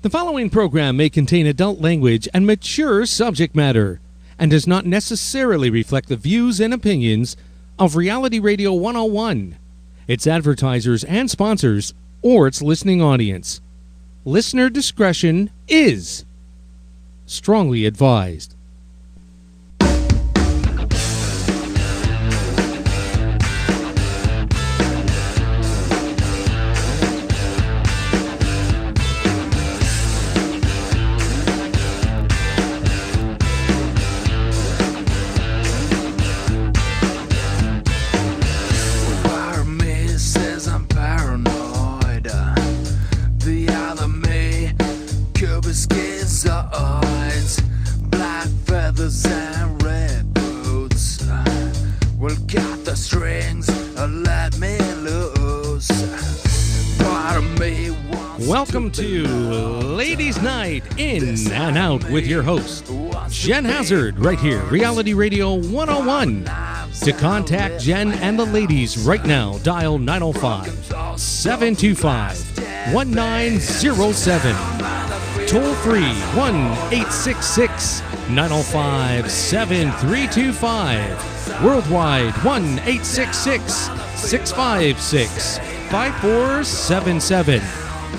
The following program may contain adult language and mature subject matter and does not necessarily reflect the views and opinions of Reality Radio 101, its advertisers and sponsors, or its listening audience. Listener discretion is strongly advised. Welcome to Ladies Night In and Out with your host, Jen Hazzard, right here, Reality Radio 101. To contact Jen and the ladies right now, dial 905-725-1907. Toll free, 1-866-905-7325. Worldwide, 1-866-656-5477.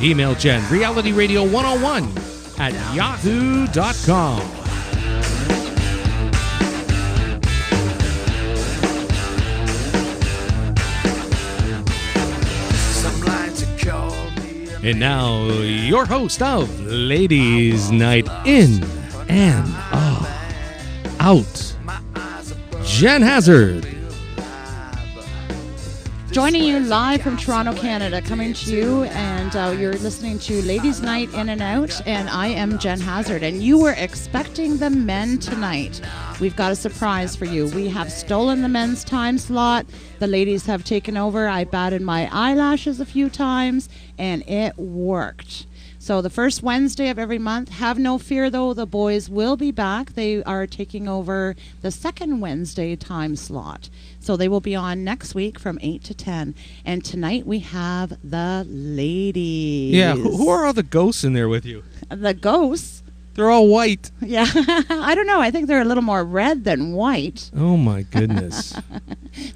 Email Jen, realityradio101@yahoo.com. And now, your host of Ladies Night In and Out, Jen Hazzard. Joining you live from Toronto, Canada, coming to you, and you're listening to Ladies Night In and Out, and I am Jen Hazzard, and you were expecting the men tonight. We've got a surprise for you. We have stolen the men's time slot. The ladies have taken over. I batted my eyelashes a few times, and it worked. So the first Wednesday of every month. Have no fear, though. The boys will be back. They are taking over the second Wednesday time slot. So they will be on next week from 8 to 10. And tonight we have the ladies. Yeah, who are all the ghosts in there with you? The ghosts? They're all white. Yeah, I don't know. I think they're a little more red than white. Oh, my goodness.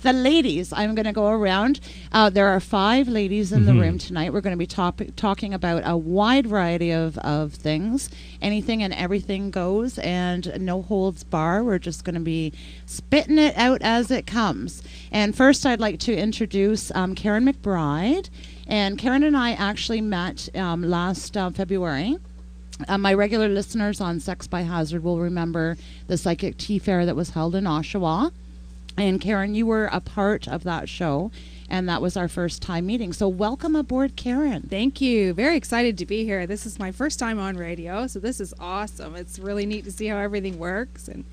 The ladies, I'm going to go around. There are 5 ladies in the room tonight. We're going to be talking about a wide variety of things. Anything and everything goes, and no holds bar. We're just going to be spitting it out as it comes. And first, I'd like to introduce Karen McBride. And Karen and I actually met last February. My regular listeners on SexByHazzard will remember the Psychic Tea Fair that was held in Oshawa. And Karen, you were a part of that show, and that was our first time meeting. So welcome aboard, Karen. Thank you. Very excited to be here. This is my first time on radio, so this is awesome. It's really neat to see how everything works and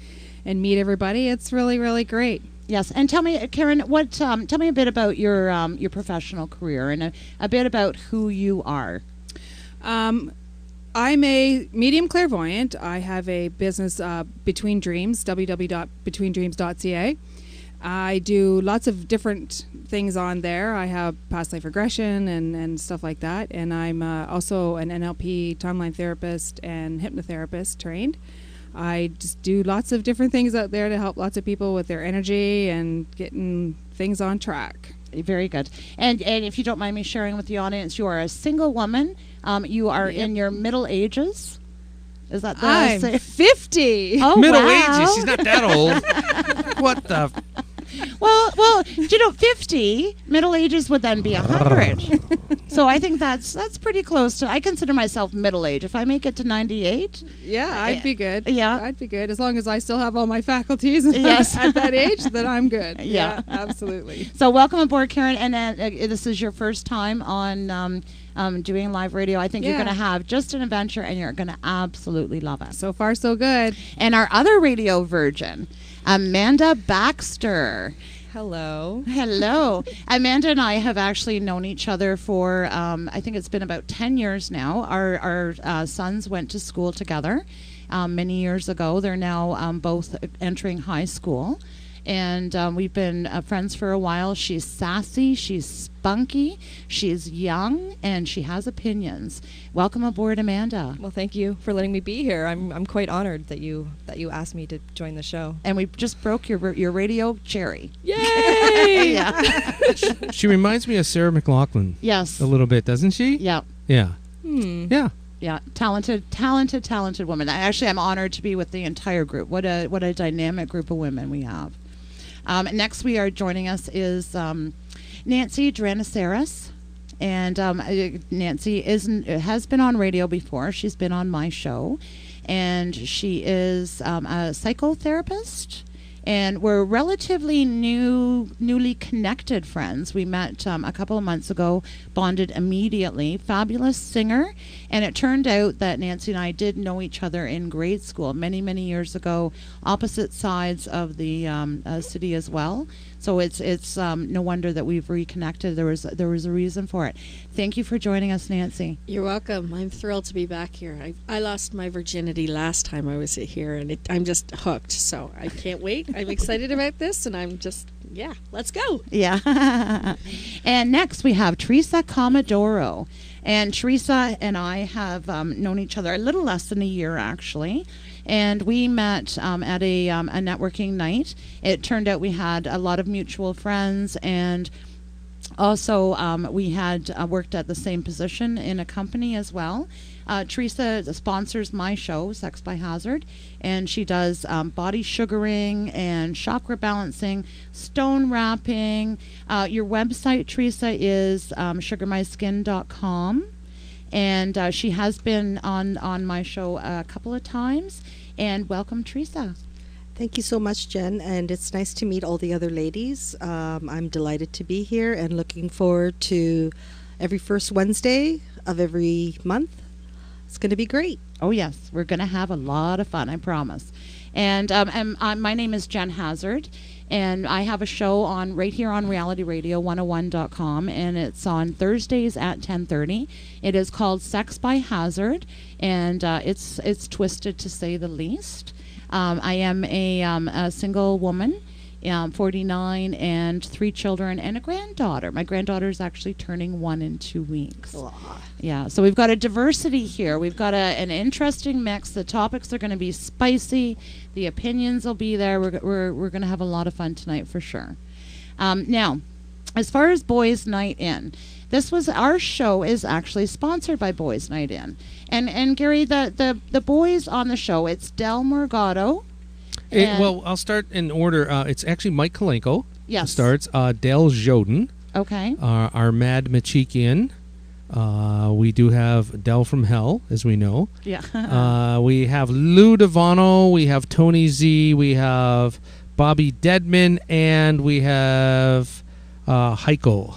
meet everybody. It's really, really great. Yes, and tell me, Karen, tell me a bit about your professional career and a bit about who you are. I'm a medium clairvoyant. I have a business, Between Dreams, www.betweendreams.ca. I do lots of different things on there. I have past life regression and stuff like that. And I'm also an NLP timeline therapist and hypnotherapist trained. I just do lots of different things out there to help lots of people with their energy and getting things on track. Very good. And if you don't mind me sharing with the audience, you are a single woman. You are in your middle ages. Is that the I'm 50. Oh, middle wow. ages? She's not that old. What the? Well, 50, middle ages would then be 100. So I think that's pretty close to, I consider myself middle age. If I make it to 98. Yeah, I'd be good. Yeah. I'd be good. As long as I still have all my faculties Yes. at that age, then I'm good. Yeah. Absolutely. So welcome aboard, Karen. And this is your first time on doing live radio. I think you're going to have just an adventure, and you're going to absolutely love it. So far, so good. And our other radio virgin, Amanda Baxter. Hello. Hello. Amanda and I have actually known each other for, I think it's been about 10 years now. Our sons went to school together many years ago. They're now both entering high school. and we've been friends for a while. She's sassy, she's spunky, she's young, and she has opinions. Welcome aboard, Amanda. Well, thank you for letting me be here. I'm quite honored that you asked me to join the show. And we just broke your radio cherry. Yay! Yeah. She reminds me of Sarah McLachlan. Yes. A little bit, doesn't she? Yeah. Yeah. Yeah. Yeah, talented woman. I'm honored to be with the entire group. What a dynamic group of women we have. Next, joining us is Nancy Dranitsaris, and Nancy has been on radio before. She's been on my show, and she is a psychotherapist. And we're relatively newly connected friends. We met a couple of months ago, bonded immediately. Fabulous singer. And it turned out that Nancy and I did know each other in grade school many, many years ago, opposite sides of the city as well. So it's no wonder that we've reconnected. There was a reason for it. Thank you for joining us, Nancy. You're welcome. I'm thrilled to be back here. I lost my virginity last time I was here, and I'm just hooked. So I can't wait. I'm excited about this, and I'm just, let's go. Yeah. And next we have Teresa Commodaro. And Teresa and I have known each other a little less than a year, actually. And we met at a networking night. It turned out we had a lot of mutual friends, and also we had worked at the same position in a company as well. Teresa sponsors my show, SexByHazzard, and she does body sugaring and chakra balancing, stone wrapping. Your website, Teresa, is sugarmyskin.com. And she has been on my show a couple of times. And welcome, Teresa. Thank you so much, Jen, and it's nice to meet all the other ladies. I'm delighted to be here and looking forward to every first Wednesday of every month. It's going to be great. Oh, yes. We're going to have a lot of fun, I promise. And my name is Jen Hazzard, and I have a show right here on realityradio101.com, and it's on Thursdays at 10:30. It is called Sex by Hazard, and it's twisted to say the least. I am a single woman, 49, and 3 children and a granddaughter. My granddaughter is actually turning 1 in 2 weeks. Yeah, so we've got a diversity here. We've got an interesting mix. The topics are going to be spicy. The opinions will be there. We're going to have a lot of fun tonight for sure. Now, as far as Boyz Night In, our show is actually sponsored by Boyz Night In. And Gary, the boys on the show, it's Del Morgado. Well, I'll start in order. It's actually Mike Kalenko. Yes. Starts Del Joden. Okay. Our Mad Machikian. We do have Del from Hell, as we know. Yeah. We have Lou Devano. We have Tony Z. We have Bobby Deadman. And we have Heiko.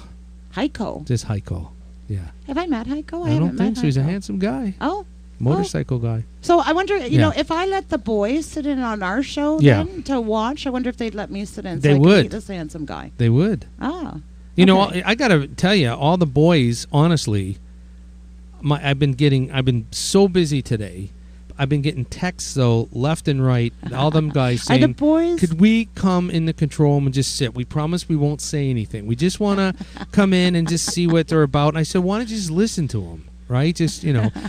Heiko. Just Heiko. Yeah. Have I met Heiko? I don't think so. He's a Heiko. handsome guy. Oh. Motorcycle guy. So I wonder, you know, if I let the boys sit in on our show then to watch, I wonder if they'd let me sit in They so I would. can meet this handsome guy. They would. Ah. You know, I got to tell you, all the boys, honestly, I've been so busy today. I've been getting texts, though, left and right, all them guys saying, Are the boys? could we come in the control room and just sit? We promise we won't say anything. We just want to come in and just see what they're about. And I said, why don't you just listen to them? Right? Just,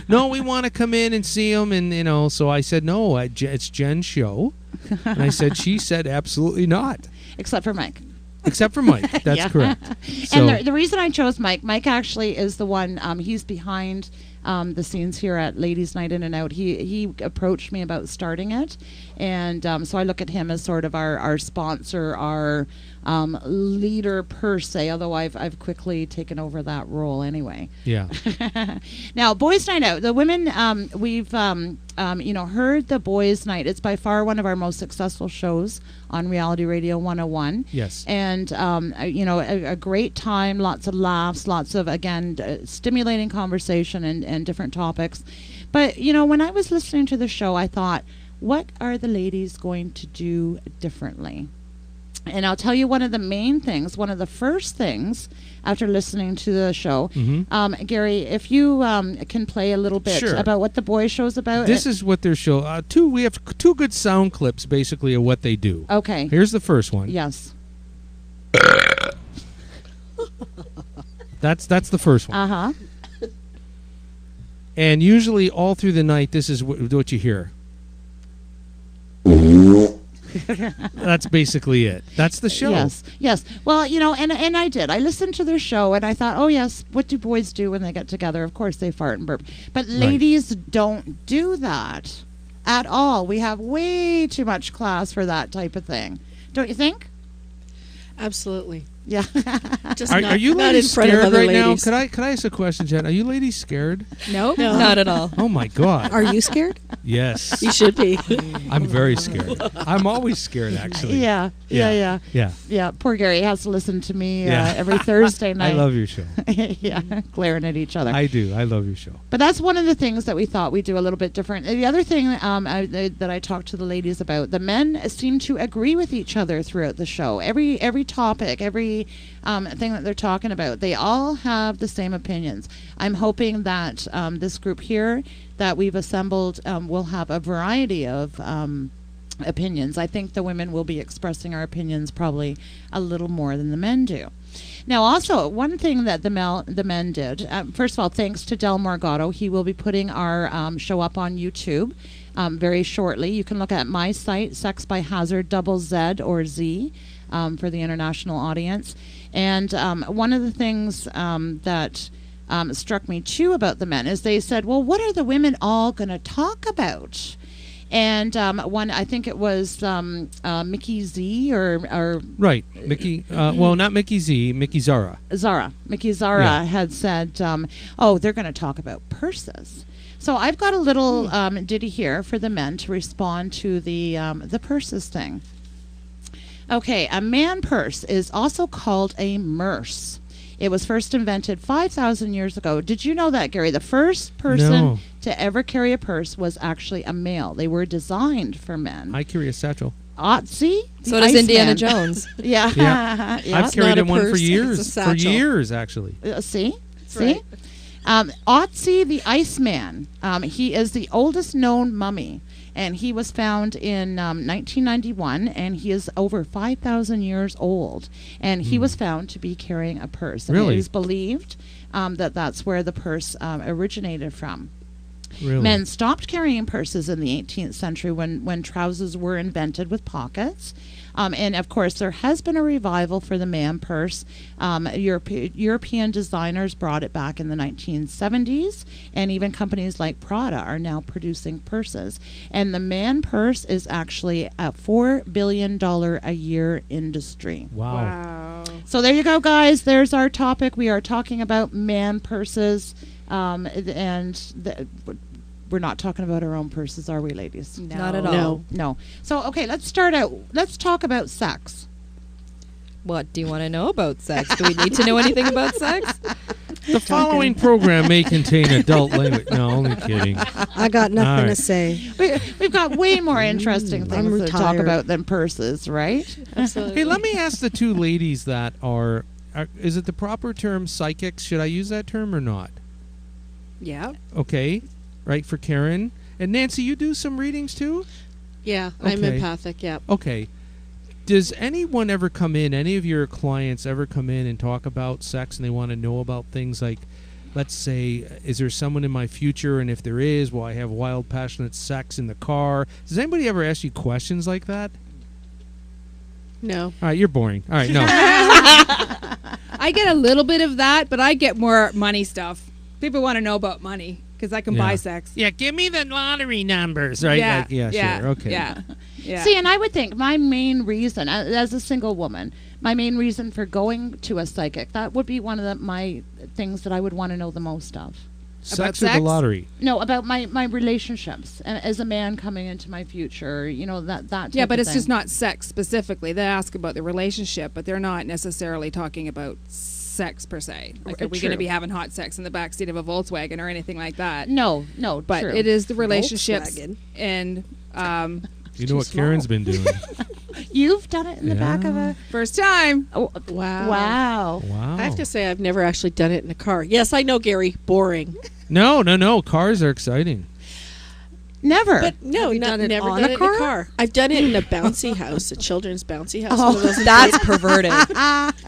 no, we want to come in and see them. And, so I said, no, it's Jen's show. And I said, she said, absolutely not. Except for Mike. Except for Mike. That's correct. So, And the reason I chose Mike actually is the one, he's behind the scenes here at Ladies Night In and Out. He approached me about starting it. And so I look at him as sort of our sponsor, our leader per se, although I've quickly taken over that role anyway. Yeah. Now, Boyz Night Out. The women, we've heard the Boyz Night. It's by far one of our most successful shows on Reality Radio 101. Yes. And a great time, lots of laughs, lots of stimulating conversation and different topics. But when I was listening to the show, I thought, what are the ladies going to do differently? And I'll tell you one of the main things, one of the first things after listening to the show. Gary, if you can play a little bit Sure. about what the Boyz show's about. This is what their show. We have two good sound clips, basically, of what they do. Okay. Here's the first one. Yes. That's the first one. Uh-huh. And usually, all through the night, this is what you hear. That's basically it. That's the show. Yes. Well, and I did. I listened to their show, and I thought, oh, yes, what do boys do when they get together? Of course, they fart and burp. But ladies don't do that at all. We have way too much class for that type of thing. Don't you think? Absolutely. Yeah. Just Are you not in ladies front of scared other right now? ladies. Could I ask a question, Jen? Are you ladies scared? No. Not at all. Oh, my God. Are you scared? Yes. You should be. I'm very scared. I'm always scared, actually. Yeah. Poor Gary has to listen to me every Thursday night. I love your show. Glaring at each other. I do. I love your show. But that's one of the things that we thought we'd do a little bit different. The other thing that I talked to the ladies about, the men seem to agree with each other throughout the show. Every topic, every thing that they're talking about, they all have the same opinions. I'm hoping that this group here that we've assembled will have a variety of opinions. I think the women will be expressing our opinions probably a little more than the men do. Now, also, one thing that the men did, first of all, thanks to Del Morgado, he will be putting our show up on YouTube very shortly. You can look at my site, SexByHazzard, double Z or Z, for the international audience. And one of the things that struck me, too, about the men is they said, well, what are the women all going to talk about? And one, I think it was Mickey Z or Right. Mickey, well, not Mickey Z, Mickey Zara. Mickey Zara had said, they're going to talk about purses. So I've got a little ditty here for the men to respond to the purses thing. Okay, a man purse is also called a merce. It was first invented 5,000 years ago. Did you know that, Gary? The first person to ever carry a purse was actually a male. They were designed for men. I carry a satchel. See? So does Indiana Jones. Yeah. I've carried in one for purse, years. it's a For satchel. years, actually. See? Right. Otzi the Iceman. He is the oldest known mummy. And he was found in 1991, and he is over 5,000 years old. And he was found to be carrying a purse. And Really? it is believed that that's where the purse originated from. Really? Men stopped carrying purses in the 18th century when trousers were invented with pockets. And, of course, there has been a revival for the man purse. European designers brought it back in the 1970s, and even companies like Prada are now producing purses. And the man purse is actually a $4 billion a year industry. Wow. So there you go, guys. There's our topic. We are talking about man purses, we're not talking about our own purses, are we, ladies? No. Not at all. No. So, okay, let's start out. Let's talk about sex. What do you want to know about sex? Do we need to know anything about sex? The following program may contain adult language. No, only kidding. I got nothing right. to say. We've got way more interesting things to talk retired. about than purses, right? Absolutely. Hey, let me ask the two ladies that are is it the proper term psychics? Should I use that term or not? Yeah. Okay. Right, for Karen. And Nancy, you do some readings too? Yeah, I'm Okay. empathic, yeah. Okay. Does anyone ever come in, any of your clients ever come in and talk about sex and they want to know about things like, let's say, is there someone in my future? And if there is, will I have wild, passionate sex in the car? Does anybody ever ask you questions like that? No. All right, you're boring. All right, no. I get a little bit of that, but I get more money stuff. People want to know about money because I can buy sex. Yeah, give me the lottery numbers, right? Yeah, Like, sure, okay. Yeah. See, and I would think my main reason, as a single woman, my main reason for going to a psychic, that would be one of my things that I would want to know the most of. Sex About or the sex? lottery? No, about my relationships and as a man coming into my future, that type Yeah, but of it's thing. just not sex specifically. They ask about the relationship, but they're not necessarily talking about sex per se. Like, are we going to True. be having hot sex in the backseat of a Volkswagen or anything like that? No, But true. it is the relationships Volkswagen. and You know what Karen's been doing. You've done it in the back of a... First time. Oh, Wow. wow. I have to say, I've never actually done it in a car. Yes, I know, Gary. Boring. No. Cars are exciting. Never. But no, Have you not done it never on done a it in car? a car. I've done it in a bouncy house, a children's bouncy house. Oh, one of those That's perverted.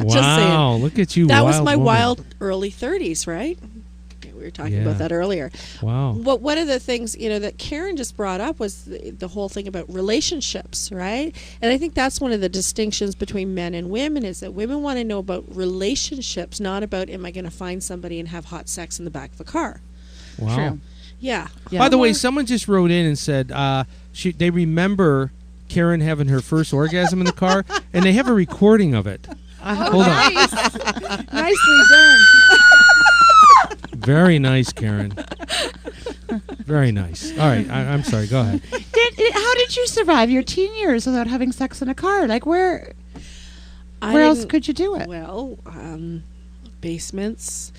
Wow, look at you. That was wild my woman. wild early 30s, right? We were talking Yeah. about that earlier. Wow. But one of the things, that Karen just brought up was the whole thing about relationships, right? And I think that's one of the distinctions between men and women is that women want to know about relationships, not about, am I going to find somebody and have hot sex in the back of a car? Wow. True. Yeah. By the way, someone just wrote in and said they remember Karen having her first orgasm in the car, and they have a recording of it. Hold on. Nicely done. Very nice, Karen. Very nice. All right, I'm sorry. Go ahead. How did you survive your teen years without having sex in a car? Like, where I else didn't- could you do it? Well, basements.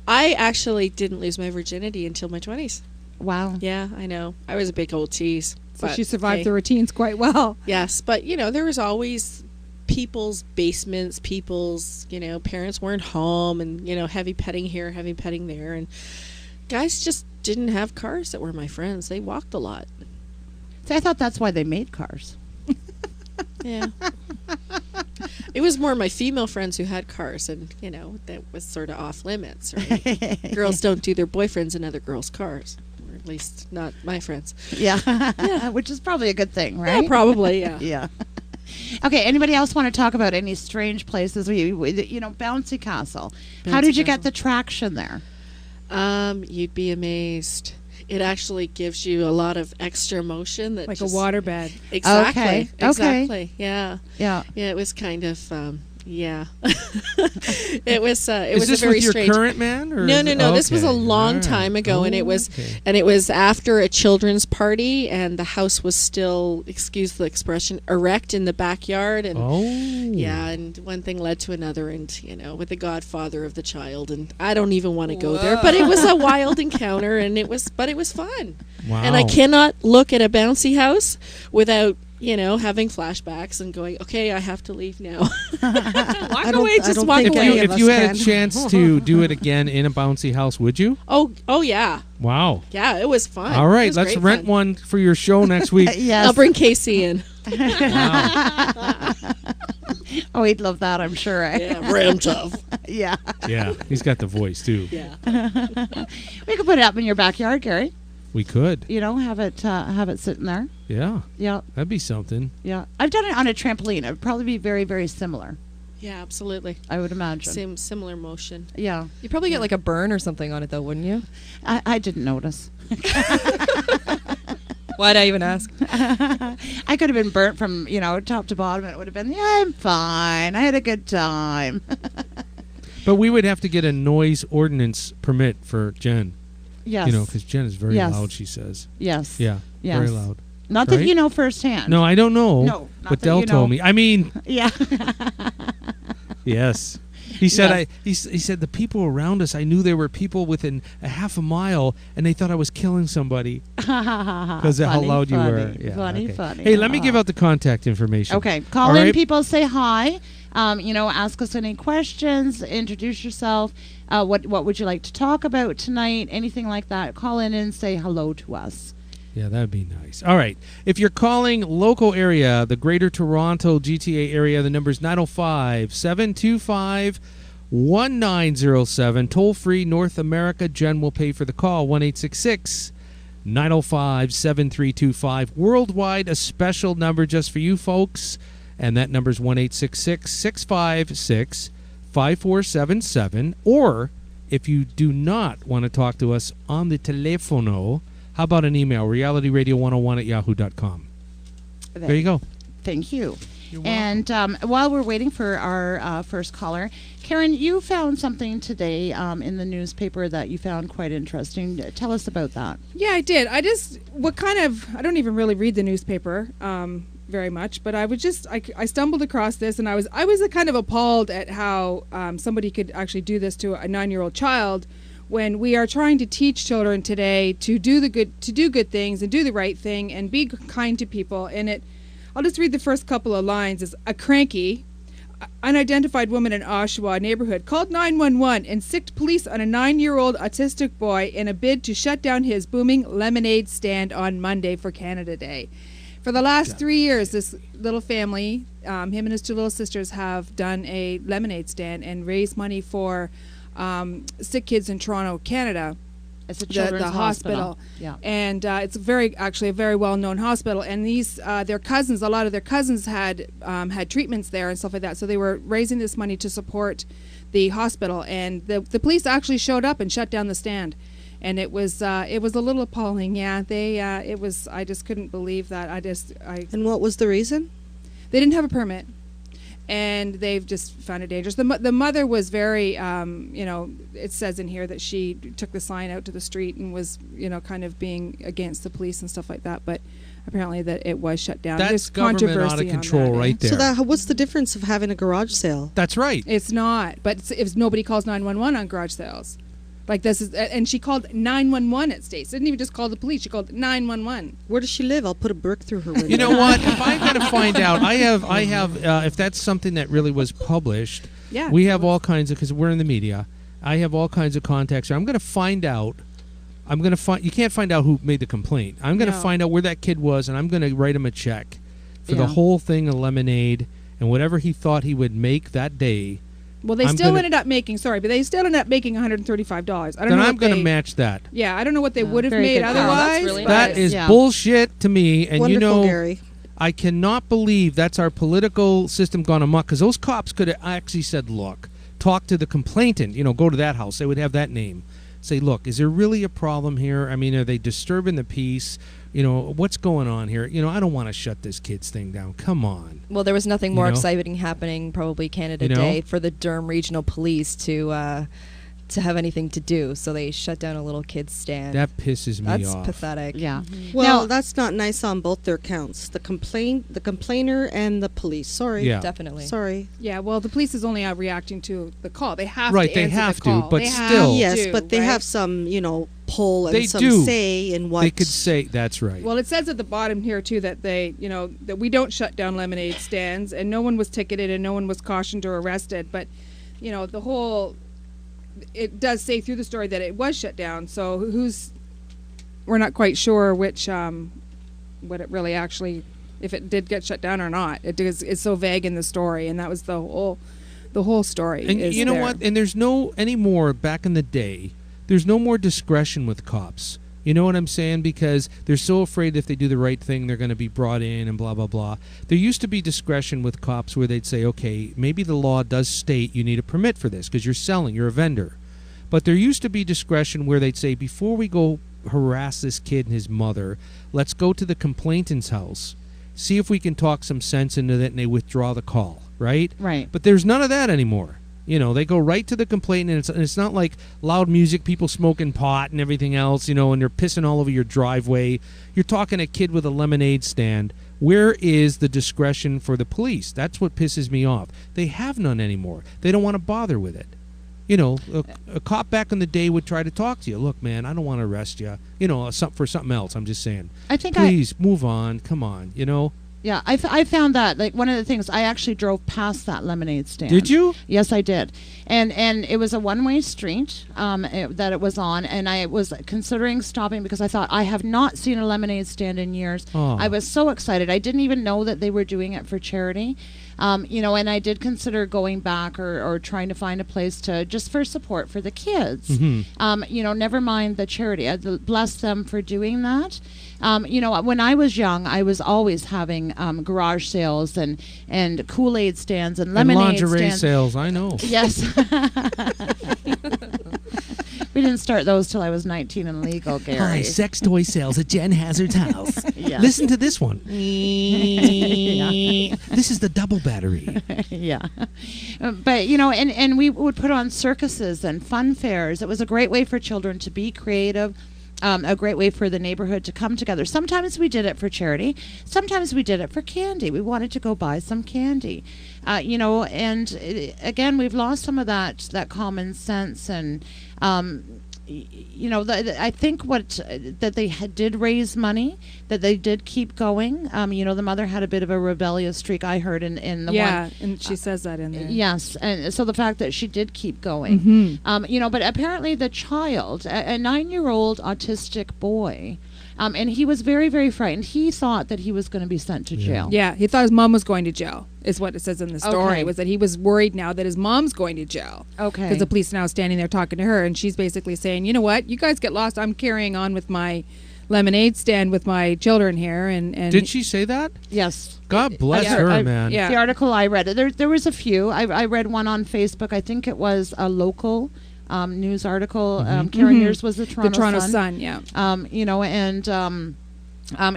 I actually didn't lose my virginity until my 20s. Wow. Yeah, I know. I was a big old tease. So but, she survived hey, the routines quite well. Yes, but there was always people's basements, parents weren't home, and heavy petting here, heavy petting there, and guys just didn't have cars that were my friends. They walked a lot. See, I thought that's why they made cars. Yeah. It was more my female friends who had cars, and that was sort of off limits, right? Girls don't do their boyfriends in other girls' cars, or at least not my friends. Yeah. Which is probably a good thing, right? Yeah, probably, yeah. Yeah. Okay, anybody else want to talk about any strange places? Bouncy Castle. How Bouncy did you get Castle. the traction there? You'd be amazed. It actually gives you a lot of extra motion that Like just, a waterbed. Exactly. Okay. Exactly. Yeah. Yeah. Yeah. It was kind of. Yeah. It was. It Is was this a very with your strange. current man? Or No. is it- This was a okay. long All right. time ago, and it was, Okay. and it was after a children's party, and the house was still, excuse the expression, erect in the backyard, and Oh. yeah, and one thing led to another, and with the godfather of the child, and I don't even want to go there, but it was a wild encounter, and it was fun. Wow. And I cannot look at a bouncy house without having flashbacks and going, okay, I have to leave now. Walk away, just walk think away. any of If you us had a can. chance to do it again in a bouncy house, would you? Oh yeah, Wow. yeah, it was fun. All It right, was let's great rent fun. one for your show next week. Yes. I'll bring Casey in. Wow. Oh, he'd love that, I'm sure. Yeah, ram tough. Yeah. Yeah, he's got the voice too. Yeah. We could put it up in your backyard, Gary. We could. Have it sitting there. Yeah, Yeah. that'd be something. Yeah. I've done it on a trampoline. It would probably be very, very similar, Yeah, absolutely. I would imagine. Similar motion. Yeah. You'd probably get like a burn or something on it, though, wouldn't you? I didn't notice. Why'd I even ask? I could have been burnt from, top to bottom, and it would have been, yeah, I'm fine. I had a good time. But we would have to get a noise ordinance permit for Jen. Yes. Because Jen is very Yes. loud, she says. Yes. Yeah, Yes. very loud. Not that Right? you know firsthand. No, I don't know. No, not but that Del you know. told me. I mean, Yeah. yes. He said Yes. he said the people around us, I knew there were people within a half a mile, and they thought I was killing somebody because of how Funny, loud you were. funny, Yeah, funny, okay. funny. Hey, let me give out the contact information. Okay, call All in, right? people, say hi. Ask us any questions, introduce yourself. What would you like to talk about tonight? Anything like that. Call in and say hello to us. Yeah, that'd be nice. All right. If you're calling local area, the Greater Toronto GTA area, the number's 905-725-1907. Toll free North America. Jen will pay for the call. 1-866-905-7325. Worldwide, a special number just for you folks. And that number's 1-866-656-5477. Or if you do not want to talk to us on the telefono, how about an email, realityradio101@yahoo.com. There you go. Thank you. You're And while we're waiting for our first caller, Karen, you found something today in the newspaper that you found quite interesting. Tell us about that. Yeah, I did. I don't even really read the newspaper very much, but I stumbled across this, and I was kind of appalled at how somebody could actually do this to a 9-year-old child, when we are trying to teach children today to do good things and do the right thing and be kind to people. And I'll just read the first couple of lines. Is a cranky, unidentified woman in Oshawa neighborhood called 911 and sicked police on a 9-year-old autistic boy in a bid to shut down his booming lemonade stand on Monday for Canada Day. For the last 3 years, this little family, him and his 2 little sisters, have done a lemonade stand and raised money for sick kids in Toronto, Canada. It's a children's the hospital. Yeah. And it's actually a very well-known hospital. And these, their cousins, a lot of their cousins had treatments there and stuff like that. So they were raising this money to support the hospital. And the police actually showed up and shut down the stand. And it was a little appalling. Yeah, it was. I just couldn't believe that. And what was the reason? They didn't have a permit. And they've just found it dangerous. The mother was very, it says in here that she took the sign out to the street and was, kind of being against the police and stuff like that. But apparently that it was shut down. That's There's government controversy out of on control that, right there. So what's the difference of having a garage sale? That's right. It's not. But if nobody calls 911 on garage sales. Like this is, and she called 911 at States. Didn't even just call the police. She called 911. Where does she live? I'll put a brick through her window. You know what? If I'm going to find out, I have. If that's something that really was published, Yeah. we have all kinds of, because we're in the media. I have all kinds of contacts. I'm going to find out. You can't find out who made the complaint. I'm going to find out where that kid was, and I'm going to write him a check for the whole thing of lemonade and whatever he thought he would make that day. Well, they still ended up making $135. I don't know. I'm going to match that. Yeah, I don't know what they would have very made good. otherwise. That's really That is bullshit to me, and Wonderful, Gary. I cannot believe that's our political system gone amok, because those cops could have actually said, look, talk to the complainant, go to that house. They would have that name. Say, look, is there really a problem here? I mean, are they disturbing the peace? What's going on here? I don't want to shut this kid's thing down. Come on. Well, there was nothing more exciting happening, probably Canada Day, for the Durham Regional Police to have anything to do. So they shut down a little kid's stand. That pisses me off. That's pathetic. Yeah. Well, that's not nice on both their counts. The complainer and the police. Sorry. Yeah. Definitely. Sorry. Yeah, well, the police is only reacting to the call. They have Right, to they answer have the to, call. but They still. have Yes, to, but they right? have some, pull and They some do. say in what They could say, that's right. Well, it says at the bottom here, too, that that we don't shut down lemonade stands, and no one was ticketed and no one was cautioned or arrested. But, the whole... It does say through the story that it was shut down, so we're not quite sure which, what it really actually, if it did get shut down or not. It's so vague in the story, and that was the whole story. And you know what? And there's no anymore, back in the day, there's no more discretion with cops. You know what I'm saying? Because they're so afraid if they do the right thing, they're going to be brought in and blah, blah, blah. There used to be discretion with cops where they'd say, okay, maybe the law does state you need a permit for this because you're selling, you're a vendor. But there used to be discretion where they'd say, before we go harass this kid and his mother, let's go to the complainant's house, see if we can talk some sense into that, and they withdraw the call, right? Right. But there's none of that anymore. They go right to the complainant, and it's not like loud music, people smoking pot and everything else, and they're pissing all over your driveway. You're talking a kid with a lemonade stand. Where is the discretion for the police? That's what pisses me off. They have none anymore. They don't want to bother with it. A cop back in the day would try to talk to you. Look, man, I don't want to arrest you. For something else. I'm just saying. I think please move on. Come on. Yeah, I found that, like, one of the things, I actually drove past that lemonade stand. Did you? Yes, I did. And it was a one-way street that it was on, and I was considering stopping because I thought, I have not seen a lemonade stand in years. Oh. I was so excited. I didn't even know that they were doing it for charity. And I did consider going back or trying to find a place just for support for the kids. Mm-hmm. Never mind the charity. I bless them for doing that. When I was young, I was always having garage sales and Kool-Aid stands and lemonade and lingerie stands. sales, I know. Yes. We didn't start those till I was 19 and legal, Gary. Hi, sex toy sales at Jen Hazzard's house. Yeah. Listen to this one. Yeah. This is the double battery. Yeah. But, and we would put on circuses and fun fairs. It was a great way for children to be creative. A great way for the neighborhood to come together. Sometimes we did it for charity. Sometimes we did it for candy. We wanted to go buy some candy. Again, we've lost some of that common sense and, you know, I think that they did raise money, that they did keep going. You know, the mother had a bit of a rebellious streak, I heard in the one. Yeah, and she says that in there. Yes, and so the fact that she did keep going. You know, but apparently the child, a 9-year-old autistic boy, and he was very, very frightened. He thought that he was going to be sent to jail. Yeah, he thought his mom was going to jail, is what it says in the story, Okay. was that he was worried now that his mom's going to jail. Okay. Because the police are now standing there talking to her, and she's basically saying, you know what, you guys get lost. I'm carrying on with my lemonade stand with my children here. And Did she say that? Yes. God bless her, man. Yeah. The article I read, there was a few. I read one on Facebook. I think it was a local news article. Karen, yours was the Toronto Sun. Yeah. You know, and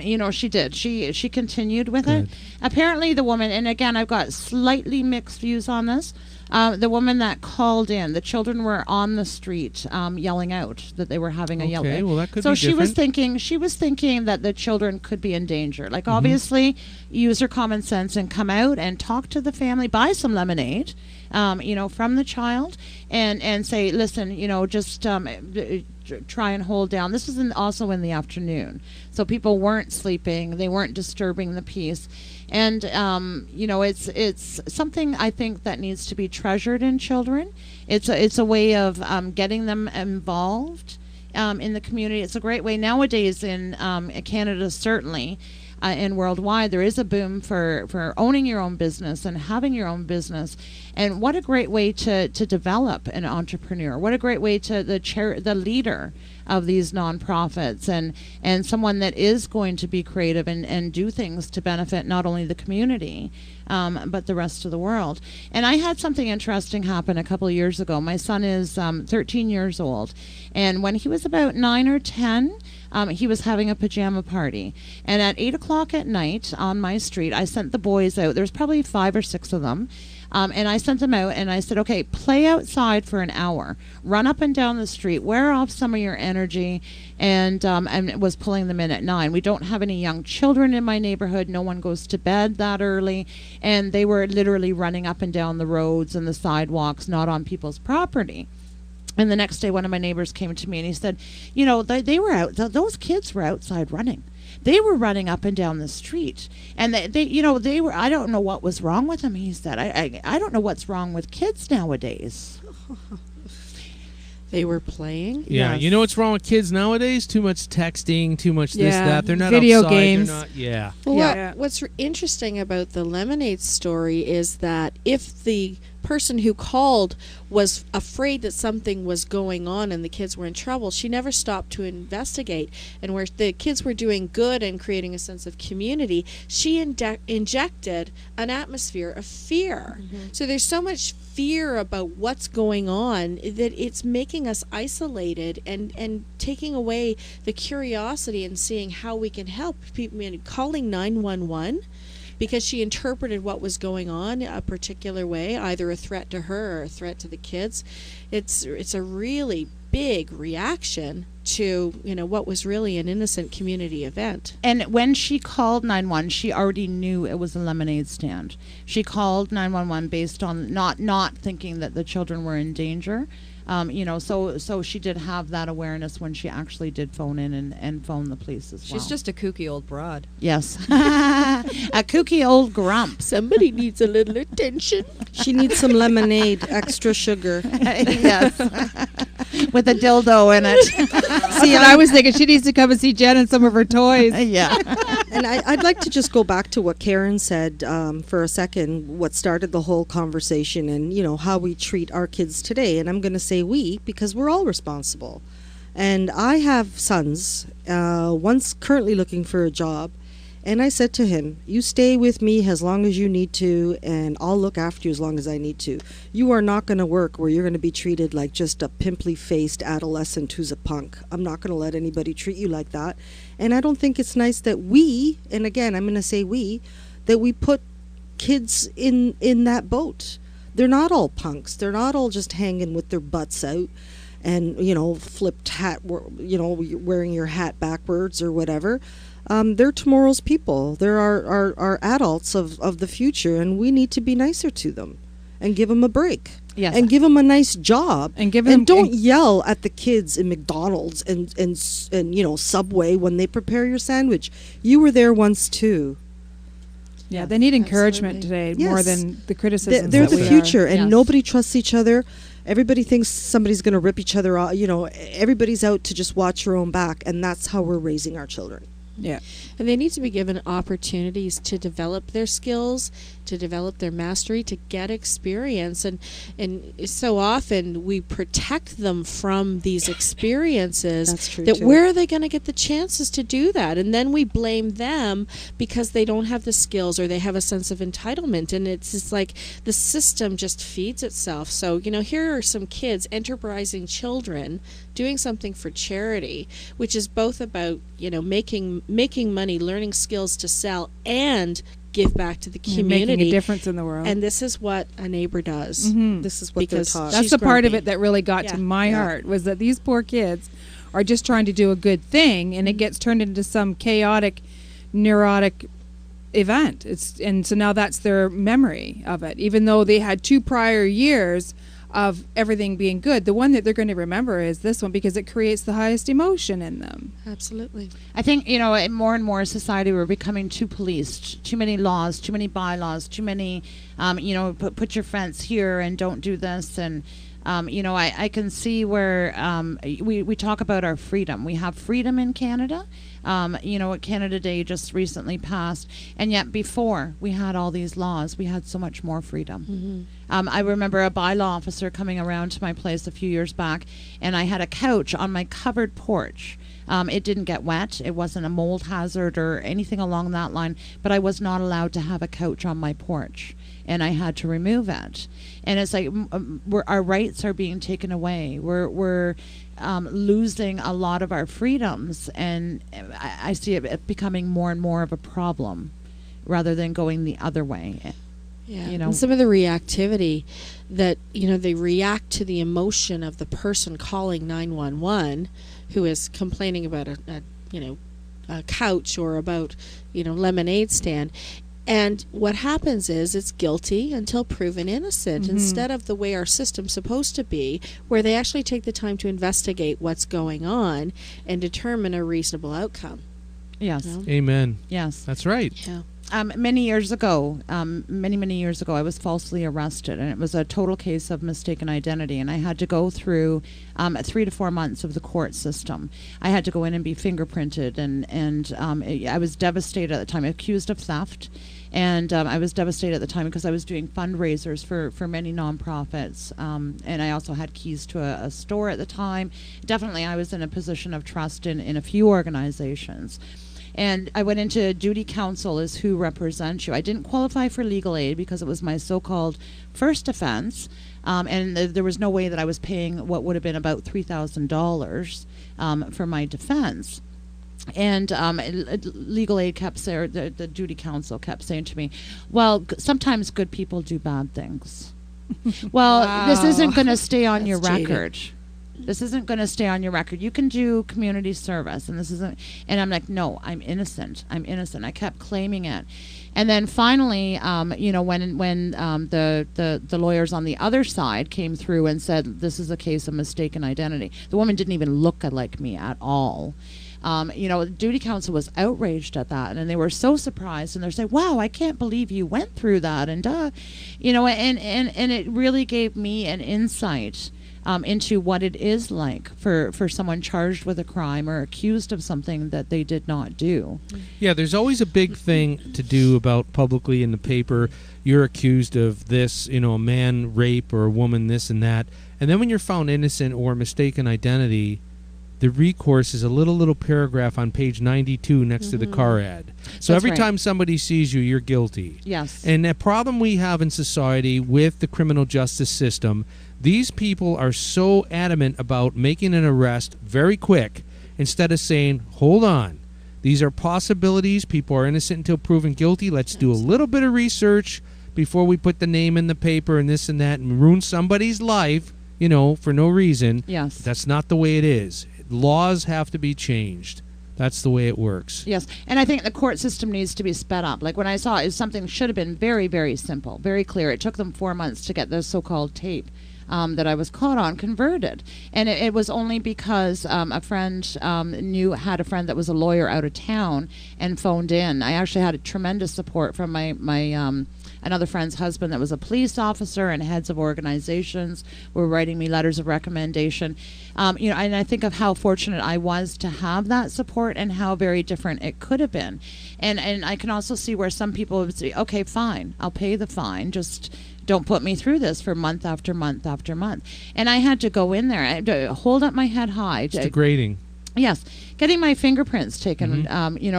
you know, she did. She continued with it. Apparently, the woman, and again, I've got slightly mixed views on this. The woman that called in, the children were on the street yelling out that they were having a yell. Okay, well, that could so be she different. was thinking that the children could be in danger. Like, obviously, use your common sense and come out and talk to the family, buy some lemonade, you know, from the child, and say, listen, you know, just try and hold down. This was also in the afternoon, so people weren't sleeping, they weren't disturbing the peace, and you know, it's something I think that needs to be treasured in children. It's a way of getting them involved in the community. It's a great way nowadays in Canada, certainly. And worldwide, there is a boom for owning your own business and having your own business. And what a great way to develop an entrepreneur. What a great way to the leader of these nonprofits and someone that is going to be creative and do things to benefit not only the community, but the rest of the world. And I had something interesting happen a couple of years ago. My son is 13 years old. And when he was about 9 or 10, he was having a pajama party. And at 8 o'clock at night on my street, I sent the boys out. There's probably 5 or 6 of them. And I sent them out and I said, okay, play outside for an hour. Run up and down the street. Wear off some of your energy. And was pulling them in at 9. We don't have any young children in my neighborhood. No one goes to bed that early. And they were literally running up and down the roads and the sidewalks, not on people's property. And the next day, one of my neighbors came to me and he said, you know, they were out, those kids were outside running. They were running up and down the street. And they you know, they were, I don't know what was wrong with them, he said. I don't know what's wrong with kids nowadays. They were playing? Yeah, Yes. you know what's wrong with kids nowadays? Too much texting, too much this, Yeah, that. They're not video outside. games. They're not, yeah. Well, Yeah. what's interesting about the lemonade story is that if the person who called was afraid that something was going on and the kids were in trouble, she never stopped to investigate. And where the kids were doing good and creating a sense of community, she injected an atmosphere of fear. So there's so much fear about what's going on that it's making us isolated and taking away the curiosity and seeing how we can help people. I mean, calling 911 because she interpreted what was going on a particular way, either a threat to her or a threat to the kids. It's a really big reaction to, you know, what was really an innocent community event. And when she called 911, she already knew it was a lemonade stand. She called 911 based on not thinking that the children were in danger. You know, so she did have that awareness when she actually did phone in and phone the police as well. She's just a kooky old broad. Yes. A kooky old grump. Somebody needs a little attention. She needs some lemonade, extra sugar. Yes. With a dildo in it. See, and I was thinking she needs to come and see Jen and some of her toys. Yeah. And I'd like to just go back to what Karen said for a second, what started the whole conversation and, you know, how we treat our kids today. And I'm going to say we, because we're all responsible. And I have sons, one's currently looking for a job. And I said to him, you stay with me as long as you need to, and I'll look after you as long as I need to. You are not going to work where you're going to be treated like just a pimply-faced adolescent who's a punk. I'm not going to let anybody treat you like that. And I don't think it's nice that we, and again, I'm going to say we, that we put kids in that boat. They're not all punks. They're not all just hanging with their butts out and, you know, flipped hat, you know, wearing your hat backwards or whatever. They're tomorrow's people. They're our adults of the future, and we need to be nicer to them and give them a break. Yes. And give them a nice job. And give them don't yell at the kids in McDonald's and Subway when they prepare your sandwich. You were there once too. Yeah, they need encouragement Absolutely. today more than the criticism. They're the future, and Yes. nobody trusts each other. Everybody thinks somebody's going to rip each other off. Everybody's out to just watch your own back, and that's how we're raising our children. Yeah. And they need to be given opportunities to develop their skills, to develop their mastery, to get experience. And so often we protect them from these experiences. That's true, that too. where are they going to get the chances to do that? And then we blame them because they don't have the skills or they have a sense of entitlement. And it's just like the system just feeds itself. So, here are some kids, enterprising children, doing something for charity, which is both about, making money, learning skills to sell, and give back to the community. Making a difference in the world. And this is what a neighbor does. Mhm. This is what they're Because taught. That's she's the part of grumpy. it that really got to my heart, was that these poor kids are just trying to do a good thing, and it gets turned into some chaotic, neurotic event. And so now that's their memory of it, even though they had 2 prior years of everything being good. The one that they're going to remember is this one, because it creates the highest emotion in them. Absolutely. I think, in more and more society, we're becoming too policed, too many laws, too many bylaws, too many, put your fence here and don't do this. And, I can see where we talk about our freedom. We have freedom in Canada. Canada Day just recently passed. And yet before we had all these laws, we had so much more freedom. Mm-hmm. I remember a bylaw officer coming around to my place a few years back, and I had a couch on my covered porch. It didn't get wet. It wasn't a mold hazard or anything along that line, but I was not allowed to have a couch on my porch, and I had to remove it. And it's like our rights are being taken away. We're losing a lot of our freedoms, and I see it becoming more and more of a problem rather than going the other way. Yeah, and some of the reactivity that, they react to the emotion of the person calling 911 who is complaining about a couch or about, lemonade stand. And what happens is it's guilty until proven innocent, instead of the way our system's supposed to be, where they actually take the time to investigate what's going on and determine a reasonable outcome. Yes. Amen. Yes. That's right. Yeah. Many years ago, many years ago, I was falsely arrested, and it was a total case of mistaken identity, and I had to go through 3 to 4 months of the court system. I had to go in and be fingerprinted, and I was devastated at the time, accused of theft, and I was devastated at the time because I was doing fundraisers for many nonprofits, and I also had keys to a store at the time. Definitely, I was in a position of trust in a few organizations. And I went into duty counsel as who represents you. I didn't qualify for legal aid because it was my so-called first offense, and there was no way that I was paying what would have been about $3,000 for my defense. And legal aid kept saying, the duty counsel kept saying to me, well, sometimes good people do bad things. Well, Wow. this isn't going to stay on your That's record. This isn't going to stay on your record. You can do community service, and this isn't. And I'm like, no, I'm innocent. I'm innocent. I kept claiming it, and then finally, when the lawyers on the other side came through and said this is a case of mistaken identity, the woman didn't even look like me at all. Duty counsel was outraged at that, and they were so surprised, and they're saying, wow, I can't believe you went through that, and and it really gave me an insight into what it is like for someone charged with a crime or accused of something that they did not do. Yeah, there's always a big thing to do about publicly in the paper, you're accused of this, a man rape or a woman this and that, and then when you're found innocent or mistaken identity, the recourse is a little paragraph on page 92 next to the car ad. So That's every right. time somebody sees you, you're guilty. Yes. And the problem we have in society with the criminal justice system, these people are so adamant about making an arrest very quick instead of saying, hold on, these are possibilities. People are innocent until proven guilty. Let's do a little bit of research before we put the name in the paper and this and that and ruin somebody's life, for no reason. Yes. That's not the way it is. Laws have to be changed. That's the way it works. Yes, and I think the court system needs to be sped up. Like when I saw it, something should have been very, very simple, very clear. It took them 4 months to get the so-called tape that I was caught on converted, and it was only because a friend had a friend that was a lawyer out of town and phoned in. I actually had a tremendous support from my another friend's husband that was a police officer, and heads of organizations were writing me letters of recommendation. And I think of how fortunate I was to have that support and how very different it could have been. And I can also see where some people would say, okay, fine, I'll pay the fine, just don't put me through this for month after month after month. And I had to go in there, I had to hold up my head high. It's degrading. Yes, getting my fingerprints taken,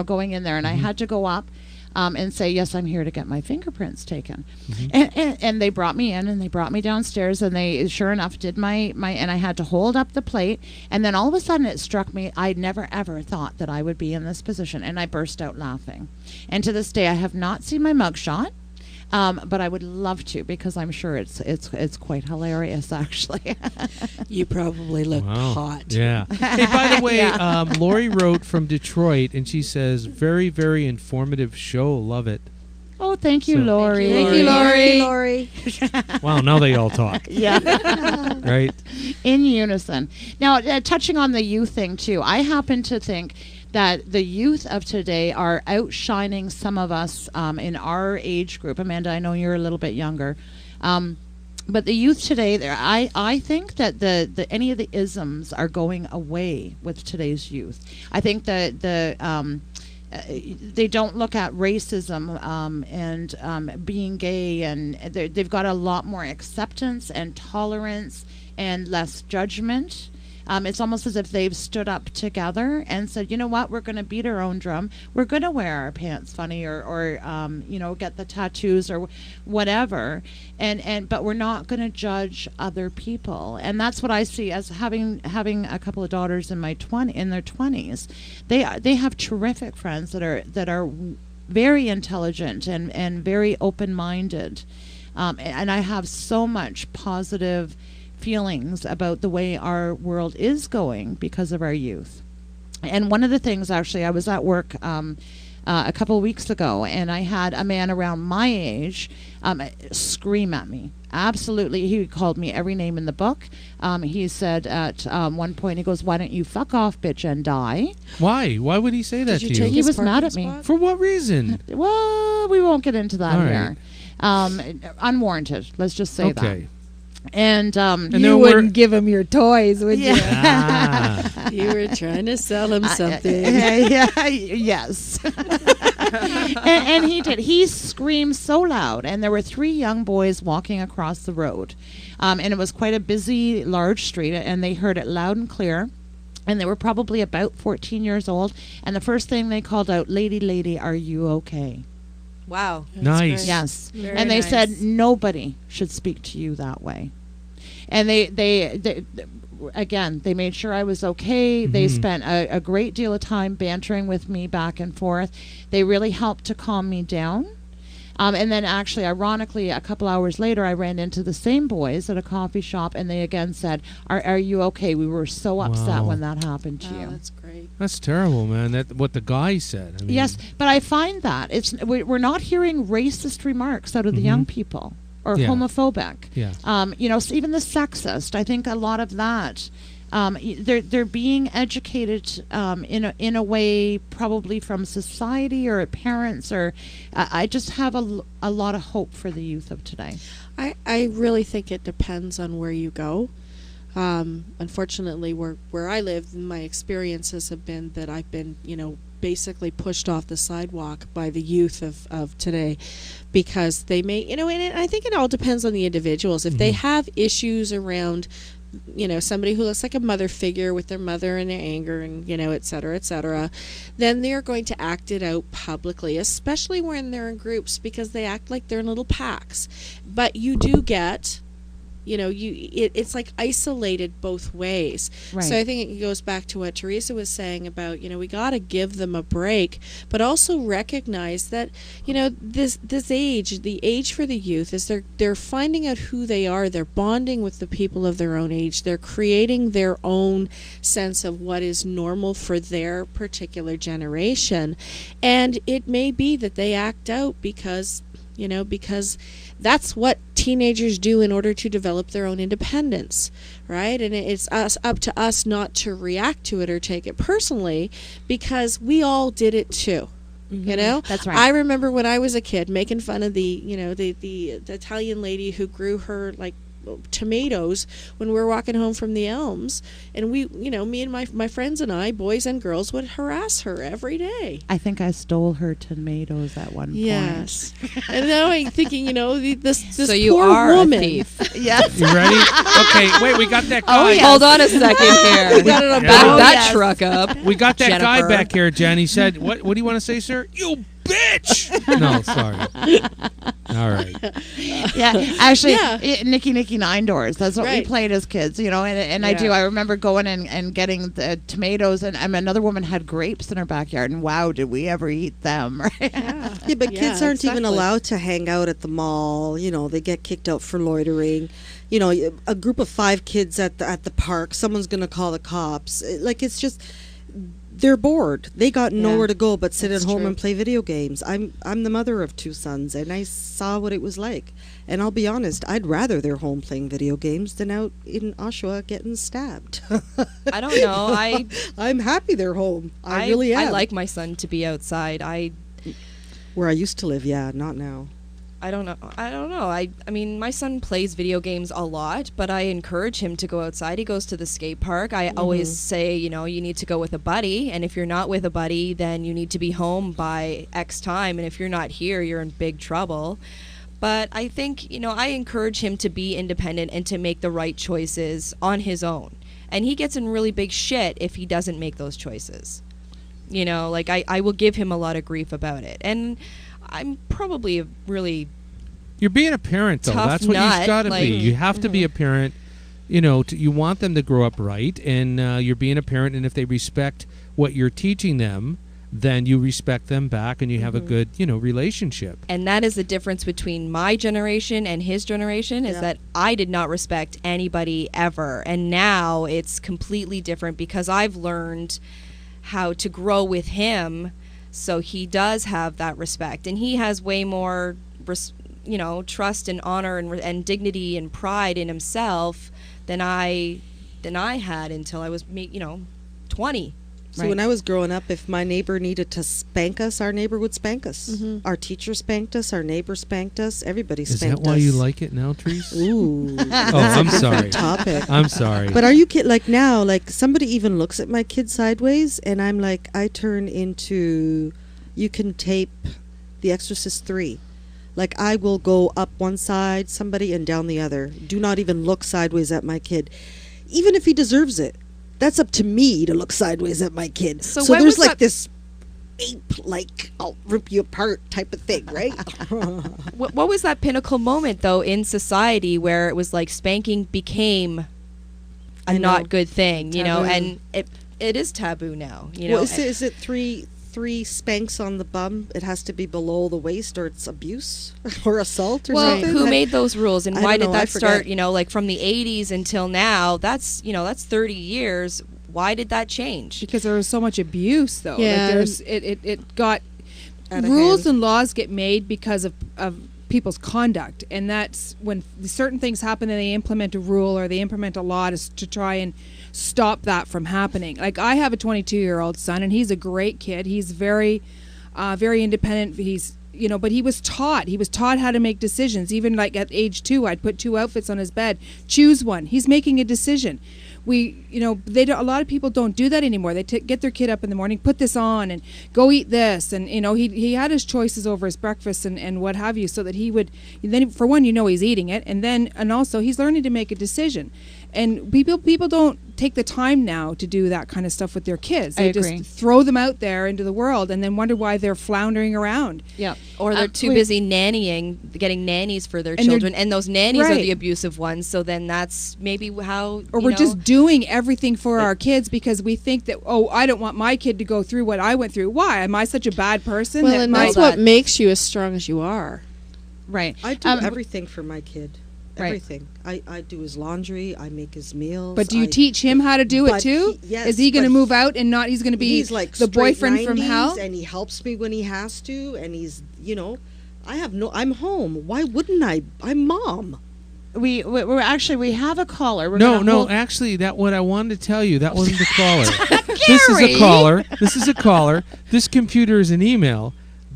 going in there, and I had to go up and say, yes, I'm here to get my fingerprints taken. And they brought me in, and they brought me downstairs, and they, sure enough, did my and I had to hold up the plate. And then all of a sudden it struck me, I never, ever thought that I would be in this position. And I burst out laughing. And to this day, I have not seen my mugshot. But I would love to, because I'm sure it's quite hilarious, actually. You probably look hot. Yeah. Hey, by the way, Lori wrote from Detroit, and she says, very, very informative show. Love it. Oh, thank you, Lori. Thank you, Lori. Wow, now they all talk. Yeah. Right? In unison. Now, touching on the youth thing, too, I happen to think that the youth of today are outshining some of us in our age group. Amanda, I know you're a little bit younger. But the youth today, I think that the any of the isms are going away with today's youth. I think that they don't look at racism and being gay, and they've got a lot more acceptance and tolerance and less judgment. It's almost as if they've stood up together and said, you know what, we're going to beat our own drum. We're going to wear our pants funny or get the tattoos or whatever. But we're not going to judge other people. And that's what I see as having a couple of daughters in their 20s. They have terrific friends that are very intelligent and very open-minded. And I have so much positive feelings about the way our world is going because of our youth. And one of the things, actually, I was at work a couple of weeks ago, and I had a man around my age scream at me. Absolutely. He called me every name in the book. He said at one point, he goes, why don't you fuck off, bitch, and die? Why? Why would he say that to you? He was mad at me. For what reason? Well, we won't get into that All here. Unwarranted. Let's just say that. Okay. And you wouldn't give him your toys, would you? You were trying to sell him something. Yes. and he did. He screamed so loud, and there were 3 young boys walking across the road. And it was quite a busy, large street, and they heard it loud and clear. And they were probably about 14 years old. And the first thing they called out, lady, are you okay? Wow. Nice. Yes. Very and they nice. said nobody should speak to you that way. And they again, they made sure I was okay. They spent a great deal of time bantering with me back and forth. They really helped to calm me down. And then actually, ironically, a couple hours later, I ran into the same boys at a coffee shop, and they again said, are you okay? We were so upset when that happened to you. That's great. That's terrible, man. That's what the guy said. I mean, Yes, but I find that we're not hearing racist remarks out of the young people or homophobic. Yeah. Even the sexist. I think a lot of that. They're being educated in a way probably from society or parents or I just have a lot of hope for the youth of today. I really think it depends on where you go. Unfortunately, where I live, my experiences have been that I've been, basically pushed off the sidewalk by the youth of today because they may, and I think it all depends on the individuals. If they have issues around, somebody who looks like a mother figure with their mother and their anger and, et cetera, then they're going to act it out publicly, especially when they're in groups because they act like they're in little packs. But you do get it's like isolated both ways. Right. So I think it goes back to what Teresa was saying about, we got to give them a break, but also recognize that, this age, the age for the youth is they're finding out who they are. They're bonding with the people of their own age. They're creating their own sense of what is normal for their particular generation. And it may be that they act out because that's what teenagers do in order to develop their own independence, right? And it's up to us not to react to it or take it personally, because we all did it too. That's right. I remember when I was a kid making fun of the Italian lady who grew her like tomatoes when we were walking home from the Elms, and we, me and my friends and I, boys and girls, would harass her every day. I think I stole her tomatoes at one point. Yes. And now I'm thinking, this So poor you are woman. a thief. Yes. You ready? Okay, wait, we got that guy. yes. Hold on a second here. We got it on Back Oh, that yes. truck up. We got that guy Jennifer. back here, Jen. He said, what do you want to say, sir? You bitch! No, sorry. All right. Yeah, actually, Yeah. Nicky Nine Doors. That's what we Right. played as kids, and I Yeah. do. I remember going and getting the tomatoes, and another woman had grapes in her backyard, and wow, did we ever eat them, right? Yeah. Yeah, but kids aren't even exactly. allowed to hang out at the mall. They get kicked out for loitering. A group of 5 kids at the park, someone's going to call the cops. It's just, they're bored. They got nowhere to go but sit That's at home true. and play video games. I'm the mother of 2 sons, and I saw what it was like. And I'll be honest, I'd rather they're home playing video games than out in Oshawa getting stabbed. I don't know. I'm happy they're home. I really am. I like my son to be outside. Where I used to live, yeah, not now. I don't know. I mean, my son plays video games a lot, but I encourage him to go outside. He goes to the skate park. I always say, you need to go with a buddy, and if you're not with a buddy, then you need to be home by X time, and if you're not here, you're in big trouble. But I think, I encourage him to be independent and to make the right choices on his own. And he gets in really big shit if he doesn't make those choices. I will give him a lot of grief about it. And I'm probably a really You're being a parent, though. Tough That's what nut, you've got to like- be. You have to be a parent. You want them to grow up right, and you're being a parent. And if they respect what you're teaching them, then you respect them back, and you have a good, relationship. And that is the difference between my generation and his generation, is that I did not respect anybody ever. And now it's completely different because I've learned how to grow with him, so he does have that respect. And he has way more, trust and honor and dignity and pride in himself than I had until I was, 20. So when I was growing up, if my neighbor needed to spank us, our neighbor would spank us. Mm-hmm. Our teacher spanked us. Our neighbor spanked us. Everybody Is spanked us. that why you like it now, Teresa? Ooh. Oh, I'm sorry. Topic. I'm sorry. But are you now, somebody even looks at my kid sideways, and I'm like, I turn into, you can tape The Exorcist 3. I will go up one side, somebody, and down the other. Do not even look sideways at my kid. Even if he deserves it. That's up to me to look sideways at my kid. So So when there's was that- this ape, I'll rip you apart type of thing, right? What was that pinnacle moment, though, in society where it was like spanking became I a know. not good thing, Taboo. and it is taboo now, Well, is it three spanks on the bum? It has to be below the waist, or it's abuse or assault or Well, something. who made those rules, and I why don't did know, I that start? forget. From the 80s until now. That's 30 years. Why did that change? Because there was so much abuse, though. Yeah. It got Out of rules hand. and laws get made because of people's conduct, and that's when certain things happen and they implement a rule or they implement a law to try and stop that from happening. I have a 22-year-old son, and he's a great kid. He's very independent. He's but he was taught how to make decisions. Even at age 2, I'd put 2 outfits on his bed, choose one. He's making a decision. A lot of people don't do that anymore. They get their kid up in the morning, put this on, and go eat this, and he had his choices over his breakfast and what have you, so that he would then, for one, he's eating it, and also he's learning to make a decision. And people don't take the time now to do that kind of stuff with their kids. They agree. just throw them out there into the world and then wonder why they're floundering around. Yeah. Or they're too busy nannying, getting nannies for their And they're- children, and those nannies are Right. the abusive ones. So then that's maybe how. Or we're just doing everything for our kids because we think that, oh, I don't want my kid to go through what I went through. Why? Am I such a bad person? Well, that and my- that's what makes you as strong as you are. Right. I do everything for my kid. Right. Everything. I do his laundry. I make his meals. But do you teach him how to do it but too? yes, Is he going to but move out and not? He's going to be he's like the straight boyfriend from 90s, hell. and he helps me when he has to, and he's I'm home. Why wouldn't I? I'm mom. We're actually, we have a caller. We're No, gonna no. hold- Actually, that what I wanted to tell you. That wasn't the caller. This is a caller. This is a caller. This computer is an email.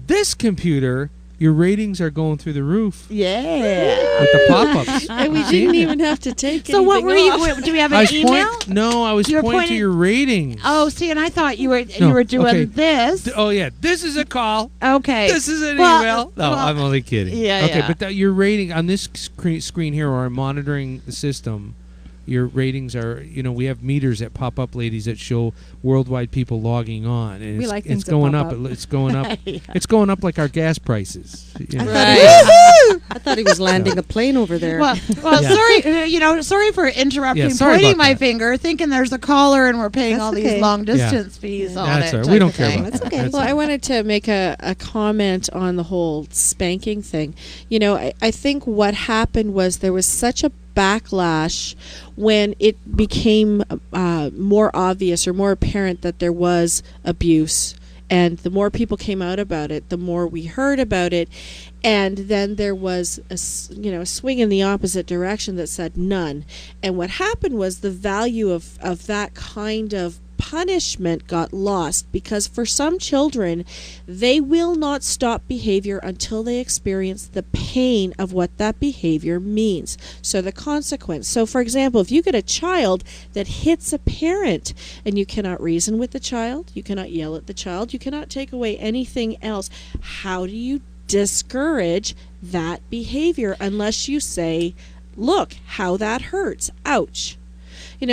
This computer, your ratings are going through the roof Yeah. with the pop-ups. And we See? didn't even have to take So what anything were you? off. Do we have I an was email? I was You were pointing to pointing- your ratings. Oh, see, and I thought you were No, you were doing okay. this. Oh yeah, this is a call. Okay. This is an Well, email. No, well, I'm only kidding. yeah, Okay, yeah. but your rating on this screen here, or I'm monitoring the system. Your ratings are, we have meters that pop up, ladies, that show worldwide people logging on, and We it's, like things it's that going pop up. up. It's going up. Yeah. It's going up like our gas prices. You know? I thought he was landing a plane over there. Well, Yeah. sorry, sorry for interrupting, Yeah, sorry pointing about my that. finger, thinking there's a caller and we're paying That's all okay. these long distance fees on That's it. all right. type We don't of care thing. about That's that. okay. That's Well, all I right. wanted to make a comment on the whole spanking thing. I think what happened was there was such a backlash when it became more obvious or more apparent that there was abuse. And the more people came out about it, the more we heard about it. And then there was a swing in the opposite direction that said none. And what happened was the value of that kind of punishment got lost, because for some children, they will not stop behavior until they experience the pain of what that behavior means. So the consequence. So for example, if you get a child that hits a parent and you cannot reason with the child, you cannot yell at the child, you cannot take away anything else, how do you discourage that behavior unless you say, look how that hurts, ouch?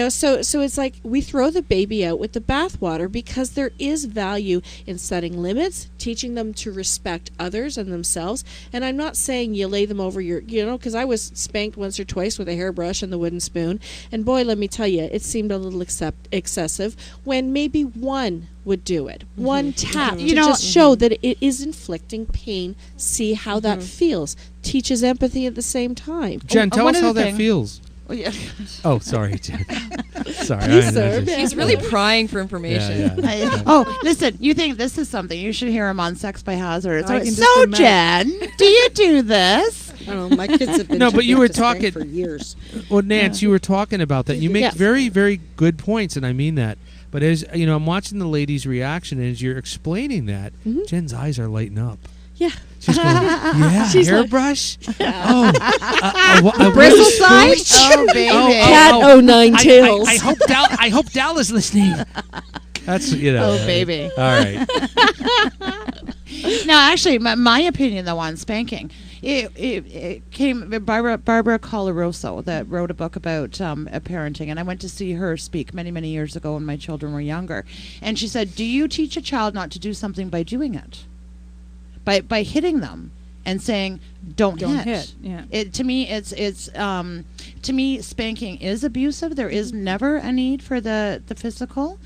So it's like we throw the baby out with the bathwater, because there is value in setting limits, teaching them to respect others and themselves. And I'm not saying you lay them over because I was spanked once or twice with a hairbrush and the wooden spoon. And boy, let me tell you, it seemed a little excessive when maybe one would do it. One tap to just show that it is inflicting pain. See how that feels. Teaches empathy at the same time. Jen, tell one us other how that thing- feels. Oh, yeah. Oh, sorry, Jen. Sorry. Please, I know, sir. just- He's really prying for information. Yeah. Oh, listen, you think this is something, you should hear him on Sex by Hazzard. I can just So, imagine. Jen, do you do this? I don't know. My kids have been No, too but you big were to spank talking- for years. Well, Nance, you were talking about that. You make Yes. very, very good points, and I mean that. But as I'm watching the lady's reaction, and as you're explaining that, Jen's eyes are lighting up. Yeah. She's going, yeah, She's like- hairbrush. Oh, Bristle side. side? Oh, baby. Cat o' nine tails. I hope Dal is listening. That's Oh, baby. All right. No, actually, my opinion, though, on spanking, it came Barbara Colaroso that wrote a book about parenting, and I went to see her speak many, many years ago when my children were younger. And she said, do you teach a child not to do something by doing it? By hitting them and saying, don't hit. Yeah. To me, spanking is abusive. There is never a need for the physical.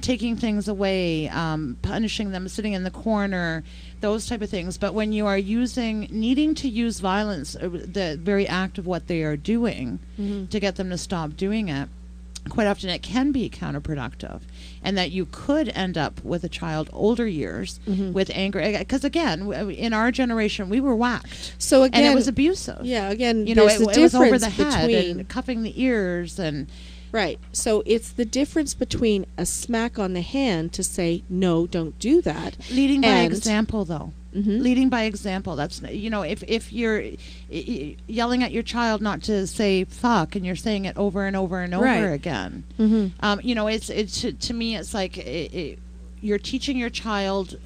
Taking things away, punishing them, sitting in the corner, those type of things. But when you are needing to use violence, the very act of what they are doing to get them to stop doing it, quite often it can be counterproductive, and that you could end up with a child older years with anger. Because again, in our generation, we were whacked, So again, and it was abusive. Yeah, again, You know, there's it the was over difference the head between and cuffing the ears and. right. So it's the difference between a smack on the hand to say no, don't do that. Leading by And- example, though. Leading by example. That's if you're yelling at your child not to say fuck, and you're saying it over and over and over Right. again. It's to me, it's like you're teaching your child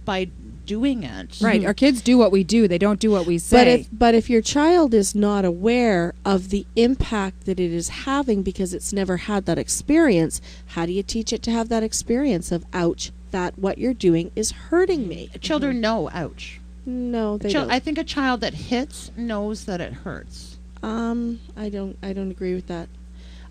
by doing it. Right. Our kids do what we do. They don't do what we say. But if your child is not aware of the impact that it is having because it's never had that experience, how do you teach it to have that experience of, ouch, that what you're doing is hurting me? Children know, ouch. No, they don't. I think a child that hits knows that it hurts. I don't agree with that.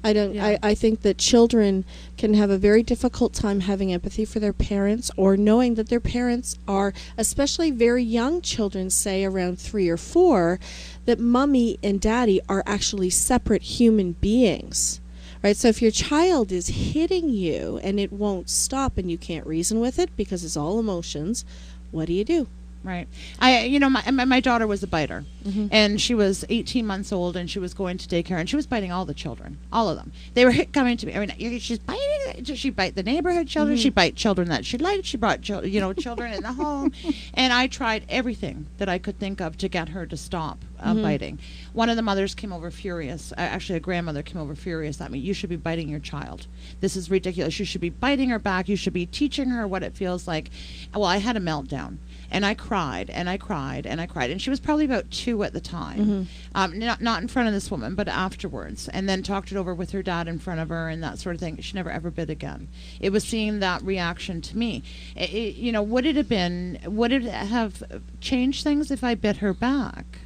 I don't. Yeah. I think that children can have a very difficult time having empathy for their parents, or knowing that their parents are, especially very young children, say around 3 or 4, that mommy and daddy are actually separate human beings. Right? So if your child is hitting you and it won't stop and you can't reason with it because it's all emotions, what do you do? Right. My daughter was a biter, and she was 18 months old, and she was going to daycare, and she was biting all the children, all of them. They were coming to me. I mean, she's biting. She bite the neighborhood children. She bite children that she liked. She brought children in the home, and I tried everything that I could think of to get her to stop biting. One of the mothers came over furious. Actually, a grandmother came over furious at me. You should be biting your child. This is ridiculous. You should be biting her back. You should be teaching her what it feels like. Well, I had a meltdown. And I cried, and I cried, and I cried. And she was probably about 2 at the time. Not in front of this woman, but afterwards. And then talked it over with her dad in front of her and that sort of thing. She never ever bit again. It was seeing that reaction to me. Would it have changed things if I bit her back?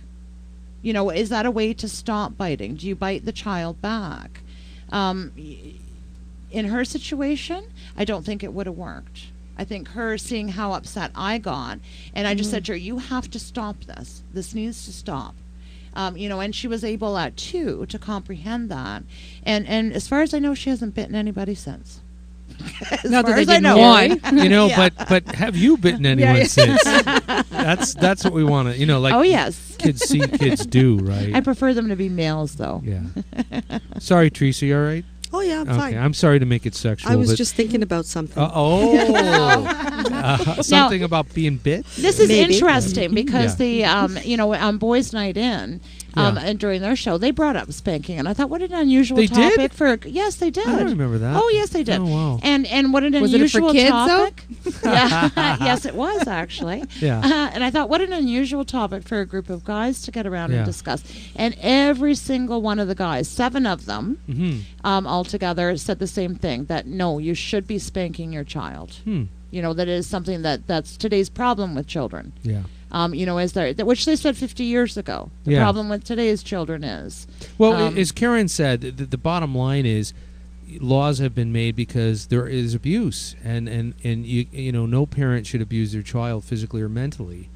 Is that a way to stop biting? Do you bite the child back? In her situation, I don't think it would have worked. I think her seeing how upset I got, and I just said to her, you have to stop this. This needs to stop. And she was able at 2 to comprehend that. And as far as I know, she hasn't bitten anybody since. Not that they didn't want. Yeah. But have you bitten anyone since? That's what we want to, oh, yes. Kids see, kids do, right? I prefer them to be males, though. Yeah. Sorry, Teresa, you all right? Oh, yeah, I'm fine. I'm sorry to make it sexual. I was just thinking about something. Something about being bit? This is interesting because on Boyz Night In, and during their show, they brought up spanking, and I thought, what an unusual topic for. Yes, they did. I don't remember that. Oh, yes, they did. Oh, wow. And what an was unusual it for kids, topic. Though? Yes, it was actually. Yeah. And I thought, what an unusual topic for a group of guys to get around and discuss. And every single one of the guys, 7 of them, all together, said the same thing, that no, you should be spanking your child. That is something that's today's problem with children. Yeah. Is there, which they said 50 years ago. The problem with today's children is. Well, as Karen said, the bottom line is laws have been made because there is abuse, and no parent should abuse their child physically or mentally.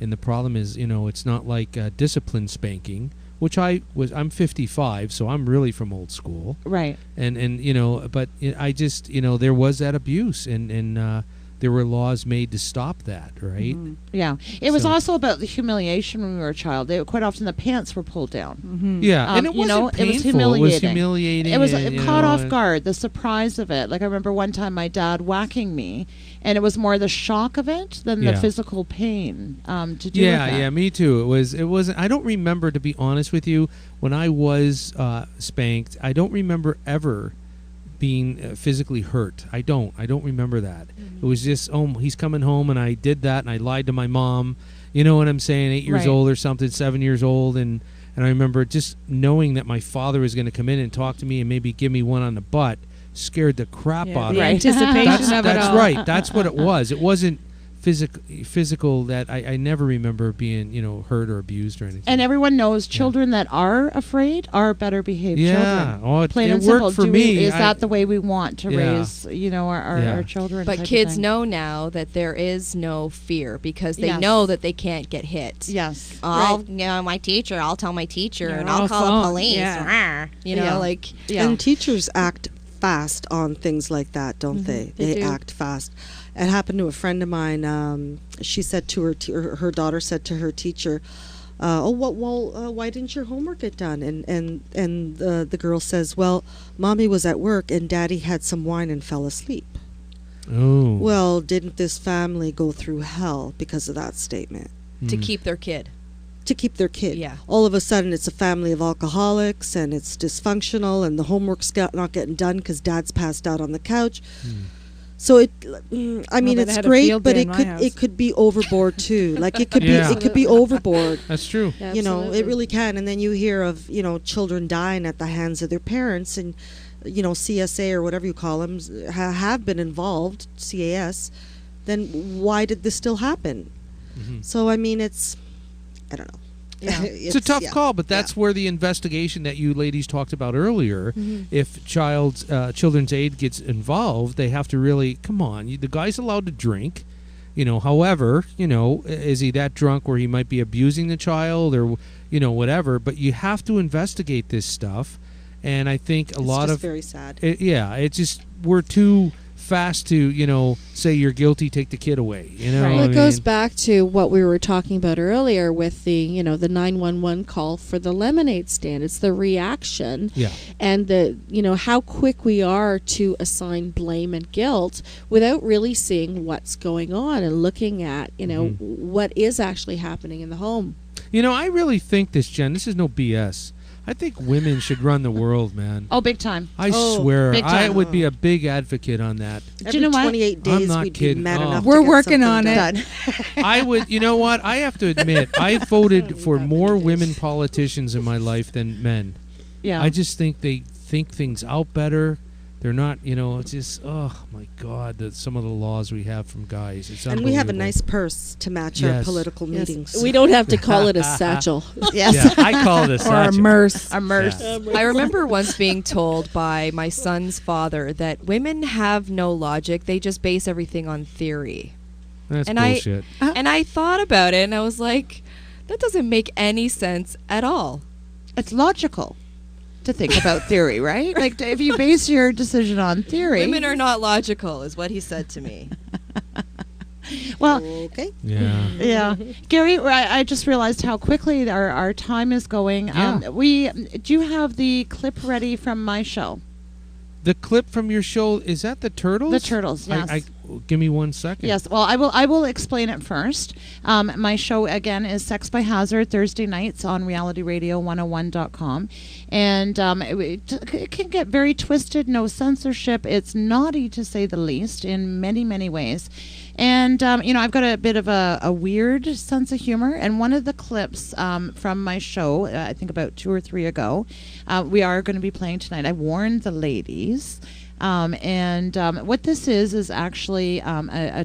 And the problem is, it's not like discipline spanking, which I'm 55, so I'm really from old school. Right. But I just, there was that abuse, and there were laws made to stop that, right? Yeah. It was also about the humiliation when we were a child. Quite often the pants were pulled down. Yeah, and it wasn't painful. It was humiliating. It was humiliating. It was caught off guard, the surprise of it. Like I remember one time my dad whacking me, and it was more the shock of it than the physical pain to do with that. Yeah, me too. It wasn't. I don't remember, to be honest with you, when I was spanked. I don't remember ever being physically hurt. I don't remember that. It was just, he's coming home, and I did that, and I lied to my mom. You know what I'm saying? 8 years old or something, 7 years old, and I remember just knowing that my father was going to come in and talk to me and maybe give me one on the butt scared the crap out of me. Anticipation of it all. That's right. That's what it was. It wasn't physical that I never remember being hurt or abused or anything. And everyone knows children that are afraid are better behaved children. Plain and worked simple. for me. Is that the way we want to raise our children? But kids know now that there is no fear because they know that they can't get hit. Yes. I'll tell my teacher and I'll call the police. And teachers act fast on things like that, don't they? They act fast. It happened to a friend of mine. She said to her daughter said to her teacher, why didn't your homework get done? And the girl says, well, Mommy was at work and Daddy had some wine and fell asleep. Oh. Well, didn't this family go through hell because of that statement? To keep their kid. To keep their kid. Yeah. All of a sudden, it's a family of alcoholics, and it's dysfunctional, and the homework's not getting done because Dad's passed out on the couch. So I mean, they it's had a great, field but day in my it house. could be overboard too. Like it could Yeah. be, it could be overboard. That's true. You know, it Absolutely. really can. And then you hear of, you know, children dying at the hands of their parents, and, you know, CSA or whatever you call them have been involved, CAS. Then why did this still happen? So, I mean, it's, I don't know. Yeah. It's a tough call, but that's where the investigation that you ladies talked about earlier, if Children's Aid gets involved, they have to really, come on, the guy's allowed to drink, you know, however, you know, is he that drunk where he might be abusing the child or, you know, whatever, but you have to investigate this stuff, and I think a lot just of... very sad. It's just, we're too fast to, you know, say you're guilty, take the kid away, you know. Right. Well, what I it goes mean? back to what we were talking about earlier with the, you know, the 911 call for the lemonade stand. It's the reaction Yeah. and the, you know, how quick we are to assign blame and guilt without really seeing what's going on and looking at, you know, what is actually happening in the home. You know, I really think this, Jen, this is no BS. I think women should run the world, man. Oh, big time. I swear, big I time. would be a big advocate on that. Every know what? 28 I'm days, not we'd kidding. be mad Oh. enough We're to get working something on it. done. I would, you know what? I have to admit, I voted for more women politicians in my life than men. Yeah. I just think they think things out better. They're not, you know, it's just, oh my God, some of the laws we have from guys. It's And we have a unbelievable. nice purse to match our Yes. political Yes. meetings. We don't have to call it a satchel. Yes. Yeah, I call this Or immerse. Immerse. Yeah. I remember once being told by my son's father that women have no logic; they just base everything on theory. That's And bullshit. And I thought about it, and I was like, that doesn't make any sense at all. It's logical to think about theory, right? Like if you base your decision on theory. Women are not logical, is what he said to me. Well, Okay. Yeah. yeah. Gary, I just realized how quickly our time is going. Yeah. Do you have the clip ready from my show? The clip from your show, is that the Turtles? The Turtles, yes. Give me 1 second. Yes, well, I will explain it first. My show, again, is Sex by Hazzard, Thursday nights on realityradio101.com. And it can get very twisted, no censorship. It's naughty, to say the least, in many, many ways. And, you know, I've got a bit of a weird sense of humor. And one of the clips from my show, I think about 2 or 3 ago, we are going to be playing tonight. I warned the ladies. What this is actually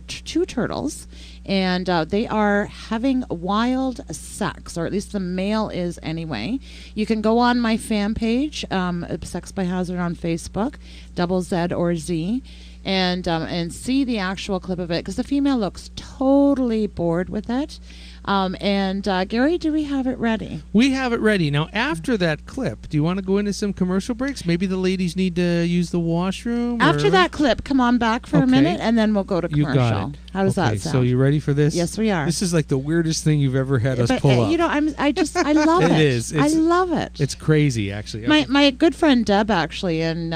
two turtles, and they are having wild sex, or at least the male is anyway. You can go on my fan page, Sex by Hazzard on Facebook, Z or Z, and see the actual clip of it, because the female looks totally bored with it. Gary, do we have it ready? We have it ready. Now, after that clip, do you want to go into some commercial breaks? Maybe the ladies need to use the washroom? After or- that clip, come on back for a Okay. minute, and then we'll go to You commercial. got it. How does Okay, that sound? So you ready for this? Yes, we are. This is like the weirdest thing you've ever had us But, pull up. you know, I love it. It is. I It's- love it. It's crazy, actually. My good friend Deb, actually, in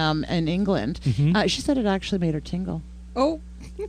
England, Mhm. she said it actually made her tingle. Oh,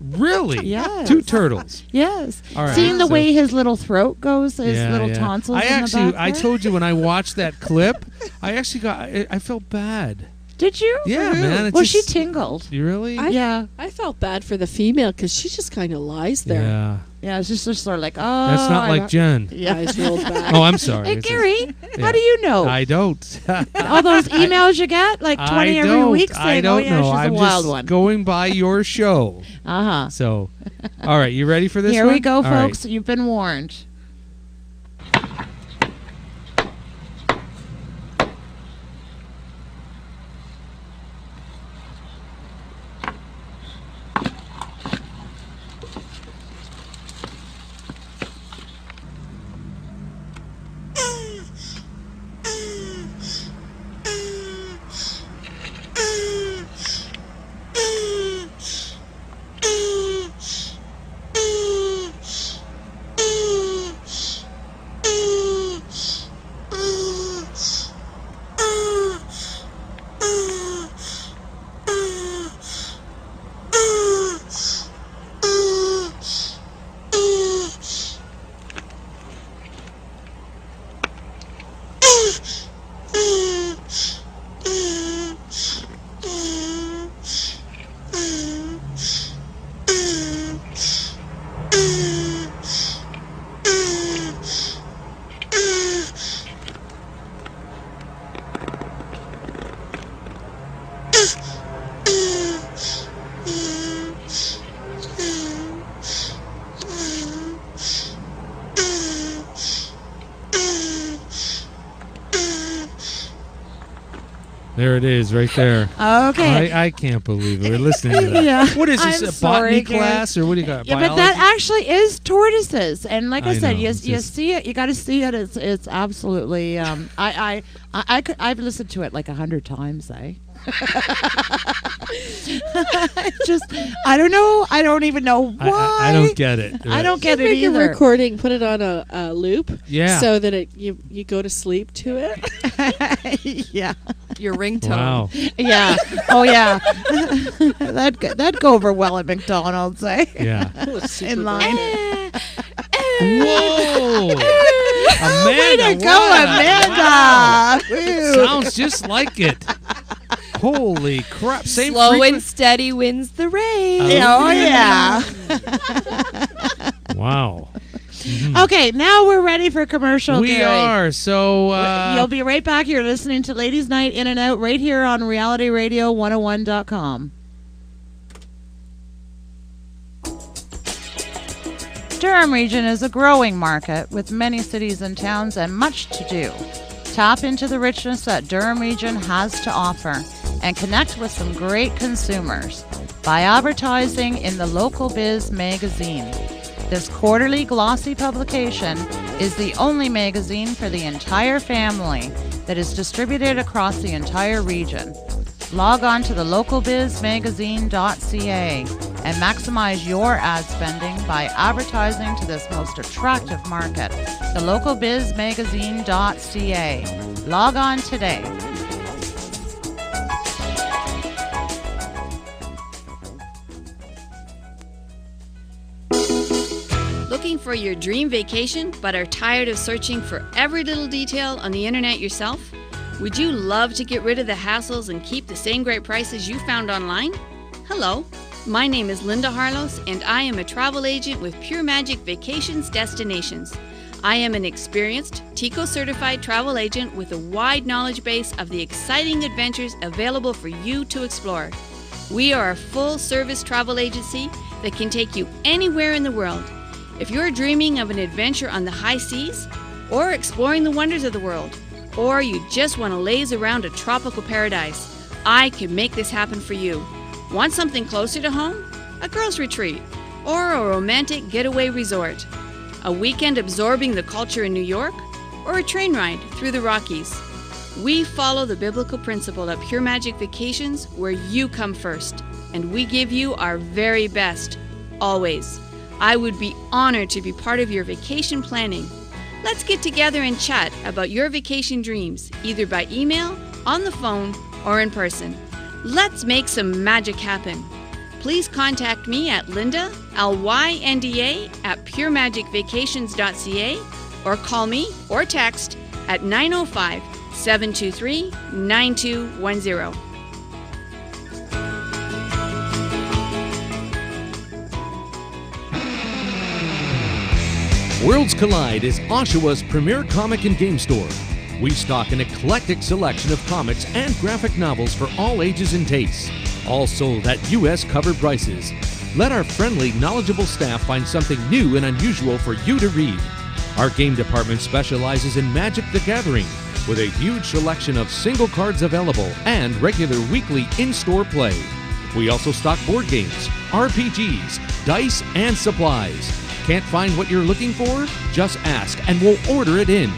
Really? Yes. 2 turtles. Yes. All right, Seeing the so- way his little throat goes, his little tonsils I in actually, the back I there. told you when I watched that clip, I actually I felt bad. Did you? Yeah, man. It's Well, just, she tingled. You really? Yeah. I felt bad for the female because she just kind of lies there. Yeah. Yeah, it's just sort of like, oh. That's not like Jen. Yeah. Eyes rolled back. Oh, I'm sorry. Hey, It's Gary, yeah. how do you know? I don't. All those emails you get, like 20 I every don't. week, I saying, don't oh, yeah, know. she's I'm a wild just one. going by your show. Uh-huh. So, all right, you ready for this Here one? we go, All right. folks. You've been warned. There it is, right there. Okay. I can't believe it. We're listening to that. Yeah. What is this, I'm a sorry, botany Gary. class, or what do you got? Yeah, biology? but that actually is tortoises, and like I said, know, you it's just- see it. You got to see it. It's absolutely. I've listened to it like 100 times. Just I don't know. I don't even know why. I don't get it. I don't get it Make a either. recording, put it on a loop, Yeah. so that you go to sleep to it. Yeah. Your ringtone. Wow. Yeah. Oh yeah. That'd go over well at McDonald's, eh? Yeah. In line. Whoa. Amanda. Way to go, wow. Amanda! Woo. Sounds just like it. Holy crap. Same Slow and frequency. steady wins the race. Oh yeah. Wow. Okay, now we're ready for commercial. We Gary. are. So You'll be right back. You're listening to Ladies Night In and Out right here on realityradio101.com. Durham region is a growing market with many cities and towns and much to do. Tap into the richness that Durham region has to offer and connect with some great consumers by advertising in the Local Biz magazine. This quarterly glossy publication is the only magazine for the entire family that is distributed across the entire region. Log on to the localbizmagazine.ca and maximize your ad spending by advertising to this most attractive market, the localbizmagazine.ca. Log on today. Looking for your dream vacation but are tired of searching for every little detail on the internet yourself? Would you love to get rid of the hassles and keep the same great prices you found online? Hello, my name is Linda Harlots and I am a travel agent with Pure Magic Vacations Destinations. I am an experienced TICO certified travel agent with a wide knowledge base of the exciting adventures available for you to explore. We are a full service travel agency that can take you anywhere in the world. If you're dreaming of an adventure on the high seas, or exploring the wonders of the world, or you just want to laze around a tropical paradise, I can make this happen for you. Want something closer to home? A girls' retreat, or a romantic getaway resort? A weekend absorbing the culture in New York, or a train ride through the Rockies? We follow the biblical principle at Pure Magic Vacations where you come first, and we give you our very best, always. I would be honored to be part of your vacation planning. Let's get together and chat about your vacation dreams, either by email, on the phone, or in person. Let's make some magic happen. Please contact me at Linda, Lynda, at puremagicvacations.ca, or call me or text at 905-723-9210. Worlds Collide is Oshawa's premier comic and game store. We stock an eclectic selection of comics and graphic novels for all ages and tastes, all sold at U.S. covered prices. Let our friendly, knowledgeable staff find something new and unusual for you to read. Our game department specializes in Magic the Gathering, with a huge selection of single cards available and regular weekly in-store play. We also stock board games, RPGs, dice, and supplies. Can't find what you're looking for? Just ask and we'll order it in.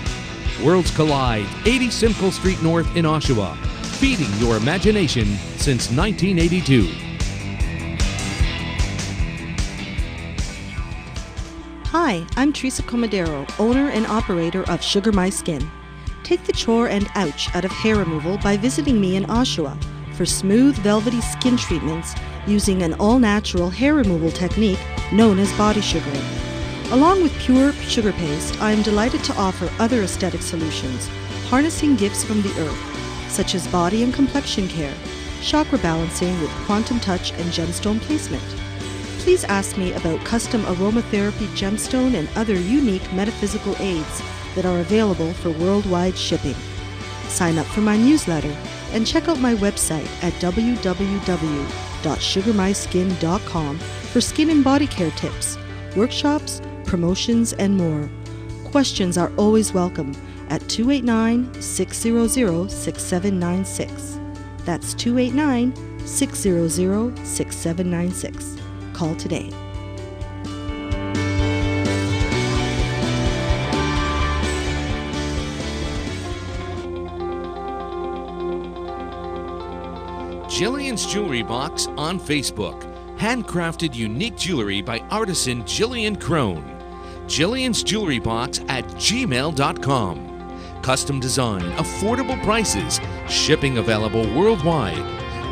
Worlds Collide, 80 Simcoe Street North in Oshawa. Feeding your imagination since 1982. Hi, I'm Teresa Commodaro, owner and operator of Sugar My Skin. Take the chore and ouch out of hair removal by visiting me in Oshawa for smooth, velvety skin treatments using an all-natural hair removal technique known as body sugaring. Along with pure sugar paste, I am delighted to offer other aesthetic solutions, harnessing gifts from the earth, such as body and complexion care, chakra balancing with quantum touch and gemstone placement. Please ask me about custom aromatherapy gemstone and other unique metaphysical aids that are available for worldwide shipping. Sign up for my newsletter and check out my website at www.sugarmyskin.com for skin and body care tips, workshops, promotions, and more. Questions are always welcome at 289-600-6796. That's 289-600-6796. Call today. Jillian's Jewelry Box on Facebook. Handcrafted unique jewelry by artisan Jillian Crone. Jillian's Jewelry Box at gmail.com. Custom design, affordable prices, shipping available worldwide.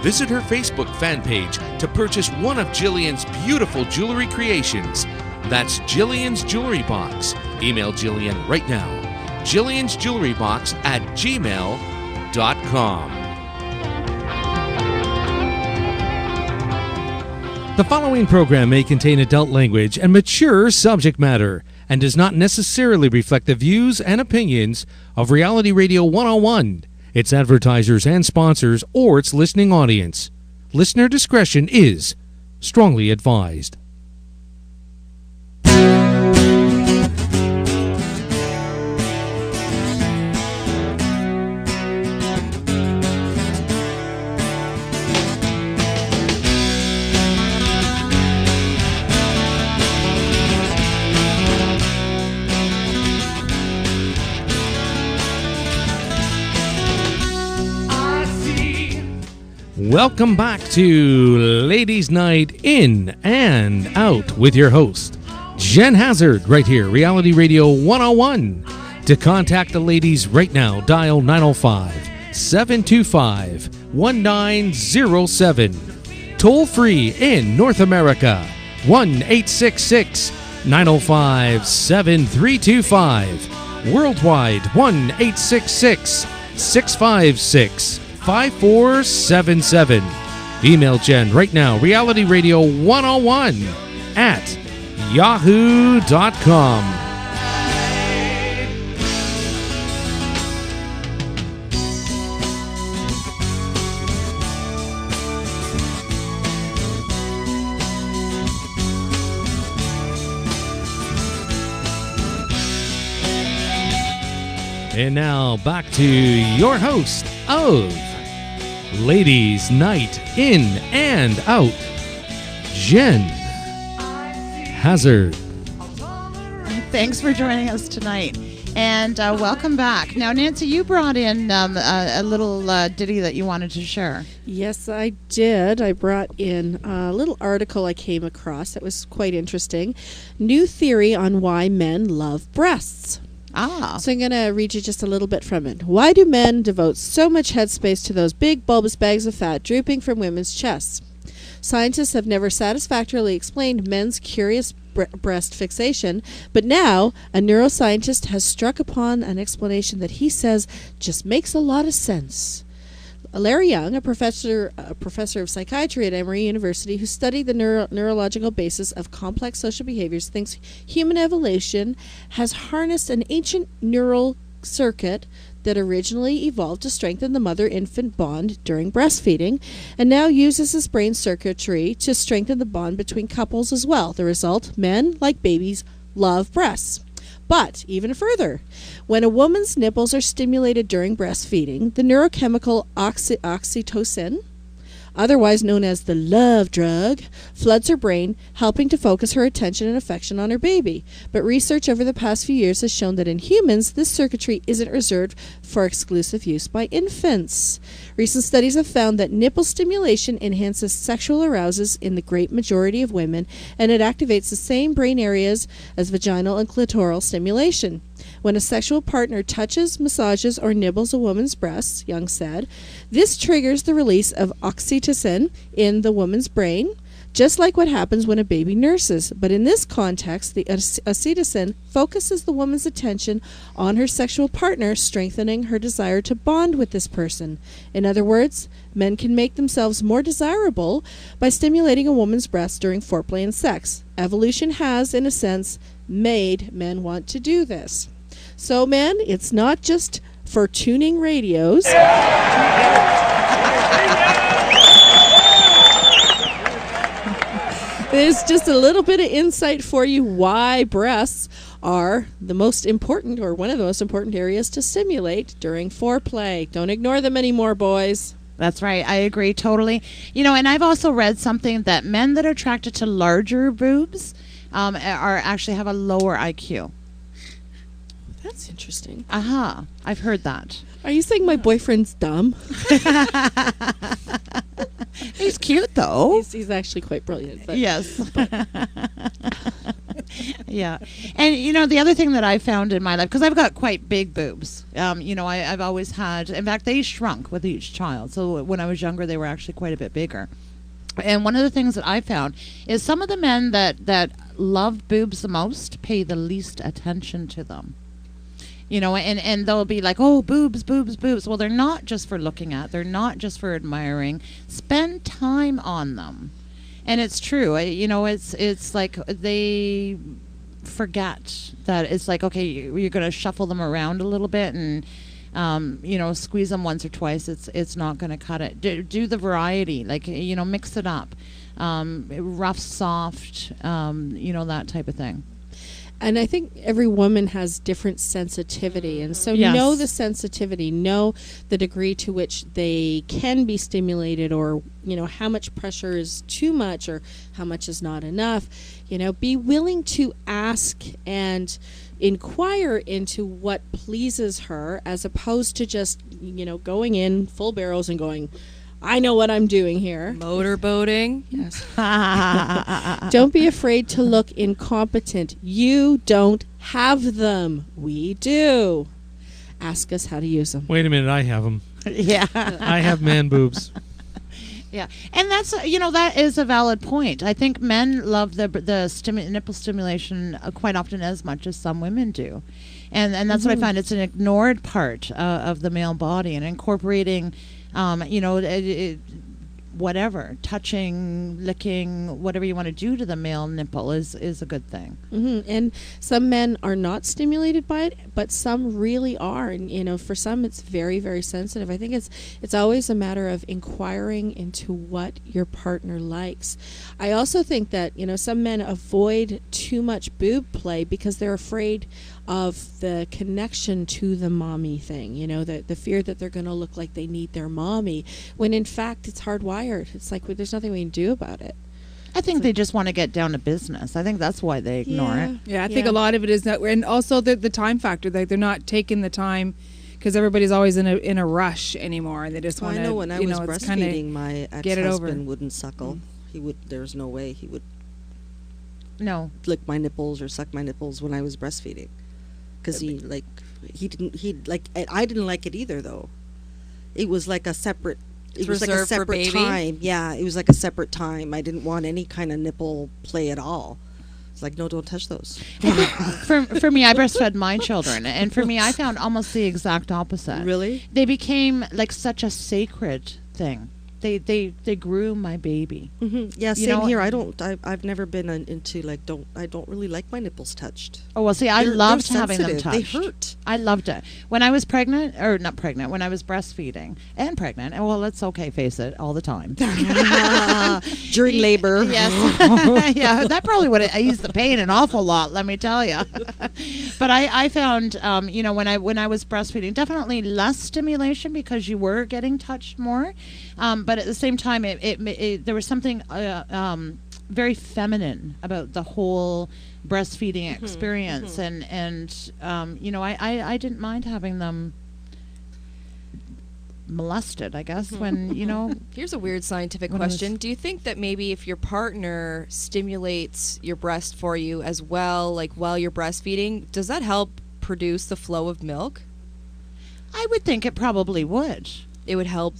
Visit her Facebook fan page to purchase one of Jillian's beautiful jewelry creations. That's Jillian's Jewelry Box. Email Jillian right now. Jillian's Jewelry Box at gmail.com. The following program may contain adult language and mature subject matter and does not necessarily reflect the views and opinions of Reality Radio 101, its advertisers and sponsors, or its listening audience. Listener discretion is strongly advised. Welcome back to Ladies Night In and Out with your host, Jen Hazzard, right here, Reality Radio 101. To contact the ladies right now, dial 905-725-1907. Toll free in North America, 1-866-905-7325. Worldwide, 1-866-656-5477. Email Jen right now, realityradio101 at yahoo.com. And now back to your host of Ladies Night In and Out, Jen Hazzard. Thanks for joining us tonight. And welcome back. Now, Nancy, you brought in a little ditty that you wanted to share. Yes, I did. I brought in a little article I came across that was quite interesting. New theory on why men love breasts. So I'm going to read you just a little bit from it. Why do men devote so much headspace to those big bulbous bags of fat drooping from women's chests? Scientists have never satisfactorily explained men's curious breast fixation, but now a neuroscientist has struck upon an explanation that he says just makes a lot of sense. Larry Young, a professor of psychiatry at Emory University who studied the neurological basis of complex social behaviors, thinks human evolution has harnessed an ancient neural circuit that originally evolved to strengthen the mother-infant bond during breastfeeding, and now uses this brain circuitry to strengthen the bond between couples as well. The result, men, like babies, love breasts. But even further, when a woman's nipples are stimulated during breastfeeding, the neurochemical oxytocin, otherwise known as the love drug, floods her brain, helping to focus her attention and affection on her baby. But research over the past few years has shown that in humans, this circuitry isn't reserved for exclusive use by infants. Recent studies have found that nipple stimulation enhances sexual arousals in the great majority of women, and it activates the same brain areas as vaginal and clitoral stimulation. When a sexual partner touches, massages, or nibbles a woman's breasts, Young said, this triggers the release of oxytocin in the woman's brain, just like what happens when a baby nurses. But in this context, the oxytocin focuses the woman's attention on her sexual partner, strengthening her desire to bond with this person. In other words, men can make themselves more desirable by stimulating a woman's breast during foreplay and sex. Evolution has, in a sense, made men want to do this. So, men, it's not just for tuning radios. There's just a little bit of insight for you why breasts are the most important, or one of the most important areas to stimulate during foreplay. Don't ignore them anymore, boys. That's right. I agree totally. And I've also read something that men that are attracted to larger boobs are actually have a lower IQ. That's interesting. I've heard that. Are you saying my boyfriend's dumb? He's cute though. He's actually quite brilliant. But Yes. Yeah. And the other thing that I found in my life, because I've got quite big boobs, I've always had, in fact, they shrunk with each child. So when I was younger, they were actually quite a bit bigger. And one of the things that I found is some of the men that love boobs the most pay the least attention to them. And they'll be like, oh, boobs, boobs, boobs. Well, they're not just for looking at. They're not just for admiring. Spend time on them. And it's true. It's like they forget that it's like, okay, you're going to shuffle them around a little bit and, squeeze them once or twice. It's not going to cut it. Do the variety. Like, mix it up. Rough, soft, that type of thing. And I think every woman has different sensitivity. And so Yes. know the sensitivity, know the degree to which they can be stimulated, or, how much pressure is too much or how much is not enough. Be willing to ask and inquire into what pleases her, as opposed to just, going in full barrels and going, I know what I'm doing here. Motorboating. Yes. Don't be afraid to look incompetent. You don't have them. We do. Ask us how to use them. Wait a minute, I have them. Yeah. I have man boobs. Yeah, and that's that is a valid point. I think men love the nipple stimulation quite often as much as some women do, and that's what I find. It's an ignored part of the male body, and incorporating, whatever, touching, licking, whatever you want to do to the male nipple is a good thing. And some men are not stimulated by it, but some really are. And for some, it's very, very sensitive. I think it's always a matter of inquiring into what your partner likes. I also think that some men avoid too much boob play because they're afraid of the connection to the mommy thing. The fear that they're going to look like they need their mommy, when in fact it's hardwired. It's like, well, there's nothing we can do about it. I think they just want to get down to business. I think that's why they ignore it. Yeah, I think a lot of it is that, and also the time factor. They're not taking the time because everybody's always in a rush anymore, and they just want to. I know when I was breastfeeding, my ex-husband wouldn't suckle. He would. There's no way he would. No. Lick my nipples or suck my nipples when I was breastfeeding, because I didn't like it either, though. It was like a separate. It was like a separate time. Yeah, it was like a separate time. I didn't want any kind of nipple play at all. It's like, no, don't touch those. For me, I breastfed my children, and for me, I found almost the exact opposite. Really? They became like such a sacred thing. They grew my baby. Mm-hmm. Yeah, same here. I've never been into I don't really like my nipples touched. Oh well, see, I loved having them touched. They hurt. I loved it when I was pregnant, or not pregnant, when I was breastfeeding and pregnant. And well, let's face it, all the time During labor. Yes, yeah, that probably would have eased the pain an awful lot. Let me tell you. But I found, when I was breastfeeding, definitely less stimulation because you were getting touched more. But at the same time, there was something very feminine about the whole breastfeeding experience, and I didn't mind having them molested, I guess, when Here's a weird scientific question. Do you think that maybe if your partner stimulates your breast for you as well, like while you're breastfeeding, does that help produce the flow of milk? I would think it probably would. It would help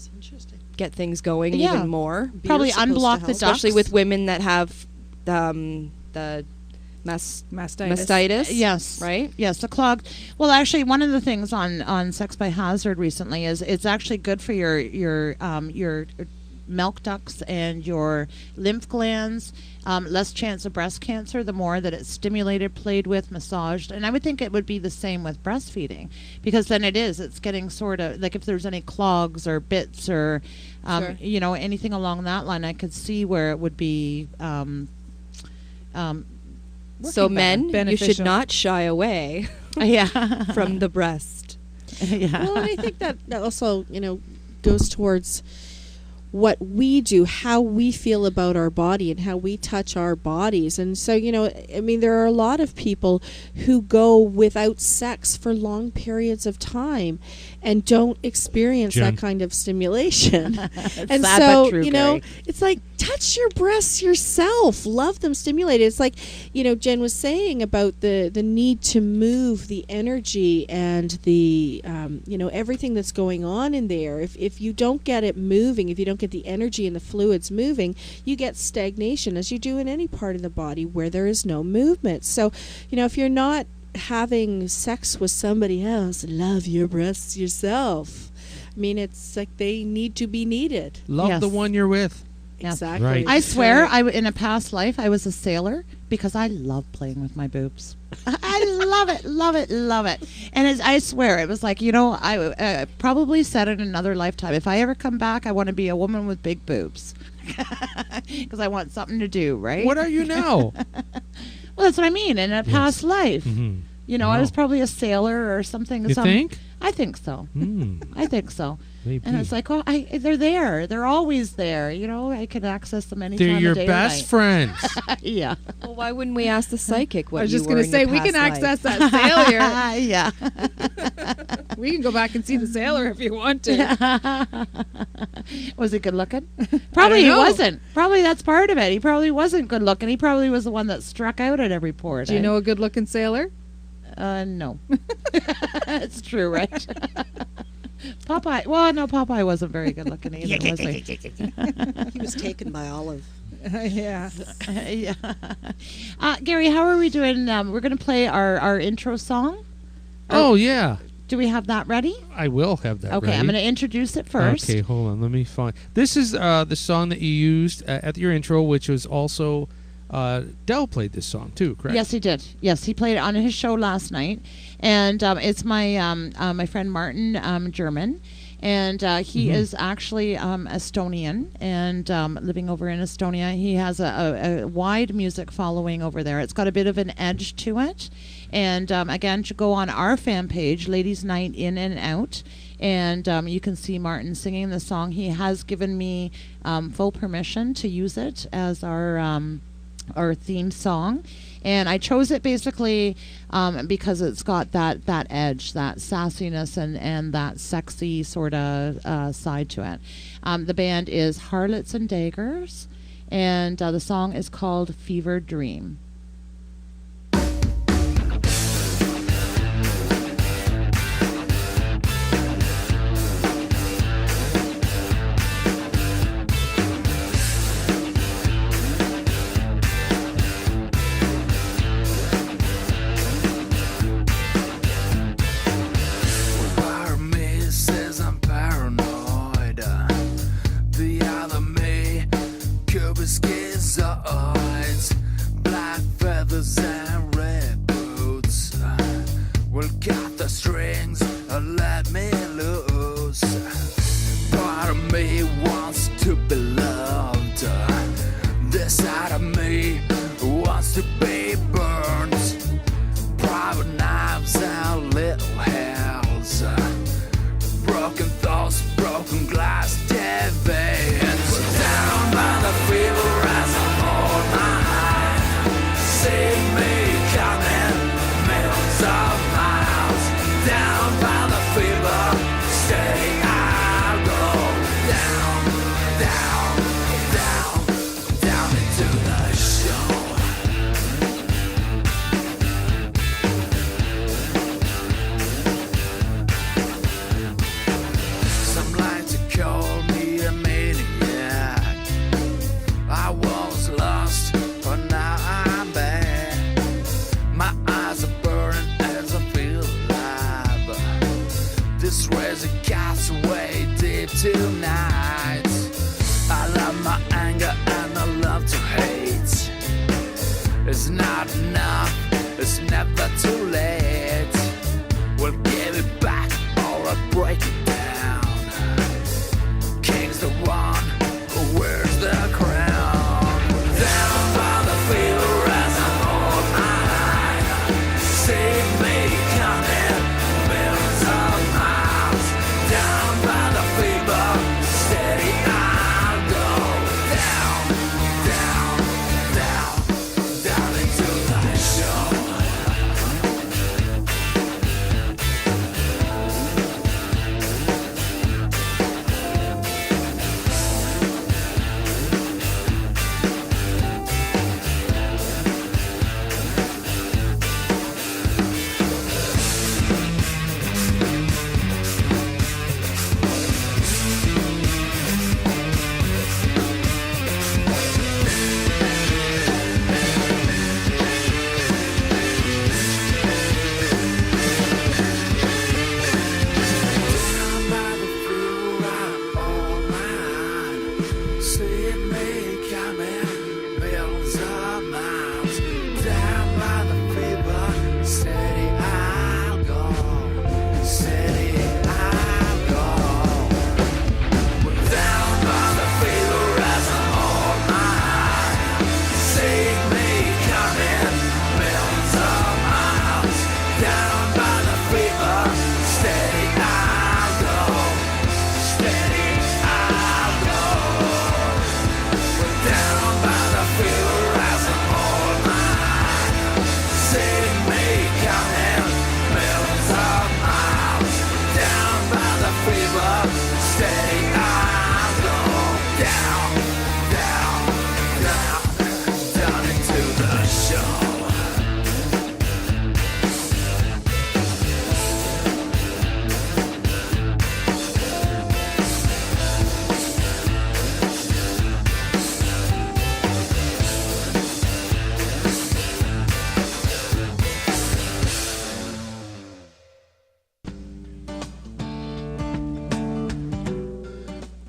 get things going even more. Probably unblock the ducts. Especially with women that have the mastitis. Yes. Right? Yes, the clogged. Well, actually, one of the things on Sex by Hazzard recently is it's actually good for your milk ducts and your lymph glands. Less chance of breast cancer the more that it's stimulated, played with, massaged. And I would think it would be the same with breastfeeding, because then it's getting sort of like if there's any clogs or bits or anything along that line, I could see where it would be so men, you should not shy away from the breast. Yeah. Well, and I think that also, goes towards what we do, how we feel about our body and how we touch our bodies. And so, I mean, there are a lot of people who go without sex for long periods of time and don't experience that kind of stimulation. And sad so, but true, Gary. it's like, touch your breasts yourself, love them, stimulate it. It's like, Jen was saying about the need to move the energy and the, everything that's going on in there. If you don't get it moving, if you don't get the energy and the fluids moving, you get stagnation, as you do in any part of the body where there is no movement. So, if you're not having sex with somebody else, love your breasts yourself. I mean, it's like they need to be needed. Love the one you're with. Exactly. Right. I swear, in a past life, I was a sailor because I love playing with my boobs. I love it, love it, love it. And I swear, it was like, I probably said in another lifetime, if I ever come back, I want to be a woman with big boobs. Because I want something to do, right? What are you now? Well, that's what I mean, in a past life. Mm-hmm. I was probably a sailor or something. You think? I think so. I think so. Maybe. And it's like, they're there. They're always there. I can access them anytime They're your of day best or friends. night. Yeah. Well, why wouldn't we ask the psychic what I was you just were going to in say, your we can past life? access that sailor. Yeah. We can go back and see the sailor if you want to. Was he good looking? Probably he wasn't. Probably that's part of it. He probably wasn't good looking. He probably was the one that struck out at every port. Do you know a good looking sailor? No. It's true, right? Popeye. Well, no, Popeye wasn't very good looking either, was he? He was taken by Olive. Yeah. Yeah. Gary, how are we doing? We're going to play our intro song. Oh, yeah. Do we have that ready? I will have that Okay, ready. I'm going to introduce it first. Okay, hold on. Let me find. This is the song that you used at your intro, which was also Dell played this song too, correct? Yes, he did. Yes, he played it on his show last night, and it's my my friend Martin German, and he is actually Estonian and living over in Estonia. He has a wide music following over there. It's got a bit of an edge to it, and again, to go on our fan page, Ladies Night In and Out. And you can see Martin singing the song. He has given me full permission to use it as our theme song, and I chose it basically because it's got that edge, that sassiness, and that sexy sort of side to it. The band is Harlots and Daggers, and the song is called Fever Dream. Fever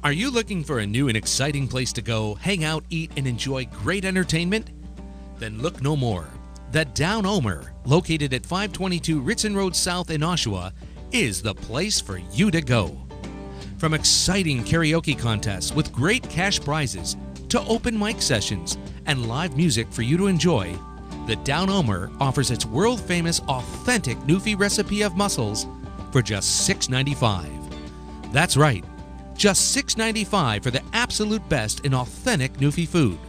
Are you looking for a new and exciting place to go, hang out, eat, and enjoy great entertainment? Then look no more. The Down Omer, located at 522 Ritson Road South in Oshawa, is the place for you to go. From exciting karaoke contests with great cash prizes to open mic sessions and live music for you to enjoy, the Down Omer offers its world-famous authentic Newfie recipe of mussels for just $6.95. That's right, just $6.95 for the absolute best in authentic Newfie food.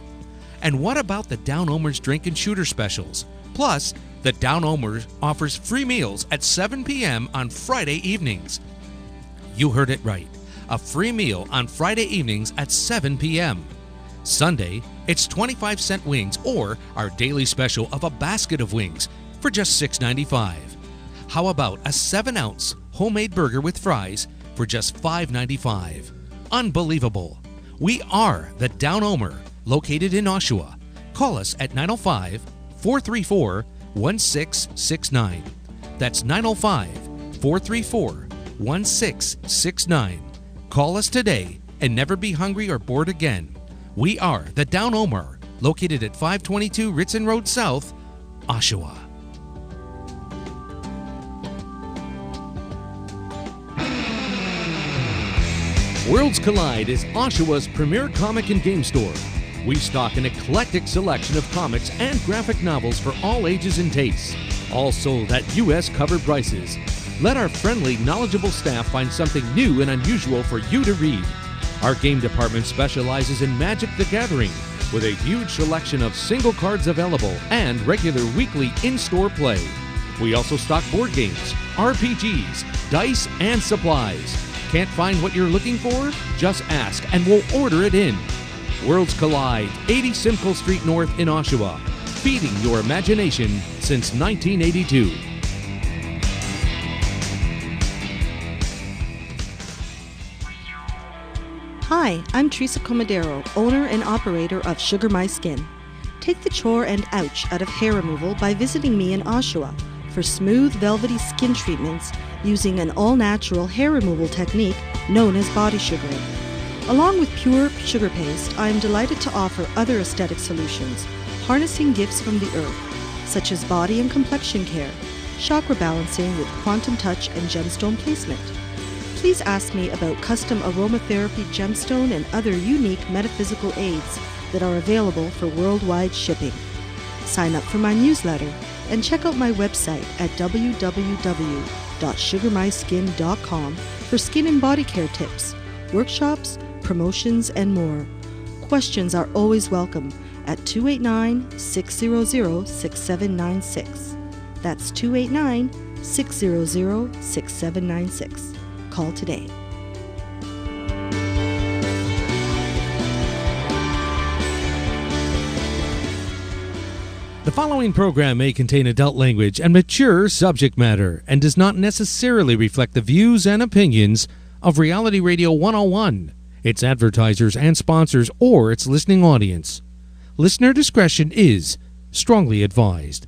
And what about the Down Omer's drink and shooter specials? Plus, the Down Omer offers free meals at 7 p.m. on Friday evenings. You heard it right, a free meal on Friday evenings at 7 p.m. Sunday, it's 25-cent wings or our daily special of a basket of wings for just $6.95. How about a 7-ounce homemade burger with fries for just $5.95? Unbelievable. We are the Down Omer, located in Oshawa. Call us at 905-434-1669. That's 905-434-1669. Call us today and never be hungry or bored again. We are the Down Omer, located at 522 Ritson Road South, Oshawa. Worlds Collide is Oshawa's premier comic and game store. We stock an eclectic selection of comics and graphic novels for all ages and tastes, all sold at U.S. covered prices. Let our friendly, knowledgeable staff find something new and unusual for you to read. Our game department specializes in Magic the Gathering, with a huge selection of single cards available and regular weekly in-store play. We also stock board games, RPGs, dice, and supplies. Can't find what you're looking for? Just ask and we'll order it in. Worlds Collide, 80 Simcoe Street North in Oshawa, feeding your imagination since 1982. Hi, I'm Teresa Commodaro, owner and operator of Sugar My Skin. Take the chore and ouch out of hair removal by visiting me in Oshawa for smooth, velvety skin treatments using an all-natural hair removal technique known as body sugaring. Along with pure sugar paste, I am delighted to offer other aesthetic solutions, harnessing gifts from the earth, such as body and complexion care, chakra balancing with quantum touch and gemstone placement. Please ask me about custom aromatherapy gemstone and other unique metaphysical aids that are available for worldwide shipping. Sign up for my newsletter and check out my website at www.sugarmyskin.com for skin and body care tips, workshops, promotions, and more. Questions are always welcome at 289-600-6796. That's 289-600-6796. Call today. The following program may contain adult language and mature subject matter and does not necessarily reflect the views and opinions of Reality Radio 101, its advertisers and sponsors, or its listening audience. Listener discretion is strongly advised.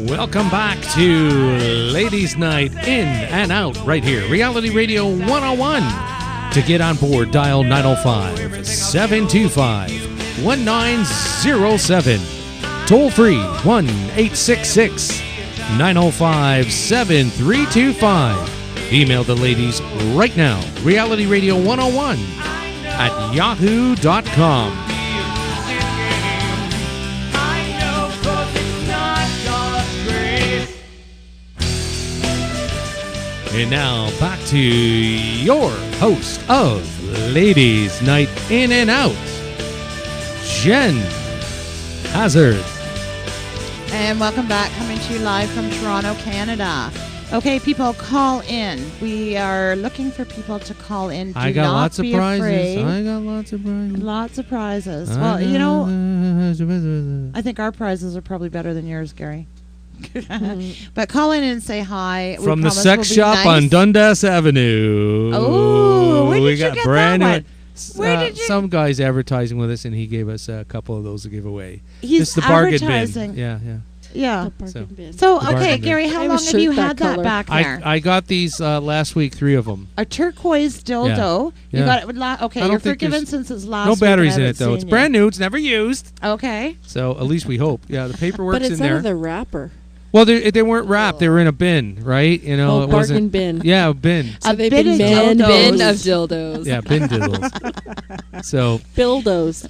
Welcome back to Ladies Night In and Out right here, Reality Radio 101. To get on board, dial 905-725-1907. Toll free, 1-866-905-7325. Email the ladies right now, realityradio101@yahoo.com. And now, back to your host of Ladies Night In and Out, Jen Hazzard. And welcome back, coming to you live from Toronto, Canada. Okay, people, call in. We are looking for people to call in. Do I got not lots of be prizes. afraid. I got lots of prizes. Lots of prizes. Well, you know, I think our prizes are probably better than yours, Gary. But call in and say hi. From We the promise sex we'll be shop nice. on Dundas Avenue. Oh, where did we you got get brand that new. one? Where did you? Some guy's advertising with us, and he gave us a couple of those to give away. He's It's the bargain advertising. bin. Yeah. Yeah. The bargain So- bin. So, The okay, bargain bin. Gary, I how have a long have shirt you that had that color. back there? I got these last week, 3 of them. A turquoise dildo. Yeah. You got it. Okay, I don't you're think forgiven there's since it's last No week and I batteries in haven't it, though. It's seen brand new. It's never used. you. Okay. So at least we hope. Yeah, the paperwork's But it's in out there. of the wrapper. Well, they weren't wrapped. They were in a bin, right? You know, Oh, it bargain wasn't. bin. Yeah, a bin. So A they've bit been of man dildos. Bin bin of dildos. Yeah, bin diddles. So, Bildos.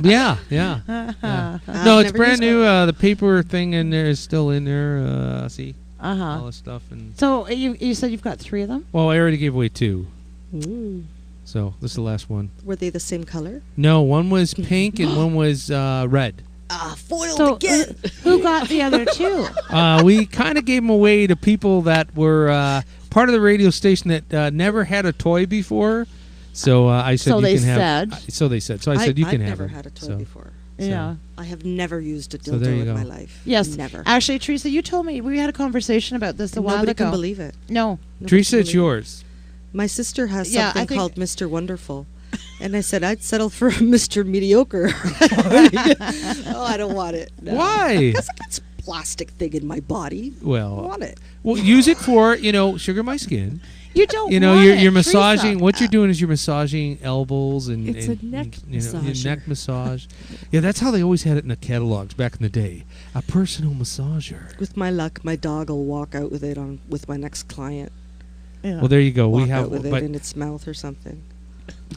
yeah. No, it's brand new. The paper thing in there is still in there. See, all this stuff. And So you said you've got 3 of them? well, I already gave away 2. Ooh. So this is the last one. Were they the same color? No, one was pink and one was red. Foiled So again. who got the other 2? We kind of gave them away to people that were part of the radio station that never had a toy before. So I said So you they can have. said. So they said. So I said you can I've have never them. had a toy So- before. Yeah. I have never used a So there dildo you in go. my life. Yes. Never. Actually, Teresa, you told me we had a conversation about this a while Nobody ago. can believe it. No. Nobody Teresa, can it's believe it. yours. My sister has Yeah, I something think- called Mr. Wonderful. And I said, I'd settle for Mr. Mediocre. Oh, I don't want it. No. Why? Because it's a plastic thing in my body. I Well, want it. well, use it for sugar my skin. You don't You know, want you're it, massaging. Teresa. What you're doing is you're massaging elbows and It's a and, neck your massager. neck massage. Yeah, that's how they always had it in the catalogs back in the day. A personal massager. With my luck, my dog will walk out with it with my next client. Yeah. Well, there you go. Walk We have, out with but it in its mouth or something.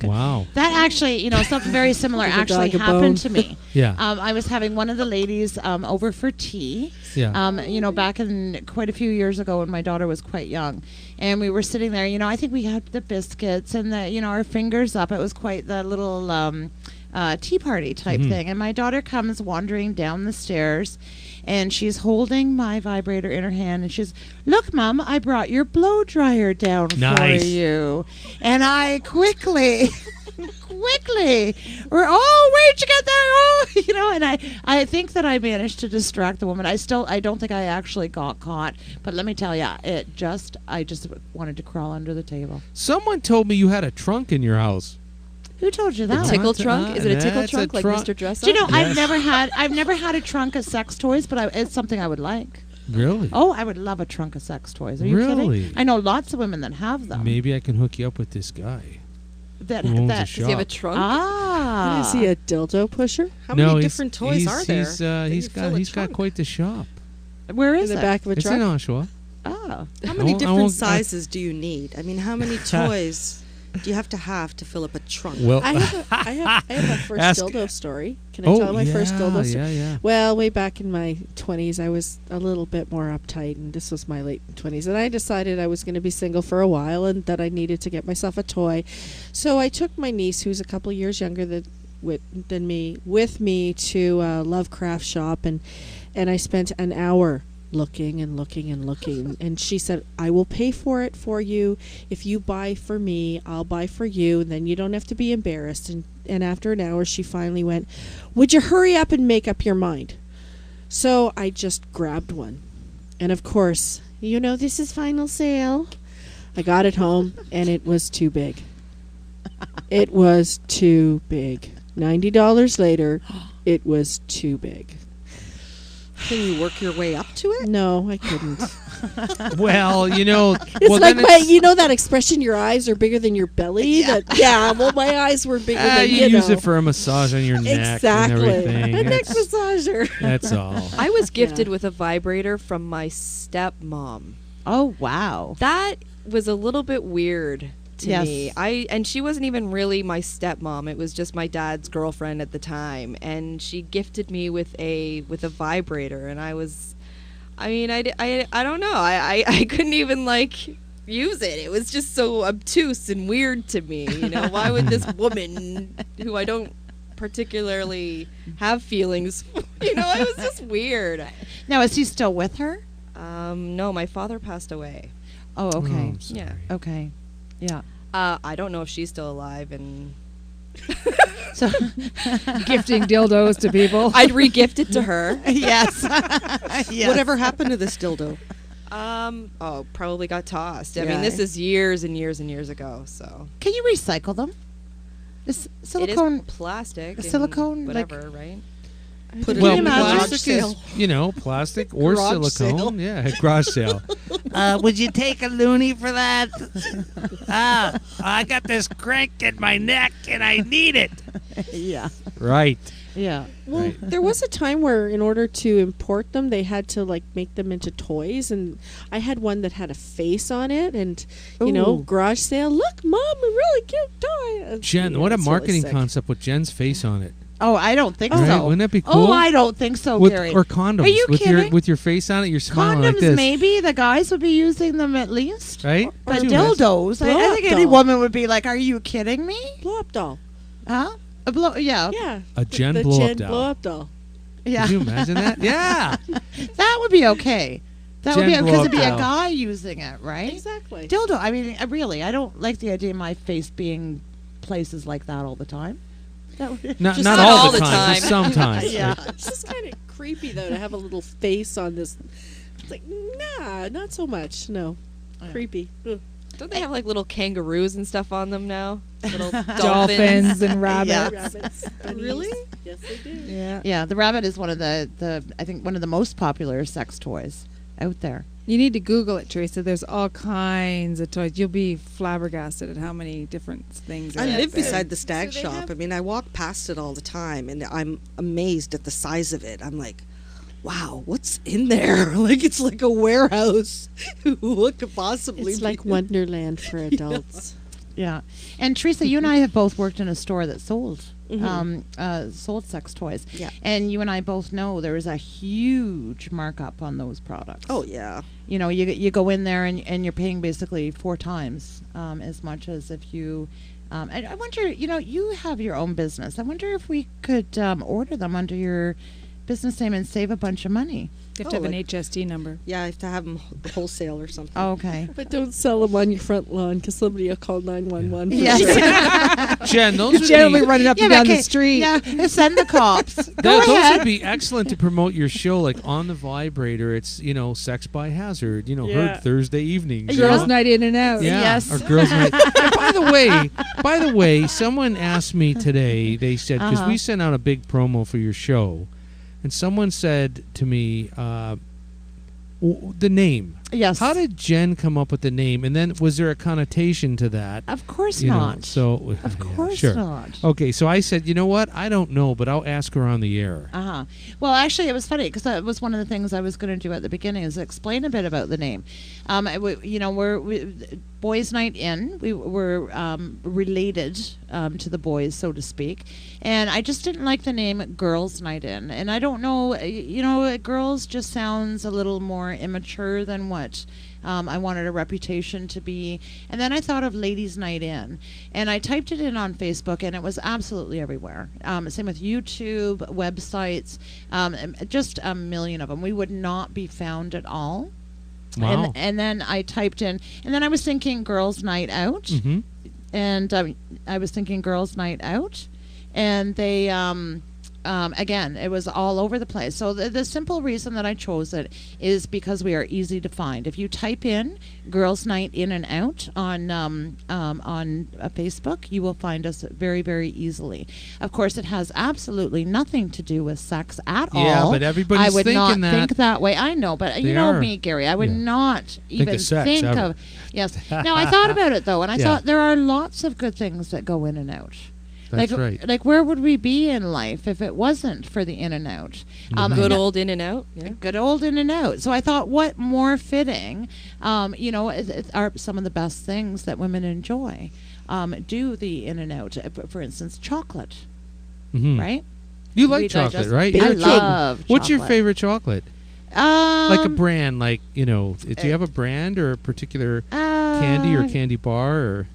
wow. That actually, something very similar Give the actually dog a happened bone. to me. Yeah. I was having one of the ladies over for tea. Yeah. Back in quite a few years ago when my daughter was quite young, and we were sitting there. I think we had the biscuits and our fingers up. It was quite the little tea party type Mhm. thing. And my daughter comes wandering down the stairs, and she's holding my vibrator in her hand, and she's, "Look, Mom, I brought your blow dryer down Nice. for you." And I quickly, where'd you get that? Oh, and I think that I managed to distract the woman. I don't think I actually got caught, but let me tell you, I just wanted to crawl under the table. Someone told me you had a trunk in your house. Who told you The that? tickle What? trunk? Is it a tickle That's a trunk like trunk. Mr. Dress Do you know, Up? Yes. I've never had a trunk of sex toys, but it's something I would like. Really? Oh, I would love a trunk of sex toys. Are you Really? kidding? I know lots of women that have them. Maybe I can hook you up with this guy. That who owns a that Does he have a shop. trunk? ah. Is he a dildo pusher? How No, many he's- different toys he's, are there? He's, that he's you got fill a he's got trunk? quite the shop. Where In is the it? back of a It's truck? in Oshawa. Oh. How I many won't- different I- sizes do you need? I mean, how many toys do you have to fill up a trunk? Well, I have a first Ask- dildo story. Can I tell my first dildo story? yeah. Well, way back in my 20s, I was a little bit more uptight, and this was my late 20s. And I decided I was going to be single for a while and that I needed to get myself a toy. So I took my niece, who's a couple of years younger than me, with me to a Lovecraft shop, and I spent an hour looking and looking and looking. And she said, "I will pay for it for you. If you buy for me, I'll buy for you, and then you don't have to be embarrassed." And after an hour, she finally went, "Would you hurry up and make up your mind?" So I just grabbed one. And of course, this is final sale. I got it home, and it was too big. It was too big. $90 later, it was too big. Can you work your way up to it? No, I couldn't. Well, It's well, like then that expression, your eyes are bigger than your belly? Well, my eyes were bigger than, you use it for a massage on your neck Exactly. and everything. A neck That's- massager. That's all. I was gifted with a vibrator from my stepmom. Oh, wow. That was a little bit weird to Yes. me. And she wasn't even really my stepmom. It was just my dad's girlfriend at the time, and she gifted me with a vibrator, and I don't know. I couldn't even use it. It was just so obtuse and weird to me. Why would this woman who I don't particularly have feelings, it was just weird. Now, is he still with her? No, my father passed away. Oh, okay. I'm sorry. Yeah. Okay. Yeah. I don't know if she's still alive, and So Gifting dildos to people. I'd re-gift it to her. yes. Yes. Whatever happened to this dildo? Probably got tossed. I Yeah. mean, this is years and years and years ago, so. Can you recycle them? Is silicone It is plastic. and silicone, like- whatever, right? Put it Well, in the garage plastic sale. is, plastic or Garage silicone. sale. Yeah, garage sale. Would you take a loonie for that? I got this crank in my neck and I need it. Yeah. Right. Yeah. Well, Right. there was a time where, in order to import them, they had to like make them into toys, and I had one that had a face on it, and Ooh. garage sale. Look, Mom, a really cute toy. Jen, Yeah, what a it's really marketing sick. concept with Jen's face on it. Oh, I don't think Right? so. Wouldn't that be cool? Oh, I don't think so, with, Gary. or condoms Are you with kidding? your face on it. You're smiling like Condoms, this, maybe the guys would be using them at least. right? But Could you imagine? dildos, I Blow think up any doll. woman would be like, "Are you kidding me?" Blow up doll. Huh? A blow? Yeah. Yeah. A Jen the blow-up Jen doll. blow up doll. Yeah. Could you imagine that? Yeah. That would be okay. That would be Jen because it'd be a blow-up doll. guy using it, right? Exactly. Dildo. I mean, really, I don't like the idea of my face being places like that all the time. That would Not, just not not all all the the time, just time. sometimes. Yeah. It's just kind of creepy though to have a little face on this. It's like, nah, not so much. No, creepy. Ugh. Don't they have like little kangaroos and stuff on them now? Little Dolphins and rabbits. Yeah. Rabbits. bunnies. Really? Yes, they do. Yeah. Yeah, the rabbit is one of the I think one of the most popular sex toys out there. You need to Google it, Teresa. There's all kinds of toys. You'll be flabbergasted at how many different things are I out live there. beside the stag So they shop. have- I mean, I walk past it all the time, and I'm amazed at the size of it. I'm like, wow, what's in there? Like, it's like a warehouse. What could possibly It's be? like Wonderland for adults. Yeah, and Teresa, you and I have both worked in a store that sold Mhm. sold sex toys. Yeah. And you and I both know there is a huge markup on those products. Oh, yeah. You know, you go in there and you're paying basically 4 times as much as if you. I wonder, you have your own business. I wonder if we could order them under your business name and save a bunch of money. You have to have an like- HST number. Yeah, I have to have them wholesale or something. Oh, okay. But don't sell them on your front lawn because somebody will call 911. Yes. Jen, those would Generally be, running up and but down the okay, street. Yeah, send the cops. Go those ahead. would be excellent to promote your show, like on the vibrator. It's Sex by Hazard. Yeah. Heard Thursday evenings. you Girls' know? night in and out. Yeah, Yes. or girls' night. And by the way, someone asked me today. They said because Uh-huh. we sent out a big promo for your show, and someone said to me, the name. Yes. How did Jen come up with the name? And then was there a connotation to that? Of course You know, not. so Of yeah, course sure. not. Okay, so I said, you know what? I don't know, but I'll ask her on the air. Uh-huh. Well, actually, it was funny because that was one of the things I was going to do at the beginning is explain a bit about the name. We're Boyz Night In. We're related to the boys, so to speak. And I just didn't like the name Girls Night In. And I don't know, girls just sounds a little more immature than what I wanted a reputation to be. And then I thought of Ladies Night In. And I typed it in on Facebook, and it was absolutely everywhere. Same with YouTube, websites, just a million of them. We would not be found at all. Wow. And then I typed in, and then I was thinking Girls Night Out. Mm-hmm. And I was thinking Girls Night Out. And they, again, it was all over the place. So the simple reason that I chose it is because we are easy to find. If you type in Girls Night In and Out on Facebook, you will find us very, very easily. Of course, it has absolutely nothing to do with sex at all. Yeah, but everybody's I would not thinking that. think that way. I know, but you They know are. me, Gary. I would Yeah. not even of sex, think ever. of. Yes. Now I thought about it though, and I Yeah. thought there are lots of good things that go in and out. That's right. Like where would we be in life if it wasn't for the in and out? Good old in and out. Yeah. Good old in and out. So I thought, what more fitting? Are some of the best things that women enjoy. Do the in and out. For instance, chocolate. Mm-hmm. Right? You like We chocolate, digest- right? I You're a chocolate- love What's your chocolate. favorite chocolate? Like a brand, do you have a brand or a particular candy or candy bar or?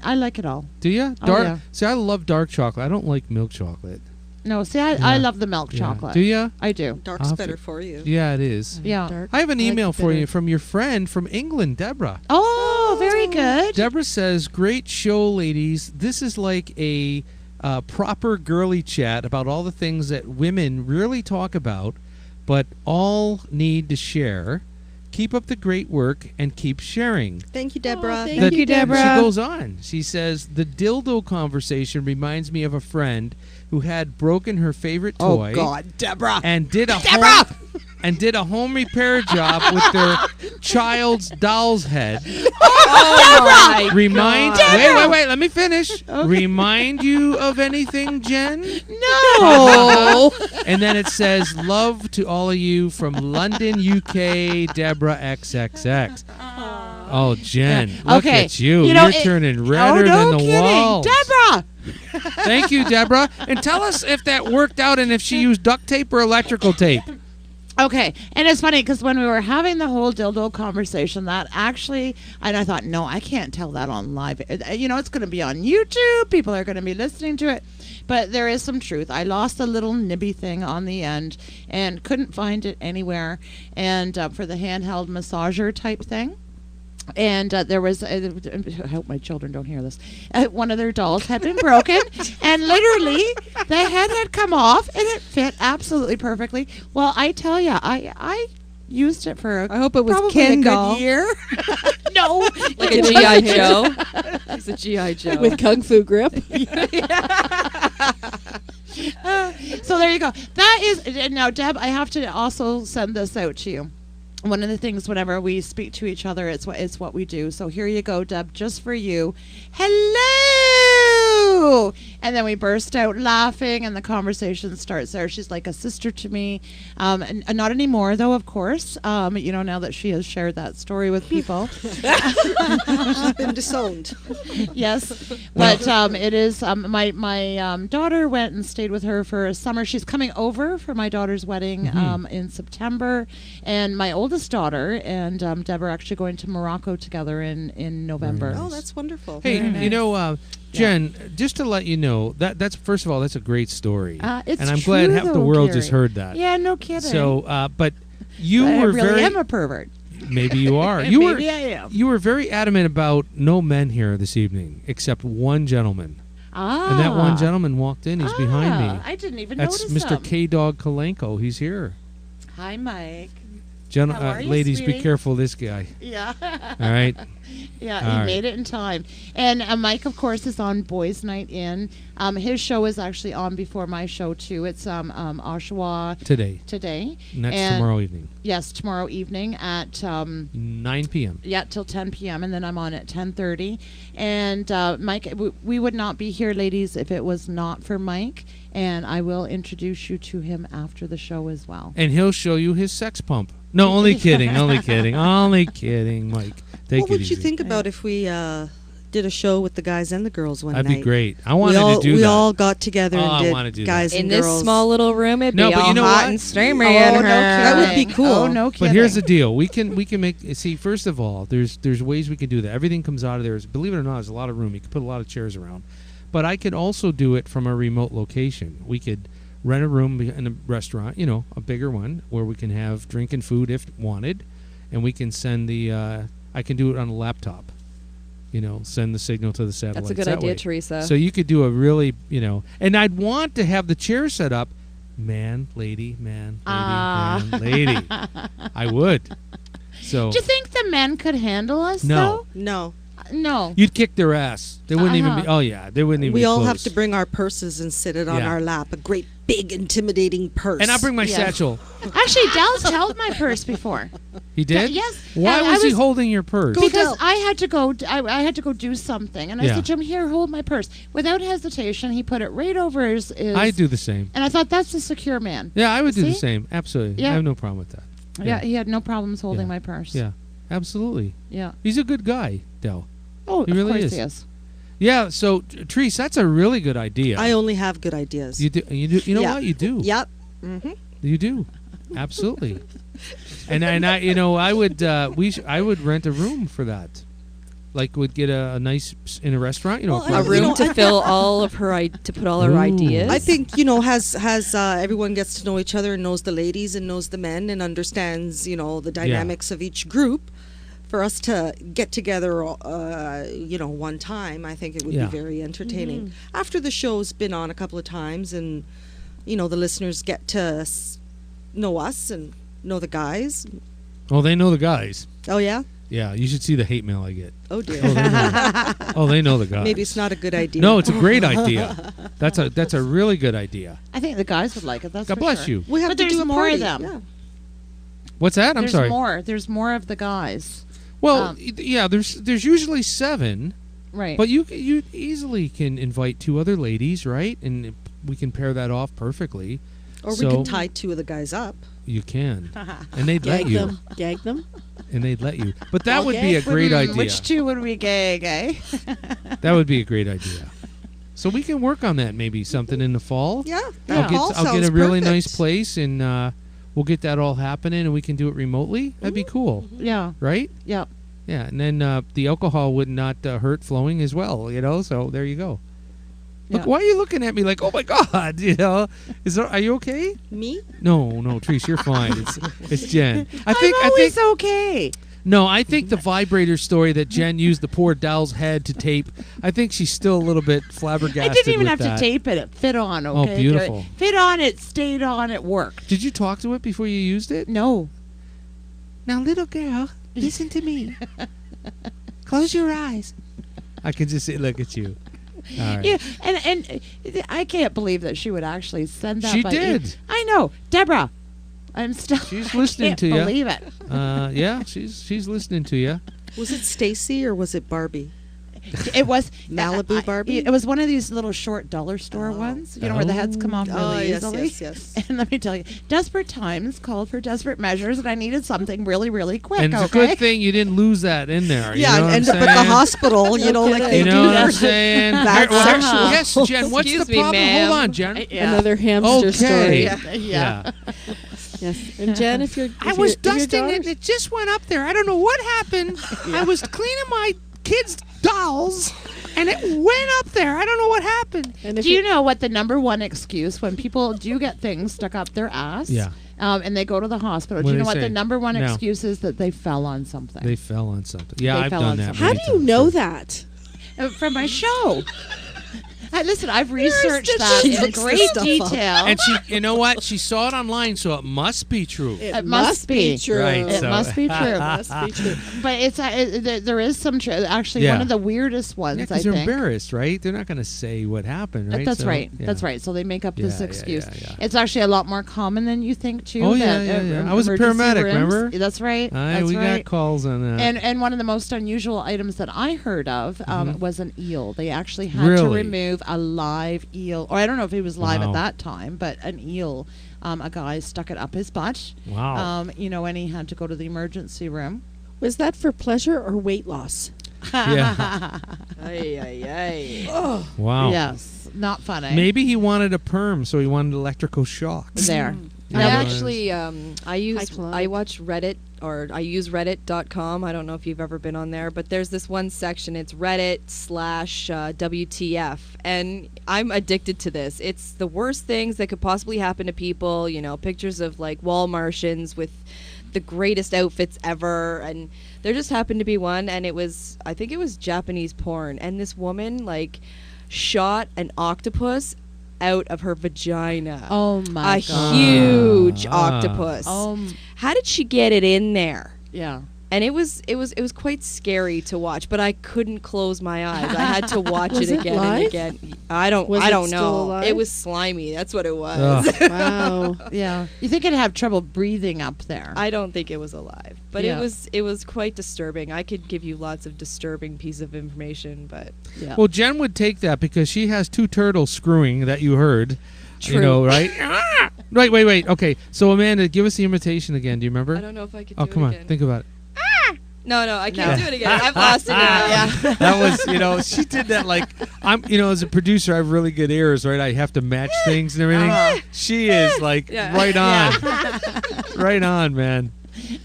I like it all. Do you? Oh, Dark. yeah. See, I love dark chocolate. I don't like milk chocolate. No, see, I Yeah. love the milk chocolate. Do you? I do. Dark's I'll better for you. Yeah, it is. Yeah. Dark. I have an I like email the for you bitter. from your friend from England, Deborah. Oh, very good. Deborah says, "Great show, ladies. This is like a proper girly chat about all the things that women really talk about, but all need to share. Keep up the great work and keep sharing." Thank you, Deborah. thank you, Deborah. She goes on. She says, "The dildo conversation reminds me of a friend who had broken her favorite toy Deborah. and did a home repair job with their child's doll's head. Oh my Remind God. wait, let me finish. Remind you of anything, Jen? No. And then it says, "Love to all of you from London, UK, Deborah XXX." Oh, Jen, look Okay. at you. You know, You're turning Oh, redder no than the kidding. walls. Deborah. Thank you, Deborah. And tell us if that worked out and if she used duct tape or electrical tape. Okay, and it's funny because when we were having the whole dildo conversation, that actually, and I thought, no, I can't tell that on live. You know, it's going to be on YouTube. People are going to be listening to it. But there is some truth. I lost a little nibby thing on the end and couldn't find it anywhere. And for the handheld massager type thing. And there was, I hope my children don't hear this, one of their dolls had been broken, and literally the head had come off, and it fit absolutely perfectly. Well, I tell you, I used it for I hope it was probably Ken a good doll. year. No. Like a G.I. Joe. He's a G.I. Joe. With Kung Fu grip. So there you go. That is, now, Deb, I have to also send this out to you. One of the things whenever we speak to each other, it's what we do. So here you go, Deb, just for you. Hello! And then we burst out laughing, and the conversation starts there. She's like a sister to me. And not anymore, though, of course. You know, now that she has shared that story with people. She's been disowned. Yes, but it is my daughter went and stayed with her for a summer. She's coming over for my daughter's wedding in September, and my oldest daughter and Deb are actually going to Morocco together in November. Very Oh, nice. that's wonderful. Hey, Very you know, Jen, just to let you know, that's first of all, that's a great story. It's and I'm glad true, half the though, world Gary. just heard that. Yeah, no kidding. So, but you I were really very am a pervert. maybe you are. Maybe I am. You were very adamant about no men here this evening except one gentleman. And that one gentleman walked in. He's behind me. I didn't even That's notice Mr. him. K-Dog Kalenko. He's here. Hi, Mike. How are you, ladies, be sweetie? careful of this guy. Yeah. All right. Yeah, All he right. made it in time. And Mike, of course, is on Boyz Night In. His show is actually on before my show, too. It's Oshawa Today. today. And that's And- tomorrow evening. Yes, tomorrow evening at 9 p.m. till 10 p.m. and then I'm on at 10:30. And Mike, we would not be here, ladies, if it was not for Mike. And I will introduce you to him after the show as well. And he'll show you his sex pump. No, only kidding. Only kidding. Only kidding, Mike. Take What it would easy. you think about if we did a show with the guys and the girls one That'd night? be great. I wanted we to do we that. all got together Oh, and I did wanna do that. guys In and this girls. small little room, it'd No, be but all you know hot what? and steamy Oh, in no her. That would be kidding. cool. Oh, no kidding. But here's the deal: we can make. See, first of all, there's ways we can do that. Everything comes out of there. Believe it or not, there's a lot of room. You can put a lot of chairs around. But I could also do it from a remote location. We could rent a room in a restaurant, you know, a bigger one, where we can have drink and food if wanted, and we can send the. I can do it on a laptop. You know, send the signal to the satellites. That's a good that idea, way. Teresa. So you could do a really, you know, and I'd want to have the chair set up, man, lady, man, lady. I would. So Do you think the men could handle us, No. No. though? No. you'd kick their ass. They wouldn't even be. Uh-huh. Oh yeah, they wouldn't even. We be all close. have to bring our purses and sit it on Yeah. our lap. A great, big, intimidating purse. And I'll bring my Yeah. satchel. Actually, Dell's held my purse before. He did. Yes. Why And I was he was- holding your purse? Go Because Del. I had to go. I had to go do something, and I Yeah. said, "Jim, here, hold my purse." Without hesitation, he put it right over his. I do the same. And I thought that's a secure man. Yeah, I would do the See? same. Absolutely. Yeah. I have no problem with that. Yeah, he had no problems holding Yeah. my purse. Yeah, absolutely. Yeah. He's a good guy, Del. Oh, He of really course is. he is. Yeah. So, Therese, that's a really good idea. I only have good ideas. You do. You do. You know Yeah. what? You do. Yep. Mm-hmm. You do. Absolutely. and I, you know, I would. I would rent a room for that. like would get a nice in a restaurant? You know, Well, A apartment? room to fill all of her to put all her Ooh. ideas. I think, has everyone gets to know each other and knows the ladies and knows the men and understands, the dynamics of each group. For us to get together, one time, I think it would Yeah. be very entertaining. After the show's been on a couple of times and, the listeners get to know us and know the guys. Oh, they know the guys. Oh, yeah? Yeah, you should see the hate mail I get. Oh, dear. They know the guys. Maybe it's not a good idea. No, it's a great idea. That's a really good idea. I think the guys would like it. That's God for bless sure. you. We have But to there's do a more party. of them. Yeah. What's that? I'm There's sorry. more. There's more of the guys. Well, yeah, there's usually 7, Right. but you easily can invite 2 other ladies, right? And we can pair that off perfectly. Or we So- can tie 2 of the guys up. You can, and they'd let Gag you, them. Gag them. and they'd let you. But that would be a Okay. great idea. Which 2 would we gag, eh? That would be a great idea. So we can work on that. Maybe something in the fall. Yeah. Yeah. That all I'll get sounds a really perfect. nice place, and we'll get that all happening, and we can do it remotely. That'd be cool, Yeah. right? Yeah. Yeah, and then the alcohol would not hurt flowing as well, So there you go. Look, Yeah. why are you looking at me like, oh my God, are you okay? Me? No, Trish, you're fine. It's Jen. I think okay. no, I think the vibrator story that Jen used the poor doll's head to tape. I think she's still a little bit flabbergasted. I didn't even with have that. to tape it. It fit on, okay? Oh, beautiful. It fit on, it stayed on, it worked. Did you talk to it before you used it? No. Now, little girl, listen to me. Close your eyes. I can just look at you. All right. Yeah, and I can't believe that she would actually send that. She by did. I know, Deborah. I'm still. She's I listening can't to ya. Believe it. Yeah, she's listening to you. Was it Stacy or was it Barbie? It was Malibu Barbie? It was one of these little short dollar store ones. Where the heads come off really easily. yes. And let me tell you, desperate times called for desperate measures, and I needed something really, really quick. And it's a okay? good thing you didn't lose that in there. Yeah, you know what and I'm end up at the saying? hospital, like they You do. know what I'm for- saying? Bad Here, sexual. Yes, Jen. What's Excuse the me, problem? ma'am. Hold on, Jen. Yeah. Another hamster story. Okay. Yeah. Yes. And Jen, if you're, I was dusting it, and it just went up there. I don't know what happened. I was cleaning my kids' dolls, and it went up there. I don't know what happened. And if Do you know what the number one excuse when people do get things stuck up their ass? Yeah. And they go to the hospital. What Do you do know they what say? the number one No. excuse is? That they fell on something. They fell on something. Yeah, They I've fell done on that. something. How many do you times, know too. that? From my show. Listen, I've researched stitching that in makes this great stuff up. detail. And she, you know what? She saw it online, so it must be true. It must be. true. Right, It so- must be true. Must be true. But there is some truth. Actually, Yeah. one of the weirdest ones, Yeah, I because they're think. embarrassed, right? They're not going to say what happened, right? That's So, right. yeah. That's right. So they make up this Yeah, excuse. yeah. It's actually a lot more common than you think, too. Oh, yeah, that, yeah. I was a emergency paramedic, rooms- remember? That's right. That's We right. got calls on that. And one of the most unusual items that I heard of was an eel. They actually had to Really? remove a live eel, or I don't know if he was live Wow. at that time, but an eel. A guy stuck it up his butt. Wow. And he had to go to the emergency room. Was that for pleasure or weight loss? Yeah. Ay, ay, ay. Wow. Yes, not funny. Maybe he wanted a perm, so he wanted electrical shocks. There. You I know, actually, Club. I watch Reddit, or I use Reddit.com. I don't know if you've ever been on there, but there's this one section. It's Reddit/WTF, and I'm addicted to this. It's the worst things that could possibly happen to people. Pictures of like wall Martians with the greatest outfits ever, and there just happened to be one, and I think it was Japanese porn, and this woman like shot an octopus out of her vagina. Oh my A god. huge octopus. Oh How did she get it in there? yeah. And it was quite scary to watch, but I couldn't close my eyes. I had to watch Was it it again live? and again. I don't Was it know. still alive? It was slimy. That's what it was. Ugh. Wow. Yeah. You think it'd have trouble breathing up there? I don't think it was alive, but Yeah. it was quite disturbing. I could give you lots of disturbing piece of information, but yeah. Well, Jen would take that because she has 2 turtles screwing that you heard. True. You know, right? Ah! Wait. Okay, so Amanda, give us the imitation again. Do you remember? I don't know if I could Oh, do come it on. again. Think about it. No, I can't No. do it again. I've lost it now. Yeah. That was, she did that like, as a producer, I have really good ears, right? I have to match things and everything. She is like Yeah. right on. Right on, man.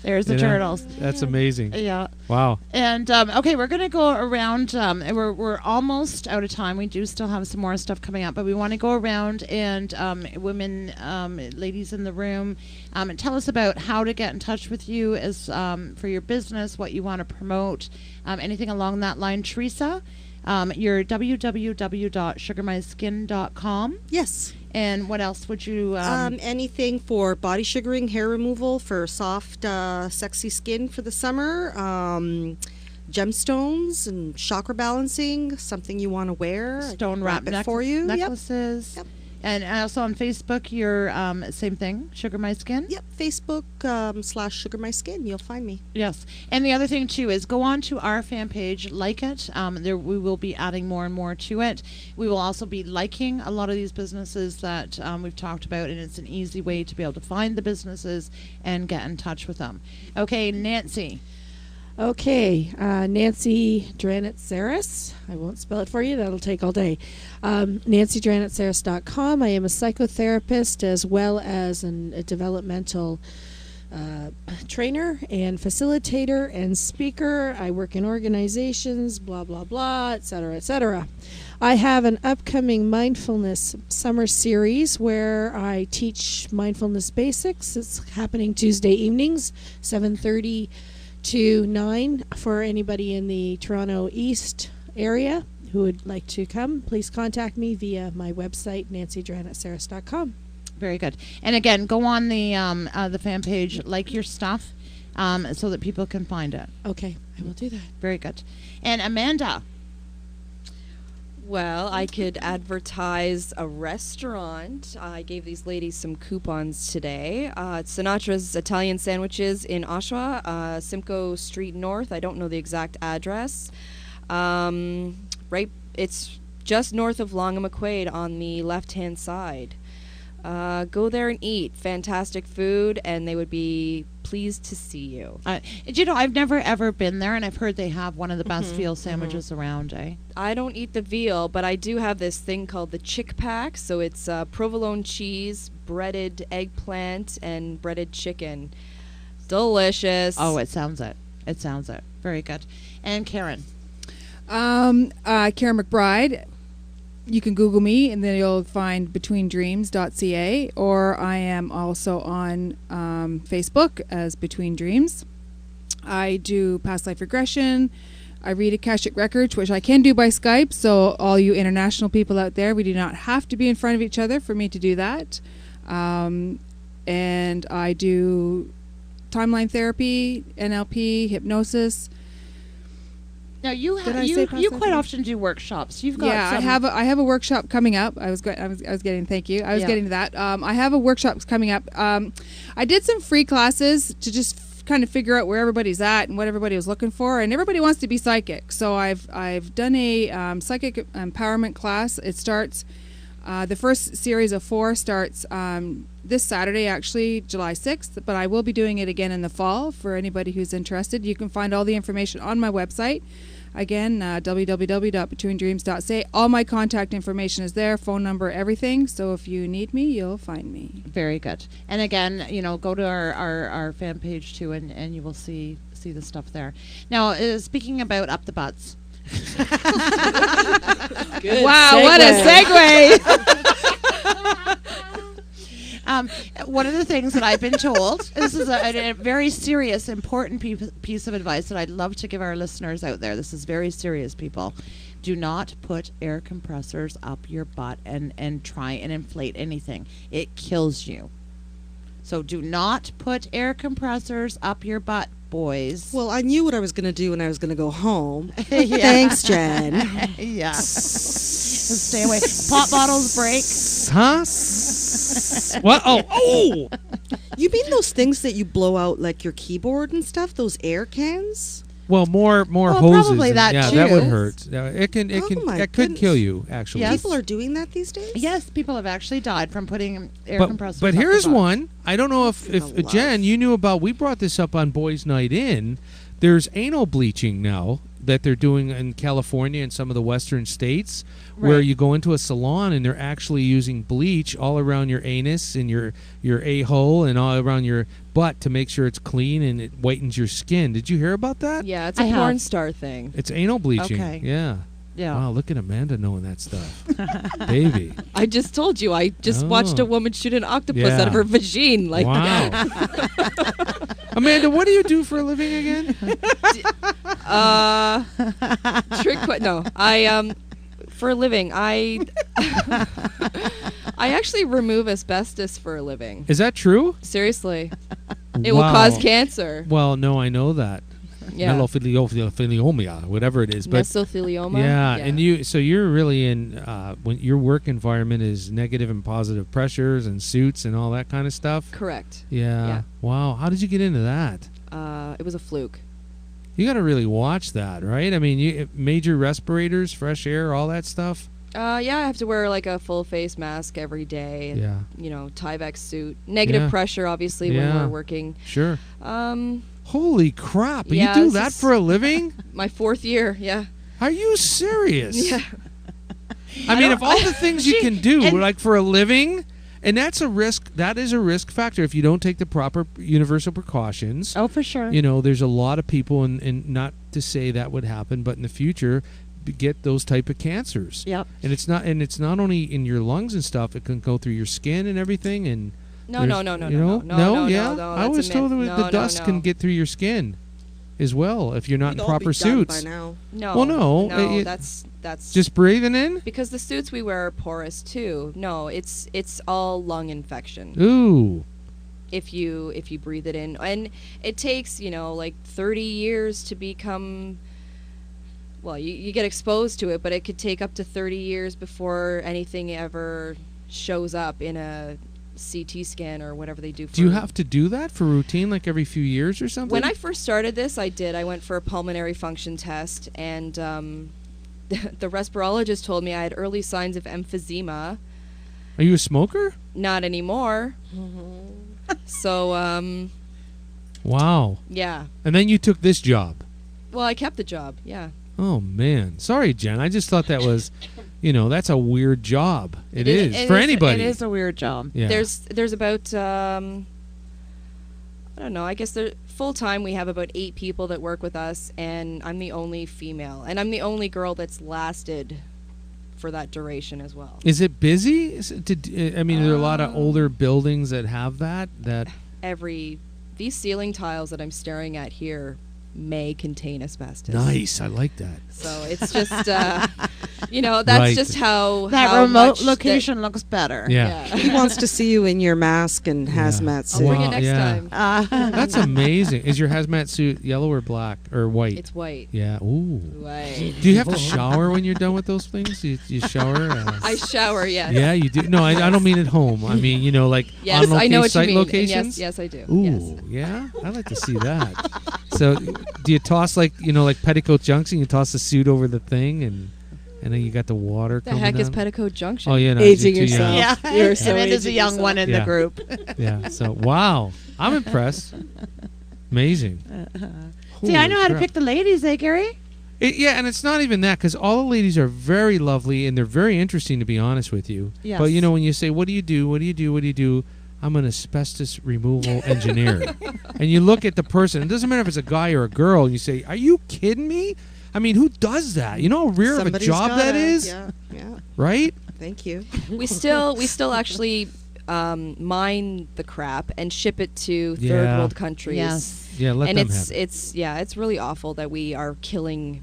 There's the turtles. That's amazing. Yeah. Wow. And okay, we're going to go around. We're almost out of time. We do still have some more stuff coming up, but we want to go around and women, ladies in the room, tell us about how to get in touch with you as for your business, what you want to promote, anything along that line. Teresa, your www.sugarmyskin.com. Yes. And what else would you... anything for body sugaring, hair removal, for soft, sexy skin for the summer, gemstones and chakra balancing, something you want to wear. Stone wrap for you. Necklaces. Yep. And also on Facebook, you're same thing, Sugar My Skin? Yep, Facebook / Sugar My Skin. You'll find me. Yes. And the other thing, too, is go on to our fan page, like it. There we will be adding more and more to it. We will also be liking a lot of these businesses that we've talked about, and it's an easy way to be able to find the businesses and get in touch with them. Okay, Nancy. Okay, Nancy Dranitsaris. I won't spell it for you. That'll take all day. NancyDranitsaris.com. I am a psychotherapist as well as a developmental trainer and facilitator and speaker. I work in organizations, blah, blah, blah, etc., etc. I have an upcoming mindfulness summer series where I teach mindfulness basics. It's happening Tuesday evenings, 7:30 to 9 for anybody in the Toronto East area who would like to come. Please contact me via my website, NancyDranitsaris.com. Very good. And again, go on the fan page, like your stuff, so that people can find it. Okay, I will do that. Very good. And Amanda. Well, I could advertise a restaurant. I gave these ladies some coupons today. Sinatra's Italian Sandwiches in Oshawa, Simcoe Street North. I don't know the exact address. It's just north of Long and McQuaid on the left-hand side. Go there and eat. Fantastic food, and they would be pleased to see you. I've never ever been there, and I've heard they have one of the best veal sandwiches around, eh? I don't eat the veal, but I do have this thing called the chick pack. So it's provolone cheese, breaded eggplant, and breaded chicken. Delicious. Oh, it sounds it. It sounds it. Very good. And Karen. Karen McBride. You can Google me, and then you'll find betweendreams.ca, or I am also on Facebook as Between Dreams. I do past life regression. I read Akashic Records, which I can do by Skype, so all you international people out there, we do not have to be in front of each other for me to do that. And I do timeline therapy, NLP, hypnosis. Now you quite often do workshops. You've got I have a workshop coming up. Getting to that. I have a workshop coming up. I did some free classes to just kind of figure out where everybody's at and what everybody was looking for, and everybody wants to be psychic. So I've done a psychic empowerment class. It starts the first series of 4 starts this Saturday, actually July 6th, but I will be doing it again in the fall for anybody who's interested. You can find all the information on my website. Again, www.betweendreams.ca. All my contact information is there, phone number, everything. So if you need me, you'll find me. Very good. And again, go to our fan page too, and you will see the stuff there. Now, speaking about up the butts. Good wow, segue. what a segue! One of the things that I've been told, this is a very serious, important piece of advice that I'd love to give our listeners out there. This is very serious, people. Do not put air compressors up your butt and try and inflate anything. It kills you. So do not put air compressors up your butt, boys. Well, I knew what I was going to do when I was going to go home. Thanks, Jen. Yeah. Stay away. Pop bottles break. Huh? What? Oh! You mean those things that you blow out like your keyboard and stuff? Those air cans? Well, more Well, hoses. probably that yeah, too. that would hurt. It could goodness. kill you, actually. Yes. People are doing that these days? Yes, people have actually died from putting air compressors But up here's their butt. one. I don't know if Jen, you knew about. We brought this up on Boyz Night In. There's anal bleaching now that they're doing in California and some of the western states, where Right. you go into a salon and they're actually using bleach all around your anus and your a-hole and all around your butt to make sure it's clean and it whitens your skin. Did you hear about that? Yeah, it's a I porn have. star thing. It's anal bleaching. Okay. Yeah. Yeah. Wow, look at Amanda knowing that stuff. Baby. I just told you. I just watched Oh. a woman shoot an octopus Yeah. out of her vagine. Like, Wow. Amanda, what do you do for a living again? No, I for a living, I actually remove asbestos for a living. Is that true? Seriously, it will Wow. cause cancer. Well, no, I know that. Yeah, Mesothelioma, whatever it is. But mesothelioma. yeah, and you're really in when your work environment is negative and positive pressures and suits and all that kind of stuff. Correct. Yeah. Wow. How did you get into that? It was a fluke. You got to really watch that, right? I mean, major respirators, fresh air, all that stuff. Yeah, I have to wear like a full face mask every day. And, Yeah. Tyvek suit. Negative Yeah. pressure, obviously, Yeah. when we're working. Sure. Um, Holy crap! Yeah, you do this that is- for a living? my 4th year. Yeah. Are you serious? Yeah. I mean, of all the things you can do, and- like for a living, and that's a risk. That is a risk factor if you don't take the proper universal precautions. Oh, for sure. You know, there's a lot of people, and not to say that would happen, but in the future, get those type of cancers. Yep. And it's not only in your lungs and stuff. It can go through your skin and everything. And No, there's- no, no, no, you no, know? no, no, no, yeah. no, I that's was a told myth. that No, the dust no, can no. get through your skin, as well, if you're not We'd in all proper be done suits. by now. No. Well, no, No, it- that's Just breathing in. because the suits we wear are porous too. No, it's all lung infection. Ooh. If you breathe it in, and it takes like 30 years to become. Well, you get exposed to it, but it could take up to 30 years before anything ever shows up in a CT scan or whatever they do. Do you have to do that for routine, like every few years or something? When I first started this, I did. I went for a pulmonary function test, and the respirologist told me I had early signs of emphysema. Are you a smoker? Not anymore. So, Wow. yeah. And then you took this job. Well, I kept the job, yeah. Oh man, sorry, Jen. I just thought that was, that's a weird job. It is it for is- anybody. It is a weird job. Yeah. There's about, I don't know, I guess full time we have about 8 people that work with us, and I'm the only female. And I'm the only girl that's lasted for that duration as well. Is it busy? Are there a lot of older buildings that have that? These ceiling tiles that I'm staring at here may contain asbestos. Nice, I like that. So it's just, that's Right. just how That how remote much location looks better. Yeah. He wants to see you in your mask and hazmat I'll suit. bring Wow, it next yeah. time. That's amazing. Is your hazmat suit yellow or black or white? It's white. Yeah. Ooh. White. Do you have to shower when you're done with those things? You shower? I shower, yes. Yeah, you do. No, I don't mean at home. I mean, like Yes, on I know what you site mean. And locations. yes, I do. Ooh, Yes. yeah, I'd like to see that. So, do you toss like Petticoat Junction? You toss the suit over the thing, and then you got the water. The coming heck is down? Petticoat Junction? Oh yeah, no, Aging you're too young. yourself. Yeah, You're so and it is a aging young yourself. one in Yeah. the group. Yeah. So wow, I'm impressed. Amazing. See, I know how to Holy pick the ladies, Gary? Yeah, and it's not even that, because all the ladies are very lovely and they're very interesting, to be honest with you. Yes. But when you say, "What do you do? What do you do? What do you do?" I'm an asbestos removal engineer. And you look at the person. It doesn't matter if it's a guy or a girl. And you say, "Are you kidding me? I mean, who does that? You know how rare Somebody's of a job that gotta- is, Yeah, yeah. right?" Thank you. We still actually mine the crap and ship it to Yeah. third world countries. Yes. Yeah, let and them it's have it. it's really awful that we are killing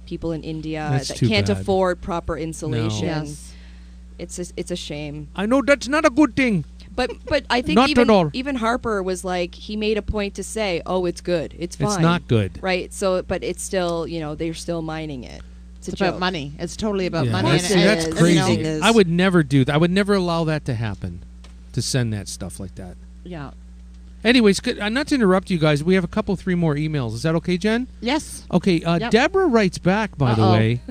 people in India That's that too can't bad. afford proper insulation. Yes. It's a shame. I know that's not a good thing. But I think Not at all. even Harper was like, he made a point to say, "Oh, it's good. It's fine." It's not good. Right. So, but it's still, they're still mining it. It's a It's joke. about money. It's totally about Yeah. money. That's- and that's it is, crazy. you know, Is- I would never do that. I would never allow that to happen, to send that stuff like that. Yeah. Anyways, not to interrupt you guys, we have a 3 more emails. Is that okay, Jen? Yes. Okay, Yep. Deborah writes back, by the Uh-oh. way,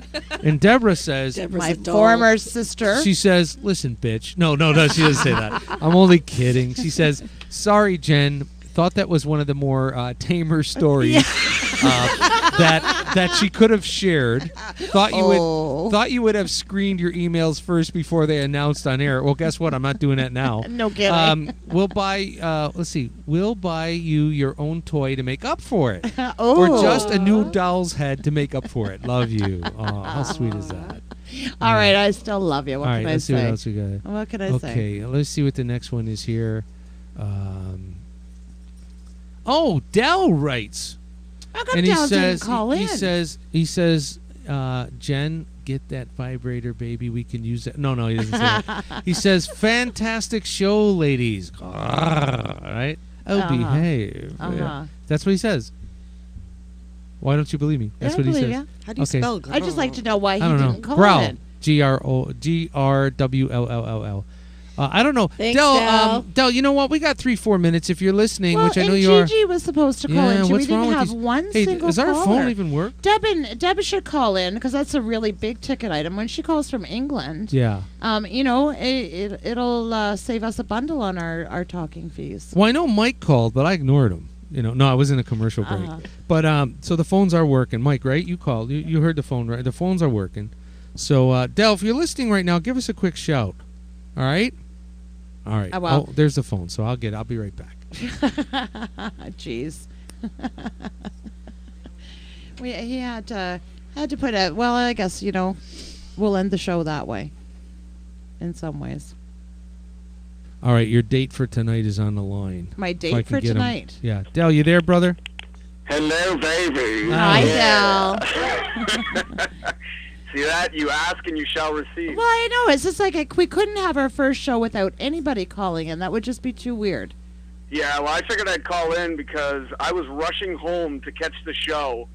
and Deborah says, Deborah's My a doll. former sister. she says, "Listen, bitch." No, she doesn't say that. I'm only kidding. She says, "Sorry, Jen. Thought that was one of the more tamer stories that she could have shared. Thought you would thought you would have screened your emails first before they announced on air. Well, guess what? I'm not doing that now. No kidding. We'll buy. Let's see. We'll buy you your own toy to make up for it, Oh. or just a new doll's head to make up for it. Love you. Oh, how sweet is that? All right, I still love you. What All can right, I let's say? see what else we got. What can I say? Okay, let's see what the next one is here. Oh, Dell writes. How come And he Dell says, didn't call in? he says, Jen, get that vibrator, baby. We can use that. No, he doesn't say that. He says, fantastic show, ladies. Right? Oh, behave. Yeah. That's what he says. Why don't you believe me? That's I what he believe says. ya. How do you spell? I'd just like to know why he I don't know. didn't call Growl. in. Grwll. I don't know. Thanks, Del, Del. you know what? We got 3-4 minutes if you're listening, Well, which I know and you are. Gigi was supposed to call Yeah, in. Too. We what's wrong didn't with have these- one Hey, single does our caller. phone even work? Deb should call in because that's a really big ticket item. When she calls from England, Yeah. it'll save us a bundle on our talking fees. Well, I know Mike called, but I ignored him. No, I was in a commercial break. But so the phones are working. Mike, right? You called. You heard the phone, right? The phones are working. So, Del, if you're listening right now, give us a quick shout. All right? All right. Well. Oh, there's the phone. So I'll be right back. Jeez. He had to put a. Well, I guess we'll end the show that way. In some ways. All right, your date for tonight is on the line. My If I date can for get 'em. tonight. Yeah. Del, you there, brother? Hello, baby. Hi, Del. See that? You ask and you shall receive. Well, I know. It's just like we couldn't have our first show without anybody calling in. That would just be too weird. Yeah, well, I figured I'd call in because I was rushing home to catch the show.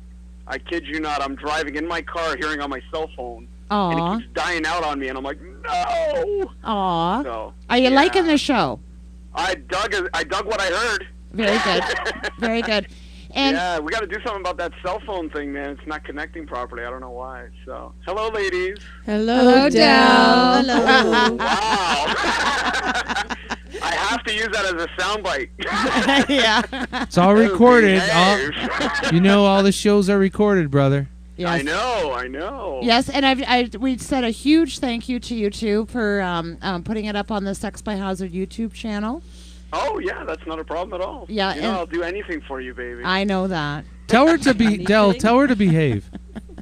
I kid you not. I'm driving in my car, hearing on my cell phone, and Aw. it keeps dying out on me, and I'm like, no. Aw. So, Are you yeah. liking the show? I dug what I heard. Very good. Very good. And yeah, we got to do something about that cell phone thing, man. It's not connecting properly. I don't know why. So, hello, ladies. Hello, Del. Oh, wow. I have to use that as a soundbite. yeah. It's all recorded. Behave. All the shows are recorded, brother. Yes. I know. Yes, and we said a huge thank you to you two for putting it up on the Sex by Hazzard YouTube channel. Oh, yeah, that's not a problem at all. Yeah, and- I'll do anything for you, baby. I know that. Tell her to be Del. Tell her to behave.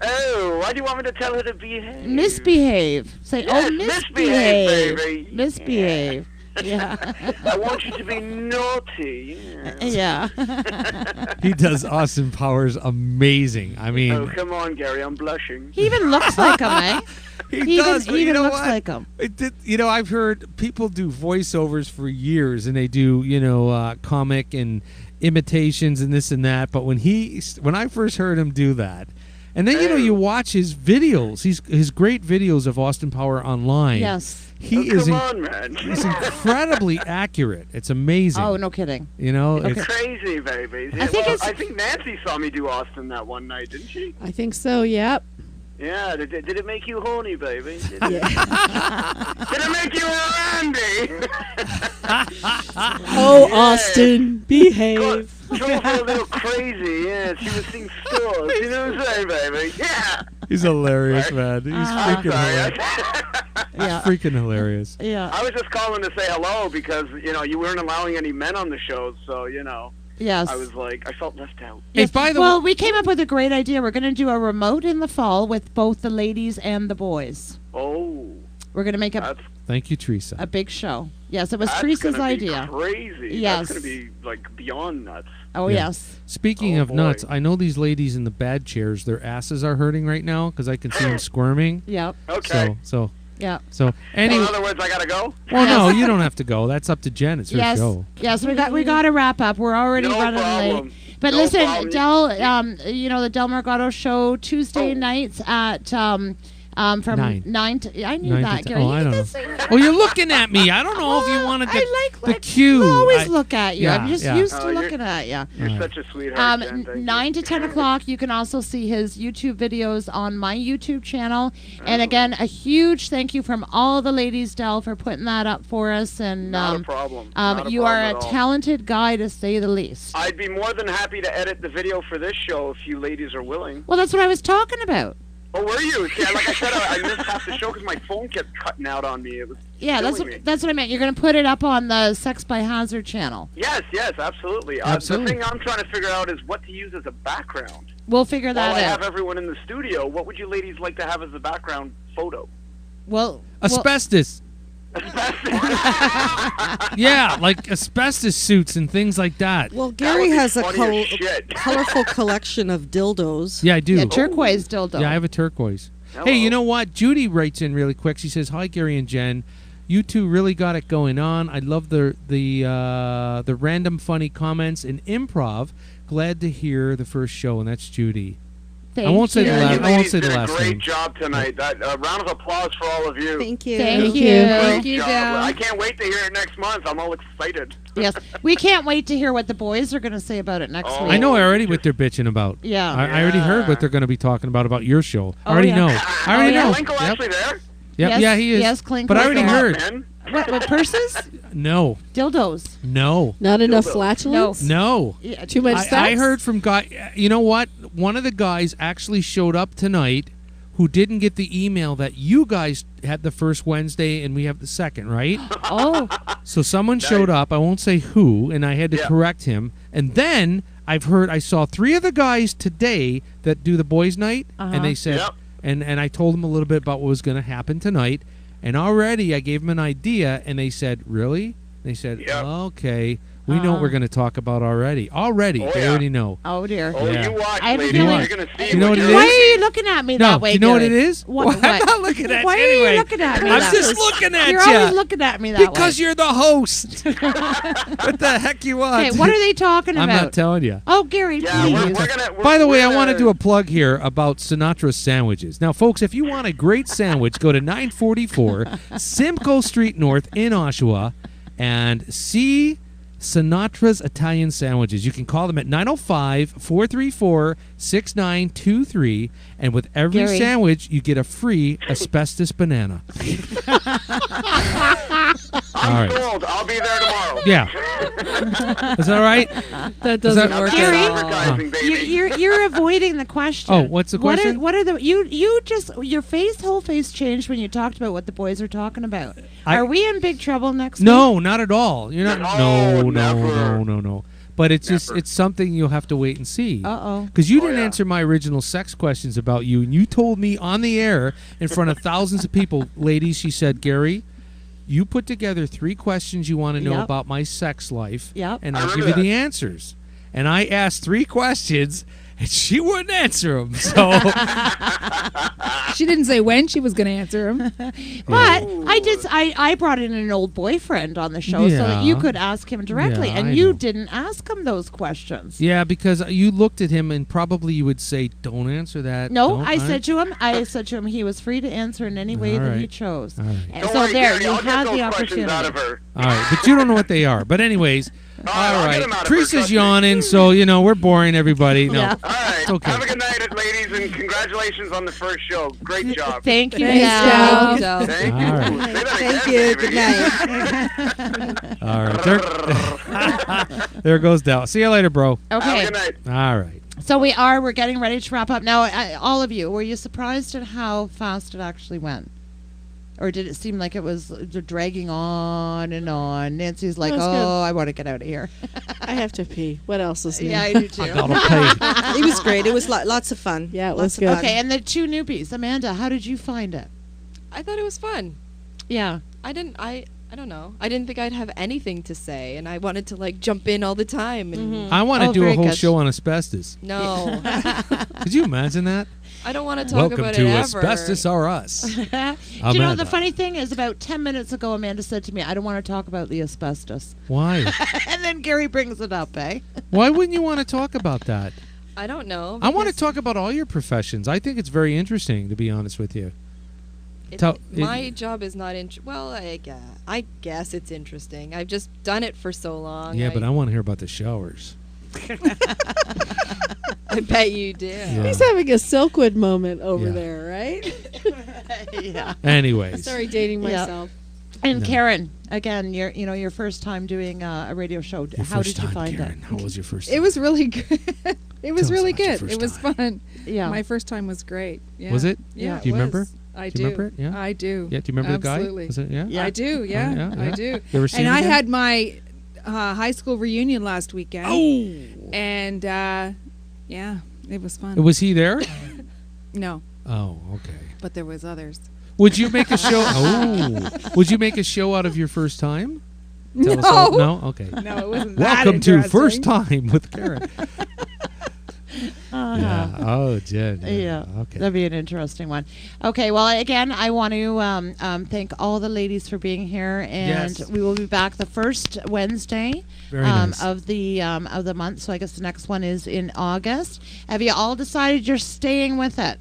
Oh, why do you want me to tell her to behave? Misbehave. Say, Yes, misbehave. misbehave, baby. Misbehave. Yeah. I want you to be naughty. Yeah. He does Austin Powers amazing. I mean, Oh, come on, Gary, I'm blushing. He even looks like him, eh? he does. But He you even know looks what? like him. I've heard people do voiceovers for years, and they do, comic and imitations and this and that. But when I first heard him do that, and then you watch his videos, his great videos of Austin Power online. Yes. Come on, man. He's incredibly accurate. It's amazing. Oh, no kidding. It's crazy, baby. I think Nancy saw me do Austin that one night, didn't she? I think so, yep. Yeah, did it make you horny, baby? Did Yeah. it make you randy? Oh, Yeah. Austin, behave. Drove her a little crazy, yeah. She was seeing stores, you know what I'm saying, baby? Yeah. He's hilarious, man. He's I'm freaking sorry. hilarious. Yeah. Freaking hilarious. Yeah. I was just calling to say hello because, you weren't allowing any men on the show, so, Yes. I was like, I felt left out. Hey, by the Well, we came up with a great idea. We're going to do a remote in the fall with both the ladies and the boys. Oh. We're going to make Thank you, Teresa. a big show. Yes, it was That's Teresa's gonna be idea. crazy. Yes. That's going to be, beyond nuts. Oh, Yeah. yes. Speaking Oh, of boy. nuts, I know these ladies in the bad chairs, their asses are hurting right now because I can see them squirming. Yep. Okay. So Yeah. So anyway. in other words, I got to go? Well, no, you don't have to go. That's up to Jen. It's her Yes. show. Yes, we got to wrap up. We're already No running problem. late. But No listen, problem. Del, the Del Margotto show Tuesday nights at from 9 to I knew 9 to that, 10. Gary. Oh, You I don't did know. say that. Well, you're looking at me. I don't know if you want to get I like the cue. I always I- look at you. Yeah, I'm just yeah. used to Oh, you're- looking at you. You're such a sweetheart, Jen. Thank you. 9 to 10 o'clock, you can also see his YouTube videos on my YouTube channel. And again, a huge thank you from all the ladies, Del, for putting that up for us. And Not a problem. Not a you problem are at a all. talented guy, to say the least. I'd be more than happy to edit the video for this show if you ladies are willing. Well, that's what I was talking about. Oh, were you? See, like I said, I missed half the show because my phone kept cutting out on me. It was that's what I meant. You're going to put it up on the Sex by Hazzard channel. Yes, absolutely. Absolutely. The thing I'm trying to figure out is what to use as a background. We'll figure that While I out. have everyone in the studio, what would you ladies like to have as a background photo? Well, asbestos. Yeah, like asbestos suits and things like that. Well, Gary has a funny as shit. colorful collection of dildos. Yeah, I do. Yeah, turquoise dildo. Yeah, I have a turquoise. Hello. Hey, you know what? Judy writes in really quick. She says, "Hi, Gary and Jen. You two really got it going on. I love the random funny comments and improv. Glad to hear the first show." And that's Judy. Thank I won't say you. the last. You I won't ladies say the did last a great name. job tonight. That round of applause for all of you. Thank you. Thank you. Thank you, Job. Dal. I can't wait to hear it next month. I'm all excited. Yes, we can't wait to hear what the boys are going to say about it next Oh. week. I know already what they're bitching about. Yeah. I already heard what they're going to be talking about your show. I Oh, already yeah. know. I already yeah. know. Clinkle Yep. actually there? Yep. Yes, Yeah, he is. yes, Clinkle But I is already there. heard. Man. What purses? No. Dildos. No. Not enough Dildo. flatulence? No. Yeah, Too much sex? I heard from guy. You know what? One of the guys actually showed up tonight who didn't get the email that you guys had the first Wednesday and we have the second, right? Oh, So someone showed up. I won't say who, and I had to Yeah. correct him. And then I saw 3 of the guys today that do the boys' night, and they said, Yep. and I told them a little bit about what was going to happen tonight. And already I gave them an idea, and they said, "Really?" They said, Yep. "Okay, we know what we're going to talk about already." Oh, they yeah. already know. oh dear. Oh, Yeah. you watch, I have a ladies. feeling- You're going to see You know what it you're Why is? are you looking at me No, that way, you know what Gary? it is? What? Well, I'm not looking at Why you are you anyway. looking at me I'm that just way? looking at You're you. always looking at me that Because way. you're the host. What the heck you want? Okay, what are they talking I'm about? not telling you. Oh, Gary, Yeah, please. we're gonna... By the way, I we're want to gonna- do a plug here about Sinatra's sandwiches. Now, folks, if you want a great sandwich, go to 944 Simcoe Street North in Oshawa and see Sinatra's Italian Sandwiches. You can call them at 905-434-6923, and with every Gary. sandwich, you get a free asbestos banana. I'm All right. sold. I'll be there tomorrow. Yeah. Is that all right? That doesn't that- work Gary? at all. Advertising, baby. You're avoiding the question. Oh, what's the question? What are the you just your whole face changed when you talked about what the boys are talking about. Are we in big trouble next week? No, not at all. You're not. No, never. No. But it's just Never. it's something you'll have to wait and see. Uh-oh. Because you Oh, didn't yeah. answer my original sex questions about you, and you told me on the air in front of thousands of people, ladies. She said, "Gary, you put together 3 questions you want to know Yep. about my sex life, Yep. and I I'll give you remember the answers." And I asked 3 questions, and she wouldn't answer them. So She didn't say when she was going to answer him. But I brought in an old boyfriend on the show so that you Yeah. could ask him directly, Yeah, and I you know. didn't ask him those questions. yeah, because you looked at him, and probably you would say, "Don't answer that." No, Don't I said to him he was free to answer in any way All that he right. chose. All right. And Don't so worry, there, Gary, you I'll had get the those questions out of opportunity. her. All right, but you don't know what they are. But anyways, all I'll get right. them out of her, Teresa's trust me. yawning, so we're boring everybody. No, Yeah. All right. It's okay. Have a good night, ladies, and congratulations on the first show. Great job. Thank you, Thanks, Dal. Dal. Thank All you. right. Say that Thank again, you. baby. Good night. all right. There goes Dal. See you later, bro. Have a Okay, good night. All right. so we're getting ready to wrap up now. All of you, were you surprised at how fast it actually went? Or did it seem like it was dragging on and on? Nancy's like, No, it's oh, good. I want to get out of here. I have to pee. What else is new? Yeah, I do too. Gotta pay. It was great. It was lots of fun. Yeah, it Lots was of good. fun. Okay, and the 2 newbies. Amanda, how did you find it? I thought it was fun. Yeah. I don't know. I didn't think I'd have anything to say, and I wanted to like jump in all the time. And I want to Oh, do a very whole good. show on asbestos. no, Could you imagine that? I don't want to talk Welcome about to it ever. Asbestos or Us. Do you know, Amanda. the funny thing is about 10 minutes ago, Amanda said to me, I don't want to talk about the asbestos. Why? And then Gary brings it up, eh? Why wouldn't you want to talk about that? I don't know. I want to because talk about all your professions. I think it's very interesting, to be honest with you. my job is not well. I guess it's interesting. I've just done it for so long. Yeah, but I want to hear about the showers. I bet you do. Yeah. He's having a Silkwood moment over Yeah. there, right? Yeah. Anyways. Sorry, dating Yeah. myself. And No. Karen, again, your first time doing a radio show. Your How first did you time, find Karen. How was your first time? It was really good. It was Tell us really about your good. first It was time. fun. Yeah. My first time was great. Yeah. Was it? Yeah. Do you remember? I Do you remember it? Yeah. I do. Yeah. Do you remember Absolutely. the guy? Was it? Yeah. I do. Yeah. yeah, I yeah. do. You ever seen And him I again? had my high school reunion last weekend. Oh. And yeah, it was fun. Was he there? No, Oh, okay. but there was others. Would you make a show? Would you make a show out of your first time? Tell us No. all- no. Okay. No, it wasn't that Welcome to interesting. First Time with Karen. Yeah. Oh, Jen. Yeah, Okay. that'd be an interesting one. Okay, well, again, I want to thank all the ladies for being here, and Yes. we will be back the first Wednesday Very nice. of the month. So I guess the next one is in August. Have you all decided you're staying with it?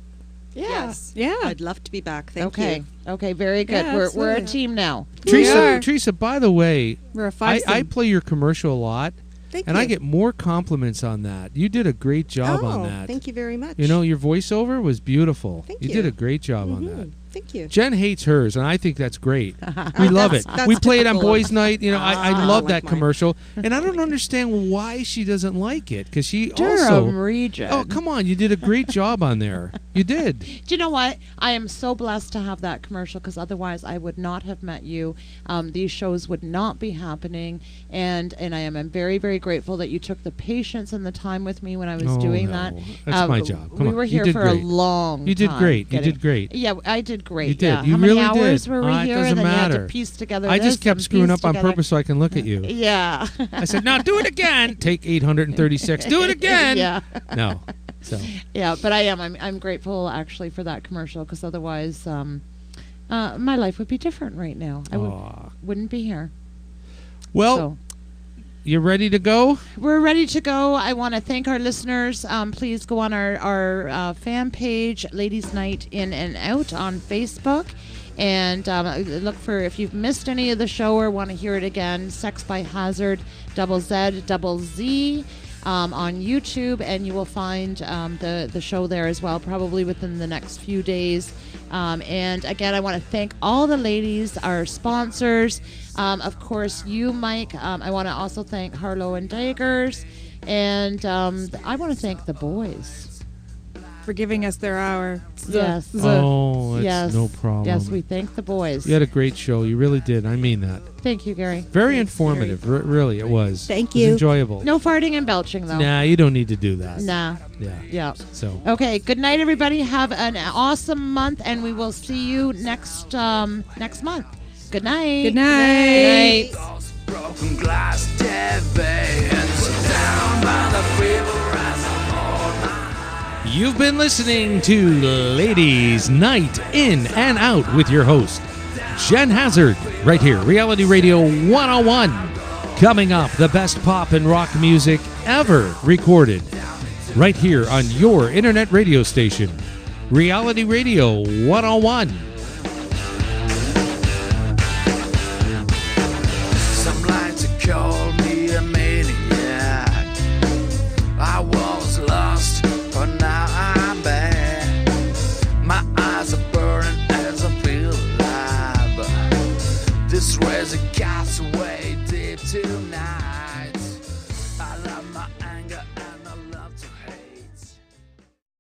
Yes. Yeah. I'd love to be back. Thank Okay. you. Okay, very good. Yeah, We're a absolutely. team now. We are. Teresa, by the way, We're a I five. play your commercial a lot, Thank and you. I get more compliments on that. You did a great job on that. Thank you very much. You know, your voiceover was beautiful. Thank You you. did a great job on that. Mhm. Thank you. Jen hates hers, and I think that's great. We love it. That's We play it on typical of- Boyz Night. You know, I Ah, love like that mine. commercial, and I don't understand why she doesn't like it, because she Durham also. region. Oh, come on! You did a great job on there. You did. Do you know what? I am so blessed to have that commercial, because otherwise I would not have met you. These shows would not be happening, and I am very, very grateful that you took the patience and the time with me when I was Oh, doing no. that. That's my job. Come we on. were You here did for great. a long You did time great. You getting- did great. Yeah, I did great. You did. Yeah. You How many really hours did. were we It here? doesn't And then you had matter. to piece together I this just kept and screwing piece up on together- purpose so I can look at you. Yeah. I said, "Now do it again." Take 836. Do it again. Yeah. No. So. Yeah, but I'm grateful actually for that commercial, because otherwise my life would be different right now. I Aw. wouldn't be here. Well, So you ready to go? we're ready to go. I want to thank our listeners. Please go on our fan page, Ladies Night In and Out on Facebook. And look for, if you've missed any of the show or want to hear it again, Sex by Hazard, ZZZ, on YouTube, and you will find the show there as well, probably within the next few days. And again, I want to thank all the ladies, our sponsors. Of course, you, Mike. I want to also thank Harlots and Daggers. And I want to thank the boys. For giving us their hour. Yes. Oh, it's Yes. no problem. Yes, we thank the boys. You had a great show. You really did. I mean that. Thank you, Gary. Very informative. Really, it was. Thank It was you. enjoyable. No farting and belching, though. Nah, you don't need to do that. Nah. Yeah. Yeah. So. Okay. Good night, everybody. Have an awesome month, and we will see you next month. Good night. Good night. Broken glass, dead beds, down by the river as You've been listening to Ladies Night In and Out with your host, Jen Hazzard, right here, Reality Radio 101. Coming up, the best pop and rock music ever recorded, right here on your internet radio station, Reality Radio 101.